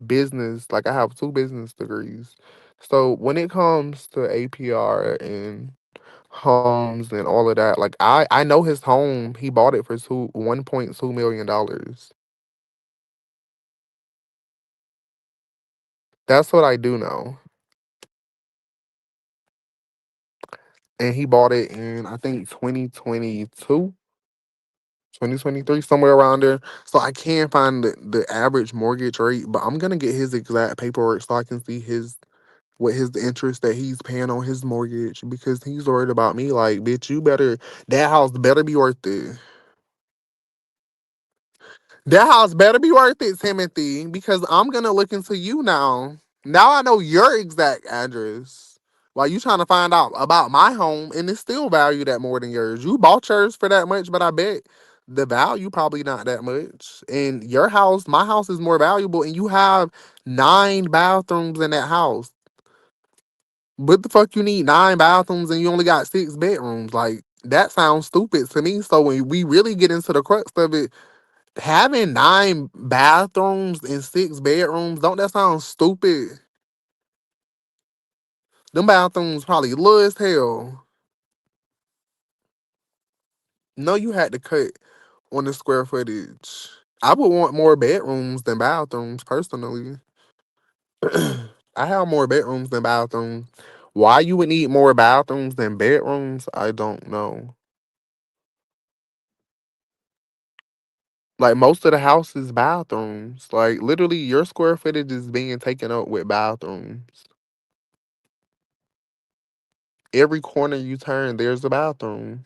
[SPEAKER 2] business. Like I have two business degrees, so when it comes to APR and homes and all of that, like I know his home. He bought it for $1.2 million. That's what I do know, and he bought it in I think 2022. 2023, somewhere around there. So I can find the average mortgage rate, but I'm gonna get his exact paperwork so I can see his interest that he's paying on his mortgage because he's worried about me. Like, bitch, that house better be worth it. That house better be worth it, Timothy, because I'm gonna look into you now. Now I know your exact address. While you trying to find out about my home, and it's still valued at more than yours. You bought yours for that much, but I bet the value probably not that much. And your house, my house is more valuable, and you have 9 bathrooms in that house. What the fuck you need 9 bathrooms and you only got 6 bedrooms? Like that sounds stupid to me. So when we really get into the crux of it, having 9 bathrooms and 6 bedrooms, don't that sound stupid? Them bathrooms probably low as hell. No, you had to cut on the square footage. I would want more bedrooms than bathrooms, personally. I have more bedrooms than bathrooms. Why you would need more bathrooms than bedrooms, I don't know. Like most of the house is bathrooms. Like literally your square footage is being taken up with bathrooms. Every corner you turn, there's a bathroom.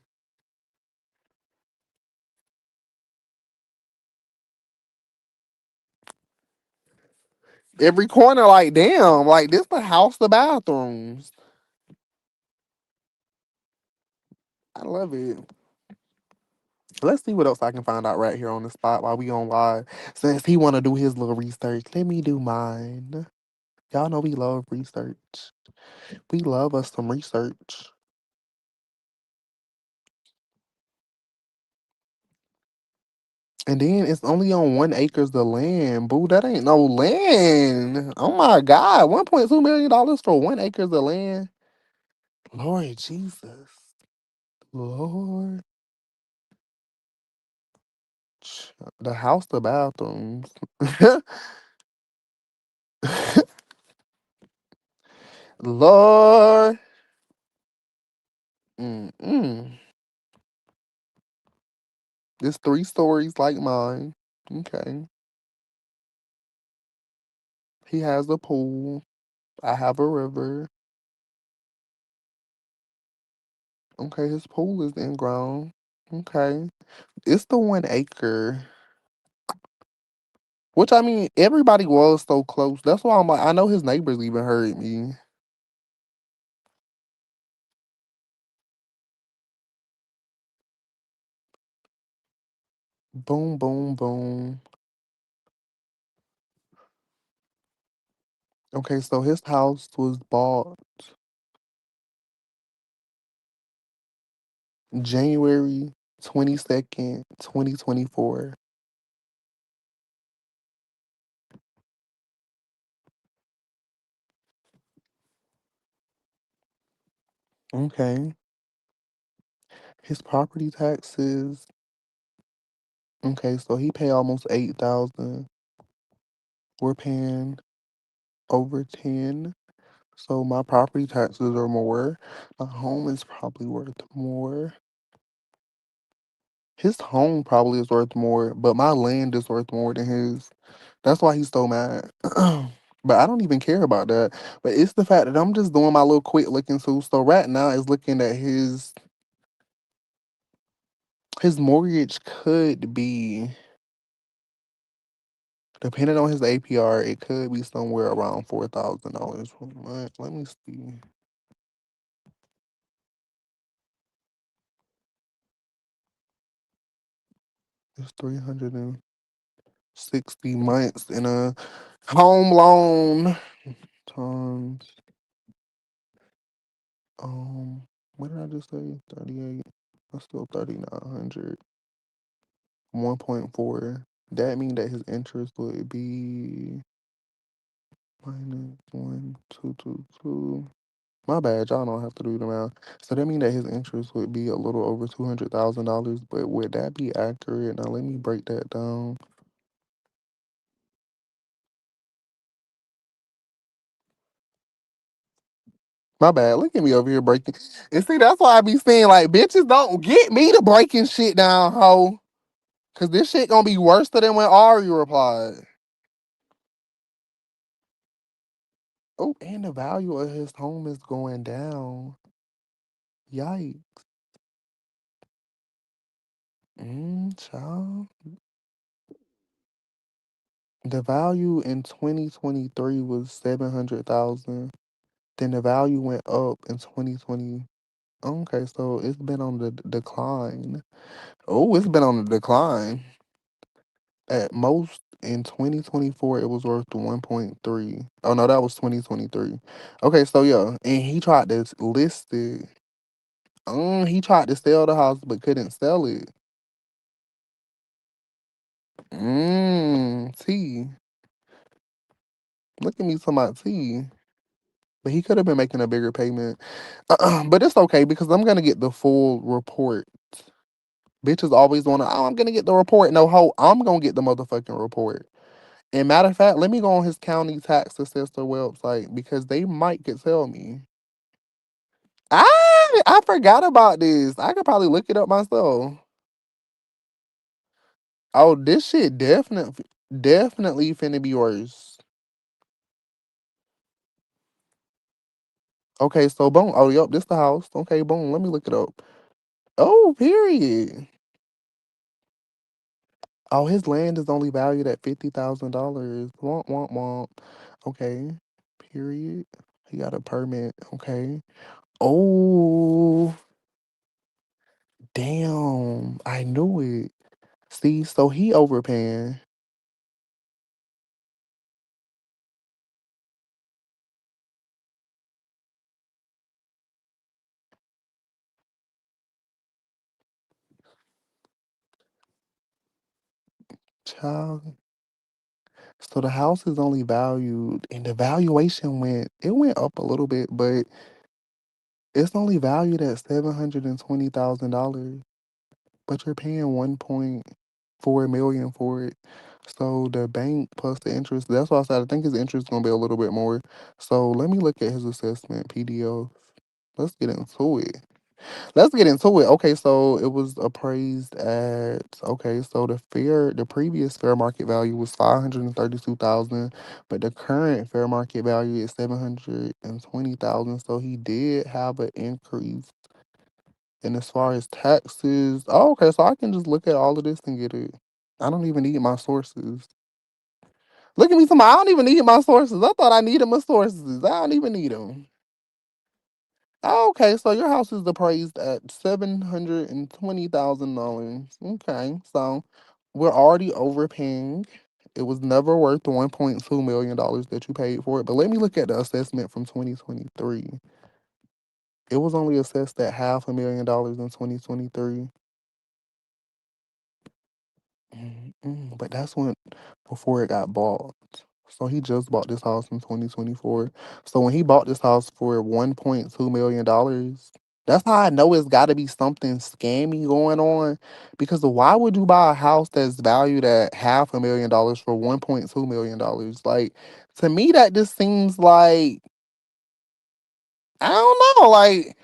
[SPEAKER 2] Every corner, like damn, like this the house of bathrooms. I love it. Let's see what else I can find out right here on the spot while we on live. Since he want to do his little research, let me do mine. Y'all know we love research. We love us some research. And then it's only on 1 acres of land. Boo, that ain't no land. Oh my God. $1.2 million for 1 acres of land. Lord Jesus. Lord. The house, the bathrooms. Lord. Mm-mm. It's 3 stories like mine. Okay. He has a pool. I have a river. Okay, his pool is in ground. Okay. It's the 1 acre. Which I mean, everybody was so close. That's why I'm like, I know his neighbors even heard me. Boom, boom, boom. Okay, so his house was bought January 22nd, 2024. Okay. His property taxes. Okay, so he pay almost 8,000. We're paying over 10. So my property taxes are more. My home is probably worth more. His home probably is worth more, but my land is worth more than his. That's why he's so mad. But I don't even care about that. But it's the fact that I'm just doing my little quick looking too. So right now is looking at his mortgage could be Depending on his APR, it could be somewhere around $4,000 per month. Let me see. It's 360 months in a home loan times um what did I just say? 38. That's still 3,900. 1.4. That mean that his interest would be minus 1,222. My bad, y'all don't have to do the math. So that mean that his interest would be a little over $200,000. But would that be accurate? Now let me break that down. My bad. Look at me over here breaking. And see, that's why I be saying like bitches don't get me to breaking shit down, ho. Cause this shit gonna be worse than when Ari replied. Oh, and the value of his home is going down. Yikes. Child. The value in 2023 was 700,000. Then the value went up in 2020. Okay, so it's been on the decline. Oh, it's been on the decline. At most in 2024, it was worth 1.3. Oh no, that was 2023. Okay, so yeah, and he tried to list it. He tried to sell the house but couldn't sell it. T. Look at me talking about T. But he could have been making a bigger payment. But it's okay because I'm gonna get the full report. Bitches always wanna, oh, I'm gonna get the report. No, ho, I'm gonna get the motherfucking report. And matter of fact, let me go on his county tax assessor website because they might could tell me. I forgot about this. I could probably look it up myself. Oh, this shit definitely finna be worse. Okay, so boom. Oh, yep, this the house. Okay, boom. Let me look it up. Oh, period. Oh, his land is only valued at $50,000. Womp womp womp. Okay. Period. He got a permit. Okay. Oh, damn. I knew it. See, so he overpaying. Child. So the house is only valued, and the valuation went up a little bit, but it's only valued at $720,000. But you're paying 1.4 million for it. So the bank plus the interest, that's why I said I think his interest is gonna be a little bit more. So let me look at his assessment PDF. Let's get into it. Let's get into it. Okay, so it was appraised at, okay, so the previous fair market value was 532,000, but the current fair market value is 720,000. So he did have an increase. And as far as taxes, oh, okay, so I can just look at all of this and get it. I don't even need my sources. Look at me, somebody. I don't even need my sources. I thought I needed my sources. I don't even need them. Oh, okay, so your house is appraised at $720,000. Okay, so we're already overpaying. It was never worth the $1.2 million that you paid for it. But let me look at the assessment from 2023. It was only assessed at $500,000 in 2023. But that's when before it got bought. So he just bought this house in 2024. So when he bought this house for $1.2 million, that's how I know it's got to be something scammy going on. Because why would you buy a house that's valued at $500,000 for $1.2 million? Like to me, that just seems like I don't know, like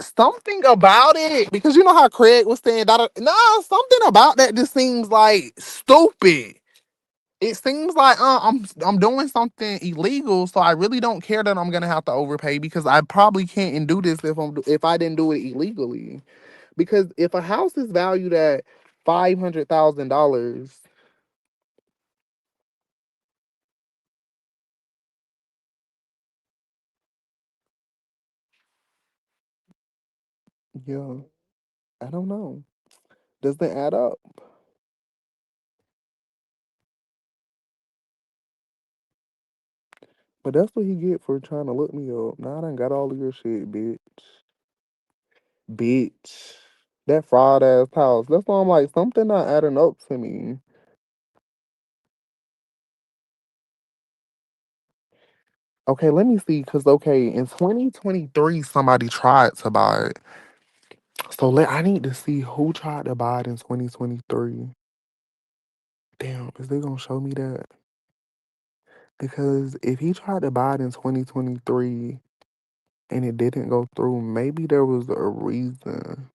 [SPEAKER 2] something about it. Because you know how Craig was saying that. No, something about that just seems like stupid. It seems like I'm doing something illegal, so I really don't care that I'm gonna have to overpay because I probably can't do this if I didn't do it illegally. Because if a house is valued at $500,000, Yeah, I don't know. Doesn't add up. But that's what he get for trying to look me up. Now I done got all of your shit, bitch. Bitch. That fraud ass house. That's why I'm like, something not adding up to me. Okay, let me see. Cause okay, in 2023, somebody tried to buy it. So I need to see who tried to buy it in 2023. Damn, is they gonna show me that? Because if he tried to buy it in 2023 and it didn't go through, maybe there was a reason.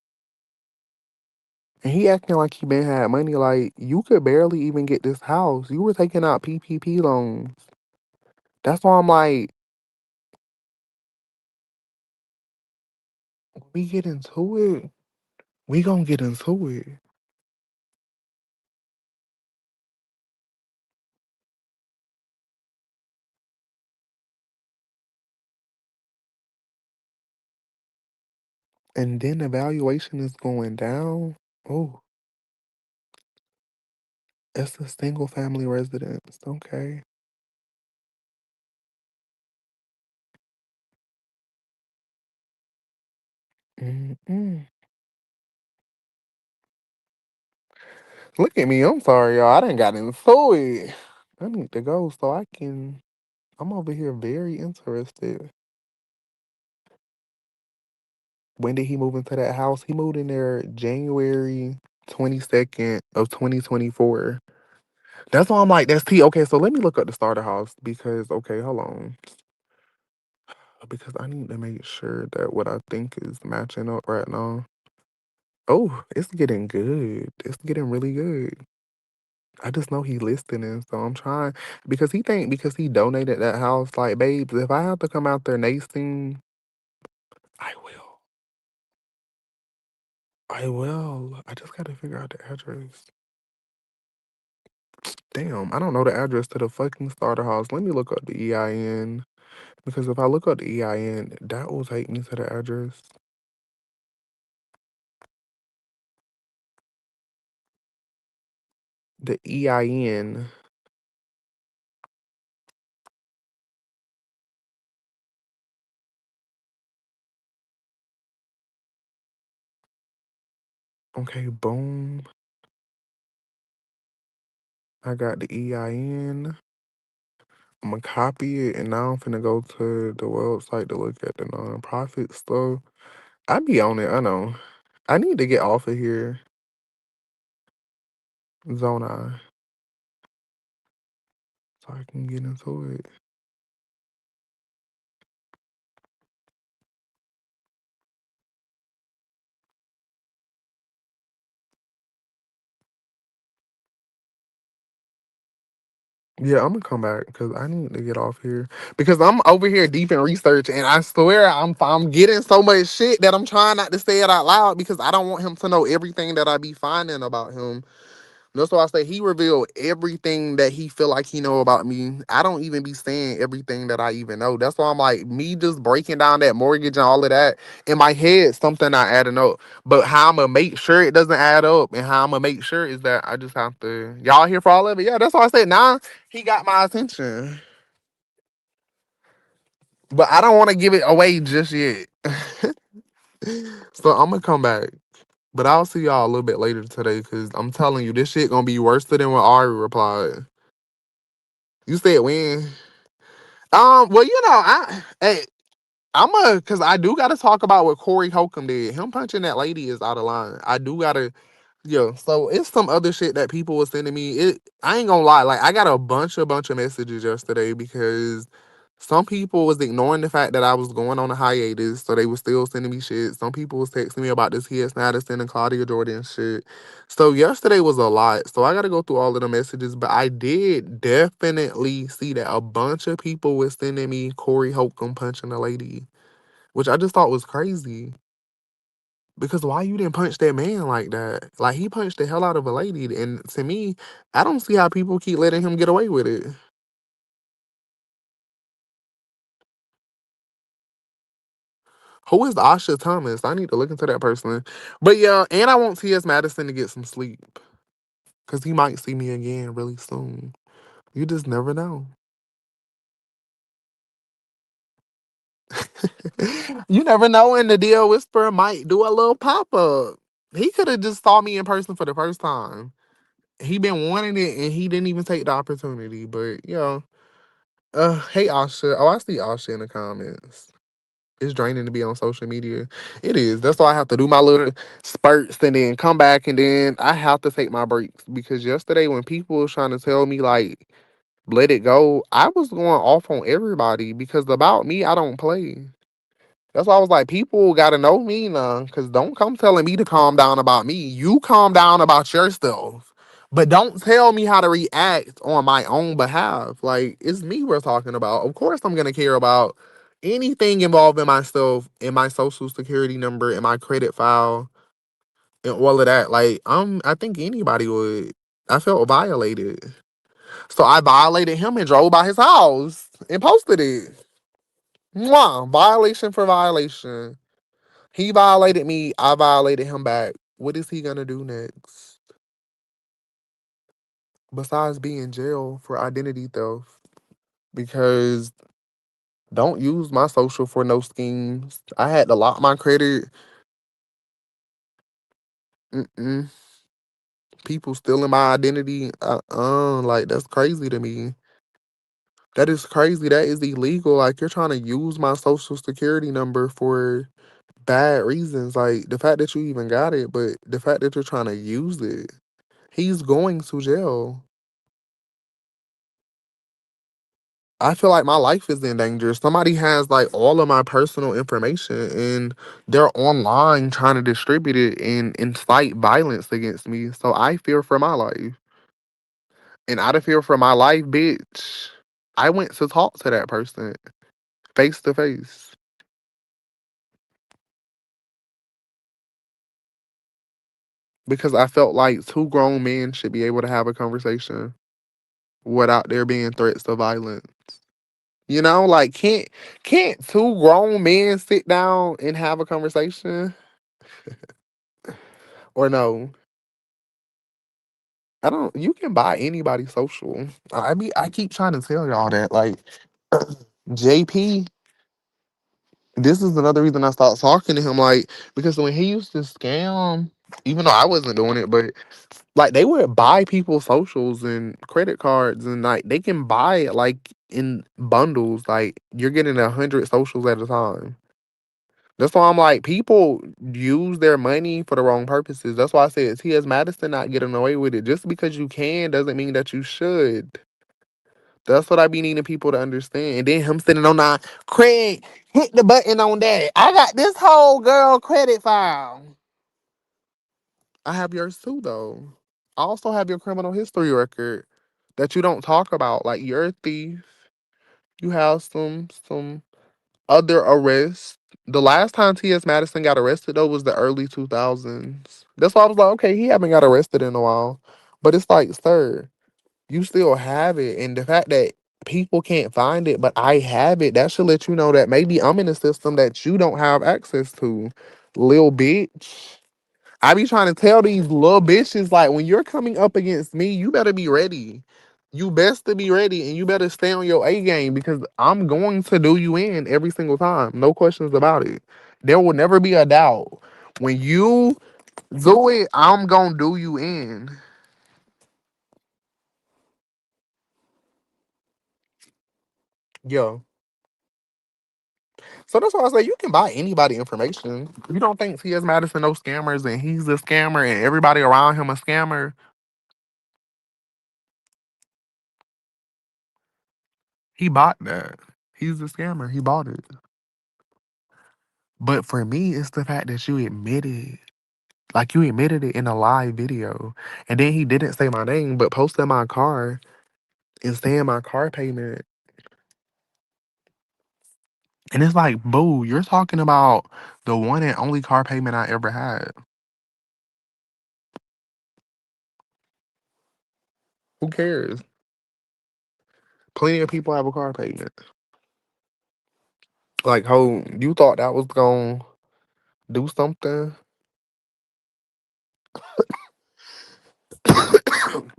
[SPEAKER 2] And he acting like he been had money. Like you could barely even get this house. You were taking out PPP loans. That's why I'm like, when we get into it, we gonna get into it. And then the valuation is going down. Oh, it's a single family residence. Okay. Mm-mm. Look at me. I'm sorry, y'all. I done got into it. I need to go so I can. I'm over here very interested. When did he move into that house? He moved in there January 22nd of 2024. That's why I'm like, that's T. Okay, so let me look up the starter house because, okay, hold on. Because I need to make sure that what I think is matching up right now. Oh, it's getting good. It's getting really good. I just know he listening, so I'm trying because he donated that house. Like, babes, if I have to come out there nasting, I will. I will. I just gotta figure out the address. Damn, I don't know the address to the fucking starter house. Let me look up the EIN. Because if I look up the EIN, that will take me to the address. The EIN. Okay, boom. I got the EIN. I'm gonna copy it and now I'm finna go to the website to look at the nonprofit stuff. I be on it, I know. I need to get off of here. Zona. So I can get into it. Yeah, I'm gonna come back because I need to get off here because I'm over here deep in research and I swear I'm getting so much shit that I'm trying not to say it out loud because I don't want him to know everything that I be finding about him. That's why I say he revealed everything that he feel like he know about me. I don't even be saying everything that I even know. That's why I'm like me just breaking down that mortgage and all of that in my head. Something not adding up. But how I'm gonna make sure it doesn't add up and how I'm gonna make sure is that I just have to. Y'all here for all of it? Yeah, that's why I said. Nah, he got my attention, but I don't want to give it away just yet. So I'm gonna come back. But I'll see y'all a little bit later today because I'm telling you, this shit gonna be worse than when Ari replied. You said when? Well, cause I do gotta talk about what Corey Holcomb did. Him punching that lady is out of line. I do gotta Yeah, so it's some other shit that people was sending me. I ain't gonna lie, like I got a bunch of messages yesterday because some people was ignoring the fact that I was going on a hiatus, so they was still sending me shit. Some people was texting me about this T.S. Madison and Claudia Jordan shit. So yesterday was a lot. So I gotta go through all of the messages, but I did definitely see that a bunch of people was sending me Corey Holcomb punching a lady, which I just thought was crazy. Because why you didn't punch that man like that? Like he punched the hell out of a lady, and to me, I don't see how people keep letting him get away with it. Who is Asha Thomas? I need to look into that person. But yeah, and I want T.S. Madison to get some sleep. Because he might see me again really soon. You just never know. You never know, and the Deal Whisperer might do a little pop up. He could have just saw me in person for the first time. He been wanting it, and he didn't even take the opportunity. But yeah, hey Asha. Oh, I see Asha in the comments. It's draining to be on social media. It is. That's why I have to do my little spurts and then come back, and then I have to take my breaks because yesterday when people was trying to tell me like let it go, I was going off on everybody because about me, I don't play. That's why I was like, people got to know me now, because don't come telling me to calm down about me. You calm down about yourself, but don't tell me how to react on my own behalf. Like, it's me we're talking about. Of course, I'm gonna care about anything involving myself and my social security number and my credit file and all of that. Like, I think anybody would. I felt violated, so I violated him and drove by his house and posted it. Mwah, violation for violation. He violated me. I violated him back. What is he gonna do next? Besides be in jail for identity theft. Because don't use my social for no schemes. I had to lock my credit. Mm-mm. People stealing my identity. Like that's crazy to me. That is crazy. That is illegal. Like you're trying to use my social security number for bad reasons. Like the fact that you even got it, but the fact that you're trying to use it. He's going to jail. I feel like my life is in danger. Somebody has like all of my personal information and they're online trying to distribute it and incite violence against me. So I fear for my life. And out of fear for my life, bitch, I went to talk to that person face to face because I felt like two grown men should be able to have a conversation without there being threats of violence. You know, like can't two grown men sit down and have a conversation? Or no? I don't. You can buy anybody social. I keep trying to tell y'all that. Like JP, this is another reason I stopped talking to him. Like because when he used to scam, even though I wasn't doing it, but like they would buy people's socials and credit cards, and like they can buy it like in bundles. Like you're getting 100 socials at a time. That's why I'm like, people use their money for the wrong purposes. That's why I said T.S. Madison not getting away with it. Just because you can doesn't mean that you should. That's what I be needing people to understand. And then him sitting on that, Craig, hit the button on that. I got this whole girl credit file. I have yours too, though. I also have your criminal history record that you don't talk about. Like you're a thief. You have some other arrests. The last time T.S. Madison got arrested though was the early 2000s. That's why I was like, okay, he haven't got arrested in a while. But it's like, sir, you still have it. And the fact that people can't find it, but I have it, that should let you know that maybe I'm in a system that you don't have access to. Lil bitch. I be trying to tell these little bitches, like, when you're coming up against me, you better be ready. You best to be ready and you better stay on your A game because I'm going to do you in every single time. No questions about it. There will never be a doubt. When you do it, I'm going to do you in. Yo. So that's why I say you can buy anybody information. You don't think T.S. Madison no scammers and he's a scammer and everybody around him a scammer. He bought that. He's a scammer. He bought it. But for me, it's the fact that you admitted, like you admitted it in a live video. And then he didn't say my name, but posted my car and saying my car payment. And it's like, boo, you're talking about the one and only car payment I ever had. Who cares? Plenty of people have a car payment. Like, ho, you thought that was gonna do something?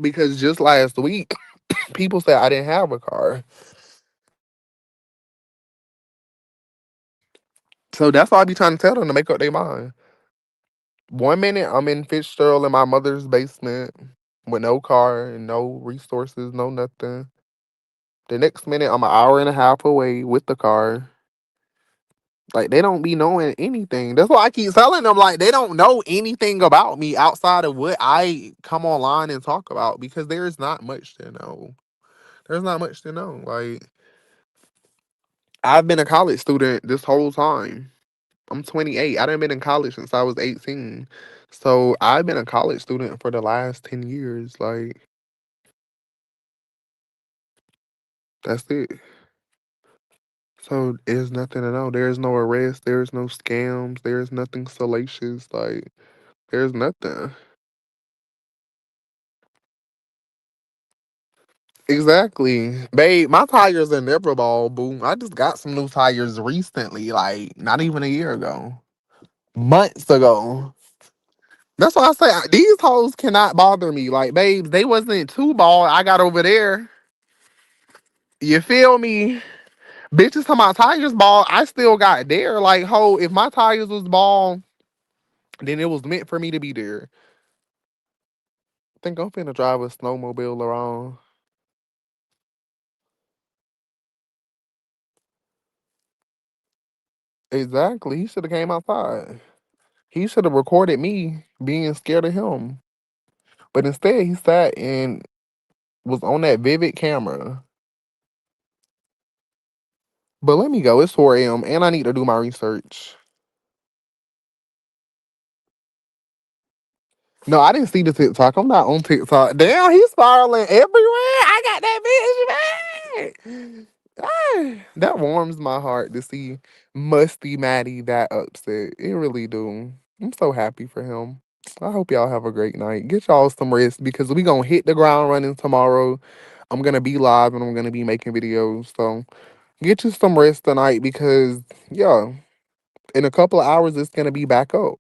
[SPEAKER 2] Because just last week, people said I didn't have a car. So that's why I be trying to tell them to make up their mind. 1 minute I'm in Fitzgerald in my mother's basement with no car and no resources, no nothing. The next minute I'm an hour and a half away with the car. Like they don't be knowing anything. That's why I keep telling them like they don't know anything about me outside of what I come online and talk about because there's not much to know. There's not much to know. Like I've been a college student this whole time. I'm 28. I done been in college since I was 18. So I've been a college student for the last 10 years. Like that's it. So there's nothing to know. There's no arrest. There's no scams. There's nothing salacious. Like there's nothing. Exactly. Babe, my tires are never ball, boom. I just got some new tires recently, like not even a year ago. Months ago. That's why I say these hoes cannot bother me. Like, babes, they wasn't too ball I got over there. You feel me? Bitches talking about tires ball, I still got there. Like, ho, if my tires was ball, then it was meant for me to be there. I think I'm finna drive a snowmobile around. Exactly. He should have came outside. He should have recorded me being scared of him. But instead, he sat and was on that vivid camera. But let me go. It's 4 a.m. and I need to do my research. No, I didn't see the TikTok. I'm not on TikTok. Damn, he's spiraling everywhere. I got that bitch back. Ah, that warms my heart to see Musty Maddie that upset. It really do. I'm so happy for him. I hope y'all have a great night. Get y'all some rest because we gonna hit the ground running tomorrow. I'm gonna be live and I'm gonna be making videos. So get you some rest tonight because yeah, in a couple of hours it's gonna be back up.